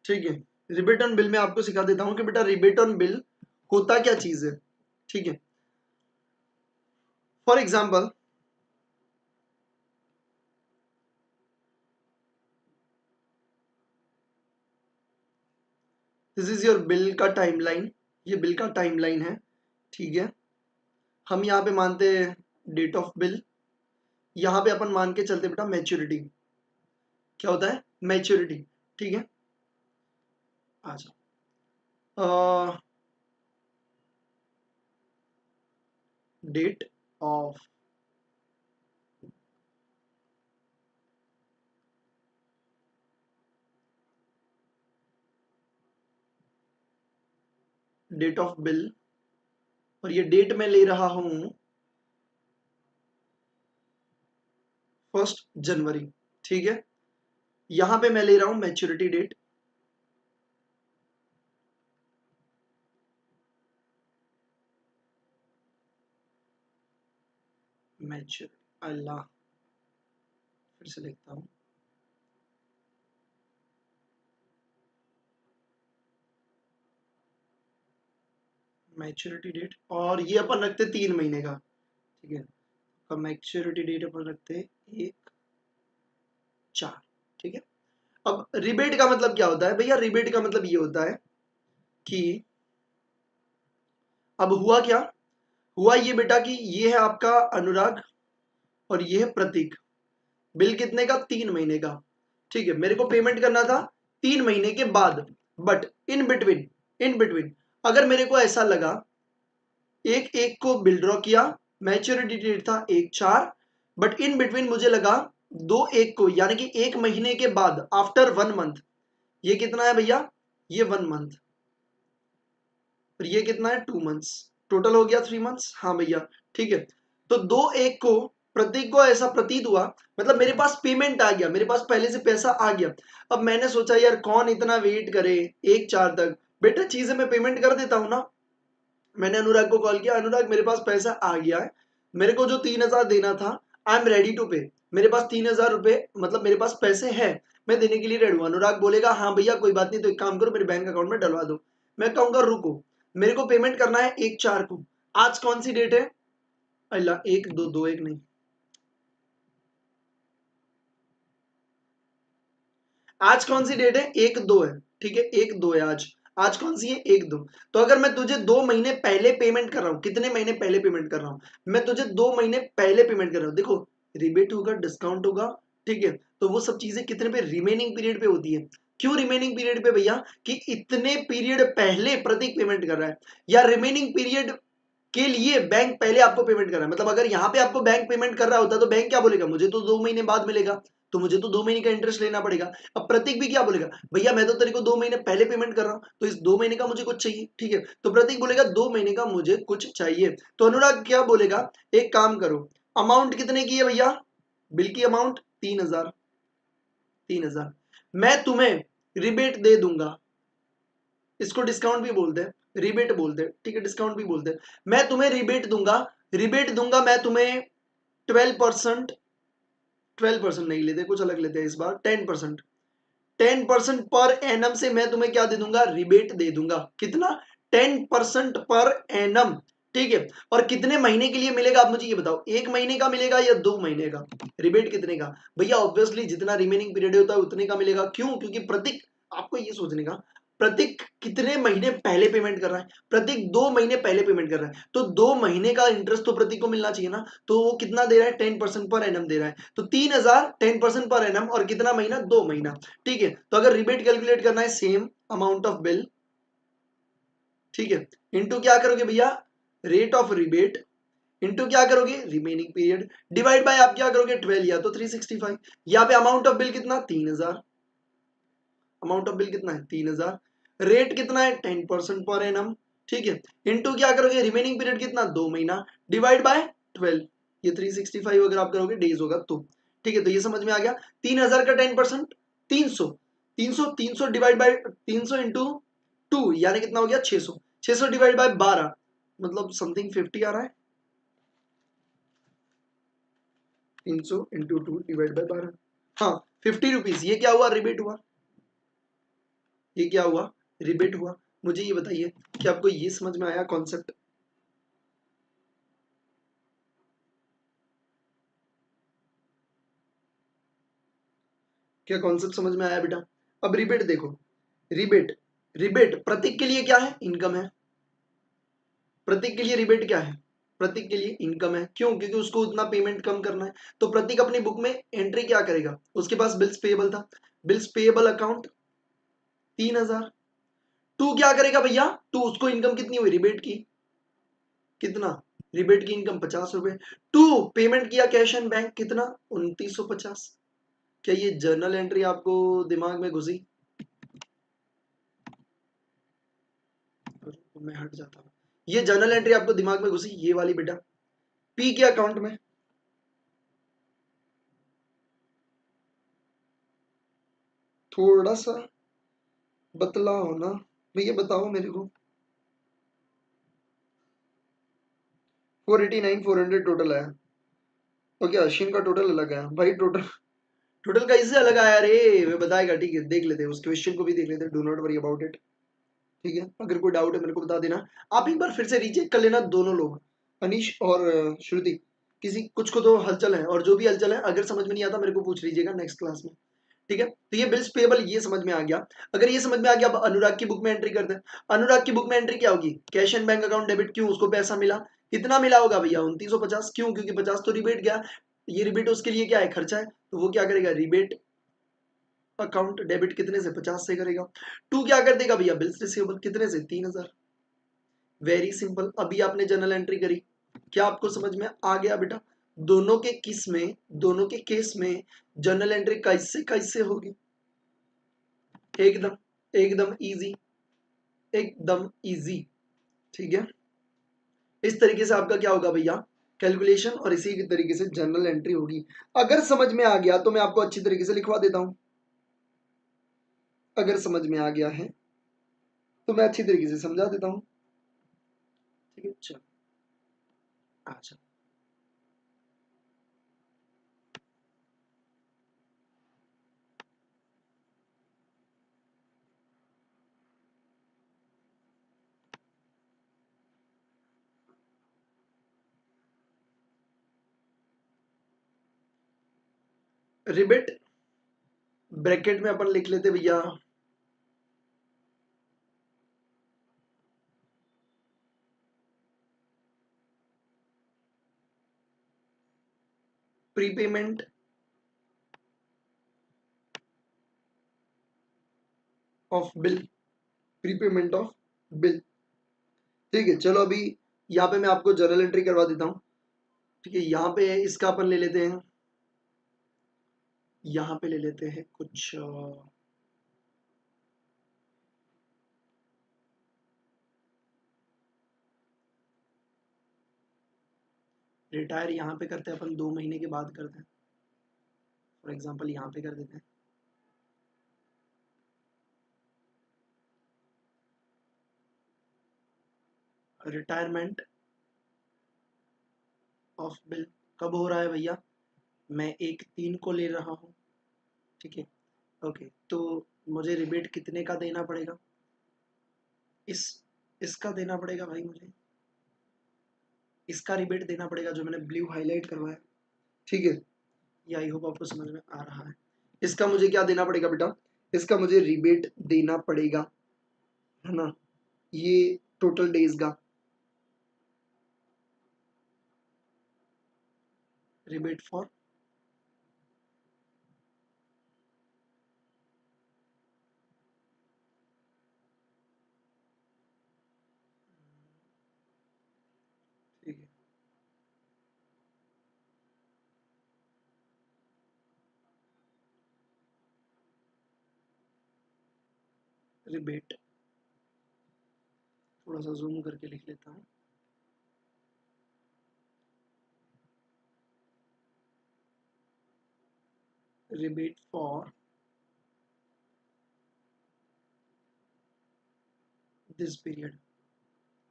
ठीक है। रिबेट ऑन बिल में आपको सिखा देता हूं कि बेटा रिबेट ऑन बिल होता क्या चीज है। ठीक है, for example this is your bill का टाइमलाइन, ये बिल का टाइमलाइन है। ठीक है, हम यहाँ पे मानते हैं डेट ऑफ बिल, यहाँ पे अपन मान के चलते बेटा मैच्योरिटी। क्या होता है? मैच्योरिटी। ठीक है, आ जाओ। Date of date of bill, और ये डेट मैं ले रहा हूं 1 जनवरी। ठीक है, यहां पे मैं ले रहा हूं मैच्योरिटी डेट। मैच्योर, अल्लाह, फिर से लिखता हूं, मैच्योरिटी डेट, और ये अपन रखते 3 महीने का। ठीक है, अब मैच्योरिटी डेट अपन रखते 1/4। ठीक है, अब रिबेट का मतलब क्या होता है भैया? रिबेट का मतलब ये होता है कि अब हुआ क्या, हुआ ये बेटा कि ये है आपका अनुराग और ये है प्रतीक। बिल कितने का? 3 महीने का। ठीक है, मेरे को पेमेंट करना था 3 महीने के बाद, but in between, in between अगर मेरे को ऐसा लगा, एक एक को बिल ड्रॉ किया, मैच्योरिटी डेट था 1/4, बट इन बिटवीन मुझे लगा 2/1 को, यानी कि 1 महीने के बाद, आफ्टर 1 मंथ। ये कितना है भैया? ये 1 मंथ, और ये कितना है? 2 मंथ्स। टोटल हो गया 3 मंथ्स। हाँ भैया, ठीक है। तो 2/1 को प्रतीक को ऐसा प्रतीत हुआ, मतलब मेरे पास पेमेंट आ गया, मेरे पास पहले से पैसा आ गया। अब मैंने सोचा यार कौन इतना वेट करे 1/4 तक, बेटा चीजें मैं पेमेंट कर देता हूँ ना। मैंने अनुराग को कॉल किया, अनुराग मेरे पास पैसा आ गया है, मेरे को जो 3,000 देना था, आई एम रेडी टू पे। मेरे पास 3,000 रुपए, मतलब मेरे पास पैसे हैं, मैं देने के लिए रेडी हूँ। अनुराग बोलेगा हाँ भैया कोई बात नहीं, तो एक काम करो मेरे बैंक अकाउंट में डलवा दो। मैं कहूंगा रुको, मेरे को पेमेंट करना है 1/4 को। आज कौन सी डेट है? अल्लाह, 1/2, 2/1 नहीं, आज कौन सी डेट है? 1/2 है। ठीक है, 1/2 है आज। आज कौन सी है? 1/2। तो अगर मैं तुझे 2 महीने पहले पेमेंट कर रहा हूँ, कितने महीने पहले पेमेंट कर रहा हूँ? मैं तुझे 2 महीने पहले पेमेंट कर रहा हूँ। देखो, रिबेट होगा, डिस्काउंट होगा, ठीक है, तो वो सब चीजें कितने पे? रिमेनिंग पीरियड पे होती है। क्यों रिमेनिंग पीरियड पे भैया? कि इतने पीरियड पहले प्रतीक पेमेंट कर रहा है, या रिमेनिंग पीरियड के लिए बैंक पहले आपको पेमेंट कर रहा है। मतलब अगर यहाँ पे आपको बैंक पेमेंट कर रहा होता तो बैंक क्या बोलेगा? मुझे तो 2 महीने बाद मिलेगा। तो मुझे तो 2 महीने का इंटरेस्ट लेना पड़ेगा। अब प्रतीक भी क्या बोलेगा, भैया मैं तो तेरे को 2 महीने पहले पेमेंट कर रहा हूँ, तो इस 2 महीने का मुझे कुछ चाहिए, ठीक है। तो प्रतीक बोलेगा 2 महीने का मुझे कुछ चाहिए। तो अनुराग क्या बोलेगा, एक काम करो, अमाउंट कितने की है भैया, बिल की अमाउंट 3,000, 3,000 मैं तुम्हें रिबेट दे दूंगा, इसको डिस्काउंट भी बोलते हैं, रिबेट बोलते हैं, ठीक है, डिस्काउंट भी बोलते हैं। मैं तुम्हें रिबेट दूंगा, रिबेट दूंगा मैं तुम्हें 12%, 12% नहीं लेते, कुछ अलग लेते हैं इस बार, 10%, 10% पर एनम से मैं तुम्हें क्या दे दूंगा, रिबेट दे दूंगा। कितना, 10% पर एनम, ठीक है। और कितने महीने के लिए मिलेगा, आप मुझे ये बताओ, 1 महीने का मिलेगा या 2 महीने का, रिबेट कितने का, भैया ऑब्वियसली जितना रिमेनिंग पीरियड होता है उतने का मिलेगा। क्यों, क्योंकि प्रतीक, आपको ये सोचने का, प्रतीक कितने महीने पहले पेमेंट कर रहा है, प्रतीक 2 महीने पहले पेमेंट कर रहा है, तो 2 महीने का इंटरेस्ट तो प्रतीक को मिलना चाहिए ना। तो वो कितना दे रहा है, 10% पर एनम दे रहा है, तो 3,000 10% पर एनम, और कितना महीना, 2 महीना, ठीक है। तो अगर रिबेट कैलकुलेट करना है, सेम अमाउंट ऑफ बिल, ठीक है, इनटू क्या करोगे भैया, रेट ऑफ रिबेट, इनटू क्या करोगे, रिमेनिंग पीरियड, डिवाइड बाय आप क्या करोगे, 12 या तो 365। यहाँ पे अमाउंट ऑफ बिल कितना, 3,000, अमाउंट ऑफ बिल कितना है, 3,000, रेट कितना है, 10% पर एनम, ठीक है, इनटू क्या करोगे, रिमेनिंग पीरियड कितना, 2 महीना, डिवाइड बाय 12, ये 365 अगर आप करोगे डेज होगा तो, ठीक है। तो ये समझ में आ गया, 3,000 का 10%, 300, 300, 300 डिवाइड बाय 300 इंटू 2 यानी कितना हो गया, 600, 600 डिवाइड बाय 12 मतलब समथिंग 50 आ रहा है, 300 इंटू 2 डिवाइड बाय 12, हाँ 50 रुपीज। ये क्या हुआ, रिबेट हुआ, ये क्या हुआ, रिबेट हुआ। मुझे ये बताइए कि आपको ये समझ में आया कॉन्सेप्ट, क्या कॉन्सेप्ट समझ में आया बेटा। अब रिबेट देखो, रिबेट, रिबेट प्रतीक के लिए क्या है, इनकम है, प्रतीक के लिए रिबेट क्या है, प्रतीक के लिए इनकम है। क्यों, क्योंकि उसको उतना पेमेंट कम करना है। तो प्रतीक अपनी बुक में एंट्री क्या करेगा, उसके पास बिल्स पेएबल था, बिल्स पेएबल अकाउंट 3,000, टू क्या करेगा भैया, टू उसको इनकम कितनी हुई रिबेट की, कितना, रिबेट की इनकम 50 रुपए, टू पेमेंट किया कैश एंड बैंक, कितना, 2,950। क्या ये जर्नल एंट्री आपको दिमाग में घुसी, मैं हट जाता हूँ, ये जर्नल एंट्री आपको दिमाग में घुसी, ये वाली बेटा, पी के अकाउंट में, थोड़ा सा बतलाओ ना भैया, बताओ मेरे को। 489 400 टोटल आया, तो क्या अश्विन का टोटल अलग आया भाई, टोटल, टोटल का इससे अलग आया रे, मैं बताएगा, ठीक है, देख लेते हैं उस क्वेश्चन को भी देख लेते हैं, do not worry about it, ठीक है। अगर कोई डाउट है मेरे को बता देना, आप एक बार फिर से रीचेक कर लेना, दोनों लोग, अनीश और श्रुति, किसी कुछ को तो हलचल है, और जो भी हलचल है अगर समझ में नहीं आता मेरे को पूछ लीजिएगा नेक्स्ट क्लास में, ठीक है। तो ये बिल्स पेबल ये समझ में आ गया। अगर ये समझ में आ गया, अब अनुराग की बुक में एंट्री करते हैं। अनुराग की बुक में एंट्री क्या होगी, cash and bank account debit, क्यों, उसको पैसा मिला, कितना मिला होगा भैया, 2,950, क्यों, क्योंकि 50 तो रिबेट गया, ये रिबेट उसके लिए क्या है, खर्चा है, तो वो क्या करेगा, रिबेट अकाउंट डेबिट कितने से, 50 से करेगा। टू क्या कर देगा भैया, बिल्स रिसीवेबल कितने से, 3,000, वेरी सिंपल। अभी आपने जर्नल एंट्री करी, क्या आपको समझ में आ गया बेटा, दोनों के किस में, दोनों के केस में जर्नल एंट्री कैसे कैसे होगी, एकदम, एकदम इजी, एकदम इजी, ठीक है। इस तरीके से आपका क्या होगा भैया, कैलकुलेशन, और इसी की तरीके से जर्नल एंट्री होगी। अगर समझ में आ गया तो मैं आपको अच्छी तरीके से लिखवा देता हूं, अगर समझ में आ गया है तो मैं अच्छी तरीके से समझा देता हूं, ठीक है। चलो, अच्छा, रिबिट ब्रैकेट में अपन लिख लेते भैया, prepayment of bill, prepayment of bill, ठीक है। चलो अभी यहाँ पे मैं आपको जर्नल एंट्री करवा देता हूँ, ठीक है। यहाँ पे इसका अपन ले लेते हैं, यहाँ पे ले लेते हैं कुछ रिटायर यहाँ पे करते हैं अपन 2 महीने के बाद करते हैं। फॉर एग्जांपल यहाँ पे कर देते हैं। रिटायरमेंट ऑफ बिल कब हो रहा है भैया? मैं 1/3 को ले रहा हूँ, ठीक है। ओके, तो मुझे रिबेट कितने का देना पड़ेगा? इस इसका देना पड़ेगा भाई मुझे, इसका रिबेट देना पड़ेगा जो मैंने ब्लू हाईलाइट करवाया, ठीक है। ये आई होप आपको समझ में आ रहा है। इसका मुझे क्या देना पड़ेगा बेटा? इसका मुझे रिबेट देना पड़ेगा, है ना, ये टोटल डेज का रिबेट फॉर ठीक है। रिबेट थोड़ा सा जूम करके लिख लेता हूँ। Rebate for this period.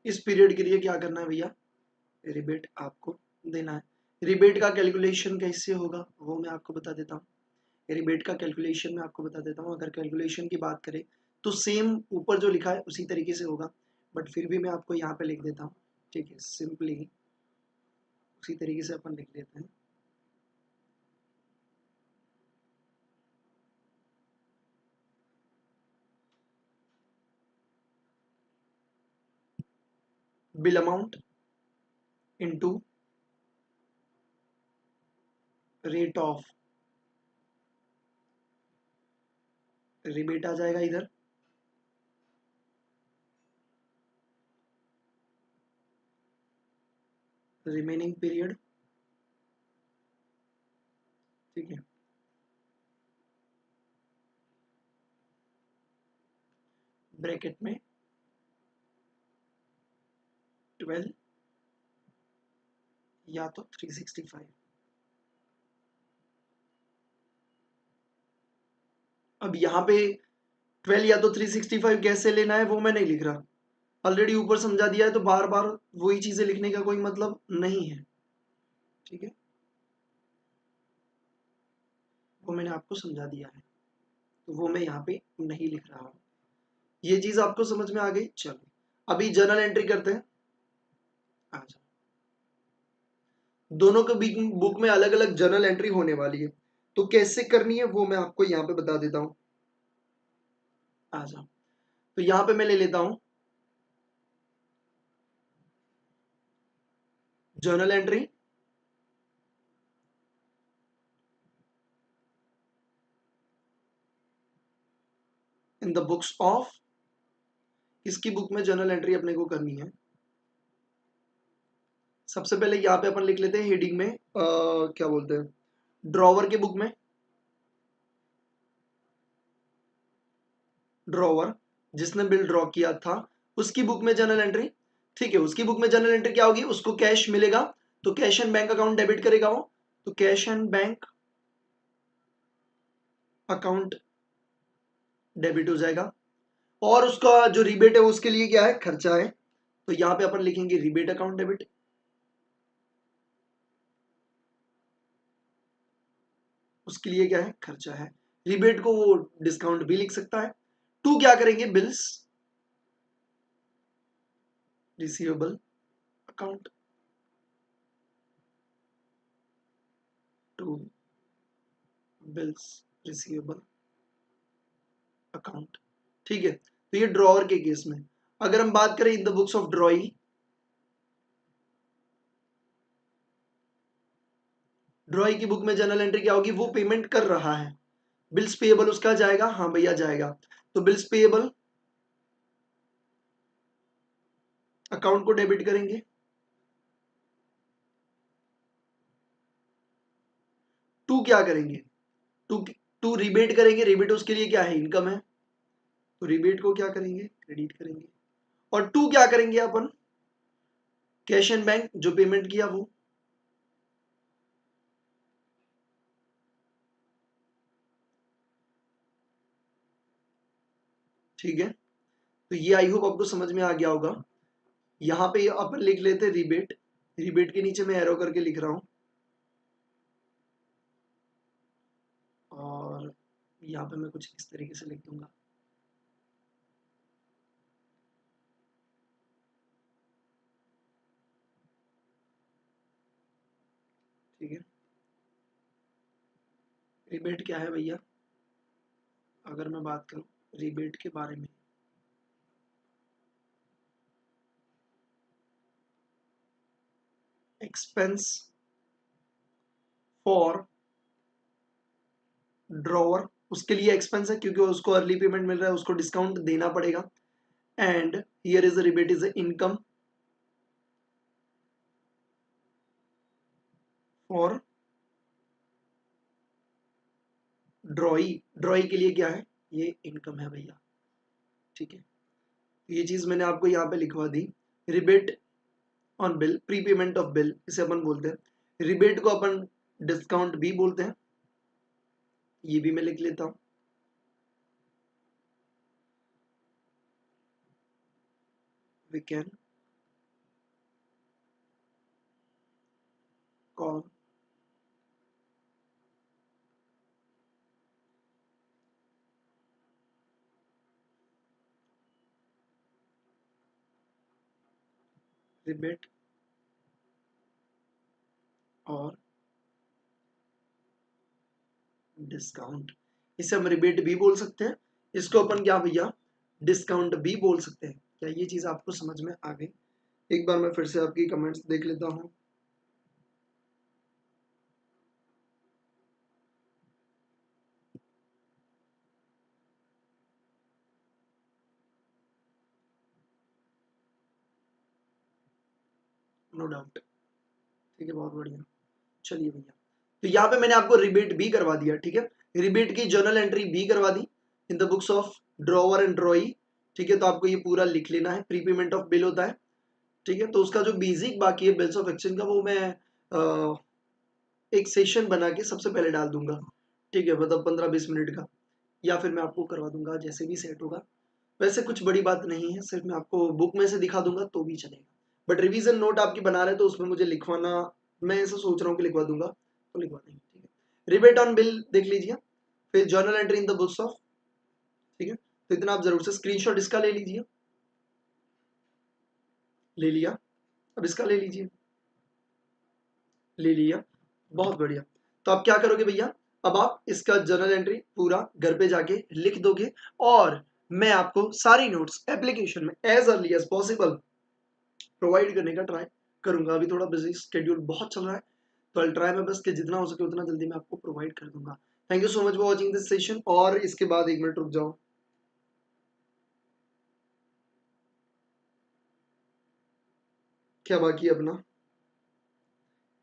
इस पीरियड के लिए क्या करना है भैया? रिबेट आपको देना है। रिबेट का कैलकुलेशन कैसे होगा वो मैं आपको बता देता हूँ। रिबेट का कैलकुलेशन मैं आपको बता देता हूँ। अगर कैलकुलेशन की बात करें तो सेम ऊपर जो लिखा है उसी तरीके से होगा, बट फिर भी मैं आपको यहाँ पे लिख देता हूँ, ठीक है। सिंपली उसी तरीके से अपन लिख लेते हैं। Bill amount into rate of rebate आ जाएगा इधर, रिमेनिंग पीरियड, ठीक है। ब्रैकेट में 12 या तो 365। अब यहाँ पे 12 या तो 365 कैसे लेना है वो मैं नहीं लिख रहा, ऑलरेडी ऊपर समझा दिया है, तो बार बार वही चीजें लिखने का कोई मतलब नहीं है, ठीक है। वो मैंने आपको समझा दिया है, तो वो मैं यहाँ पे नहीं लिख रहा हूँ। ये चीज आपको समझ में आ गई? चलो अभी जर्नल एंट्री करते हैं। आ जाओ, दोनों के बुक में अलग अलग जर्नल एंट्री होने वाली है, तो कैसे करनी है वो मैं आपको यहाँ पे बता देता हूँ। आ जाओ, तो यहाँ पे मैं ले लेता हूँ journal entry in the books of, इसकी बुक में जर्नल एंट्री अपने को करनी है। सबसे पहले यहाँ पे अपन लिख लेते हैं हेडिंग में क्या बोलते हैं, ड्रॉवर के बुक में, ड्रॉवर जिसने बिल ड्रॉ किया था उसकी बुक में जर्नल एंट्री, ठीक है। उसकी बुक में जर्नल एंट्री क्या होगी? उसको कैश मिलेगा तो cash and bank account debit करेगा वो, तो cash and bank account debit हो जाएगा। और उसका जो रिबेट है उसके लिए क्या है? खर्चा है, तो यहां पे अपन लिखेंगे रिबेट अकाउंट डेबिट। उसके लिए क्या है? खर्चा है। रिबेट को वो डिस्काउंट भी लिख सकता है। टू क्या करेंगे? Bills receivable account, to bills receivable account, ठीक है। तो ये ड्रॉवर के केस में। अगर हम बात करें इन द बुक्स ऑफ ड्रॉई, ड्रॉई की बुक में जर्नल एंट्री क्या होगी? वो पेमेंट कर रहा है, बिल्स पेएबल उसका जाएगा, हाँ भैया जाएगा, तो बिल्स पेएबल अकाउंट को डेबिट करेंगे। टू क्या करेंगे? टू टू रिबेट करेंगे, रिबेट उसके लिए क्या है, इनकम है, तो रिबेट को क्या करेंगे, क्रेडिट करेंगे। और टू क्या करेंगे अपन, कैश एंड बैंक, जो पेमेंट किया वो। ठीक है, तो ये आई होप आपको समझ में आ गया होगा। यहाँ पे अपन लिख लेते हैं रिबेट, रिबेट के नीचे मैं एरो करके लिख रहा हूं, और यहाँ पे मैं कुछ इस तरीके से लिख दूंगा। ठीक है, रिबेट क्या है भैया, अगर मैं बात करूं रिबेट के बारे में, एक्सपेंस फॉर ड्रॉवर, उसके लिए एक्सपेंस है क्योंकि उसको अर्ली पेमेंट मिल रहा है, उसको डिस्काउंट देना पड़ेगा। And here is a rebate is a income for ड्रॉई, ड्रॉई के लिए क्या है, ये इनकम है भैया। ठीक है, ये चीज मैंने आपको यहाँ पे लिखवा दी। Rebate on bill, prepayment of bill इसे अपन बोलते हैं। रिबेट को अपन डिस्काउंट भी बोलते हैं, ये भी मैं लिख लेता हूं। वी कैन कॉल रिबेट और डिस्काउंट, इसे हम रिबेट भी बोल सकते हैं, इसको अपन क्या भैया, डिस्काउंट भी बोल सकते हैं। क्या ये चीज आपको समझ में आ गई? एक बार मैं फिर से आपकी कमेंट्स देख लेता हूँ। नो डाउट, ठीक है, बहुत बढ़िया। चलिए भैया, तो यहाँ पे मैंने आपको रिबेट भी करवा दिया। ठीक है, रिबेट की जर्नल एंट्री भी करवा दी in the books of drawer and drawee. ठीक है, तो आपको ये पूरा लिख लेना है, प्रीपेमेंट ऑफ बिल होता है। ठीक है, तो उसका जो बेसिक बाकी है बिल्स ऑफ एक्सचेंज का, वो मैं एक सेशन बना के सबसे पहले डाल दूंगा। ठीक है, मतलब 15-20 मिनट का, या फिर मैं आपको करवा दूंगा जैसे भी सेट होगा। वैसे कुछ बड़ी बात नहीं है, सिर्फ मैं आपको बुक में से दिखा दूंगा तो भी चलेगा। बट रिवीजन नोट आपकी बना रहे तो उसमें मुझे लिखवाना, मैं ऐसा सोच रहा हूँ कि लिखवा दूंगा, तो लिखवा देंगे। ठीक है, रिबेट ऑन बिल देख लीजिए, फिर journal entry in the books of. ठीक है, तो इतना आप जरूर से स्क्रीनशॉट इसका ले लीजिए, ले लिया, अब इसका ले लीजिए, ले लिया, बहुत बढ़िया। तो आप क्या करोगे भैया, अब आप इसका जर्नल एंट्री पूरा घर पे जाके लिख दोगे, और मैं आपको सारी नोट्स एप्लीकेशन में as early as possible provide करने का ट्राई करूंगा। अभी थोड़ा बिजी स्केड्यूल बहुत चल रहा है, तो आई ट्राई माय बेस्ट कि जितना हो सके उतना जल्दी मैं आपको प्रोवाइड कर दूंगा। Thank you so much for watching this session. और इसके बाद 1 मिनट रुक जाओ, क्या बाकी है अपना,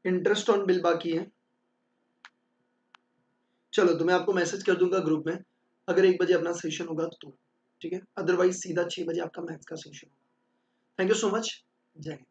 इंटरेस्ट ऑन बिल बाकी है। चलो, तो मैं आपको मैसेज कर दूंगा ग्रुप में, अगर 1 बजे अपना सेशन होगा तो। ठीक है, अदरवाइज सीधा 6 बजे आपका मैथ्स का सेशन होगा। थैंक यू सो मच, जय हिंद।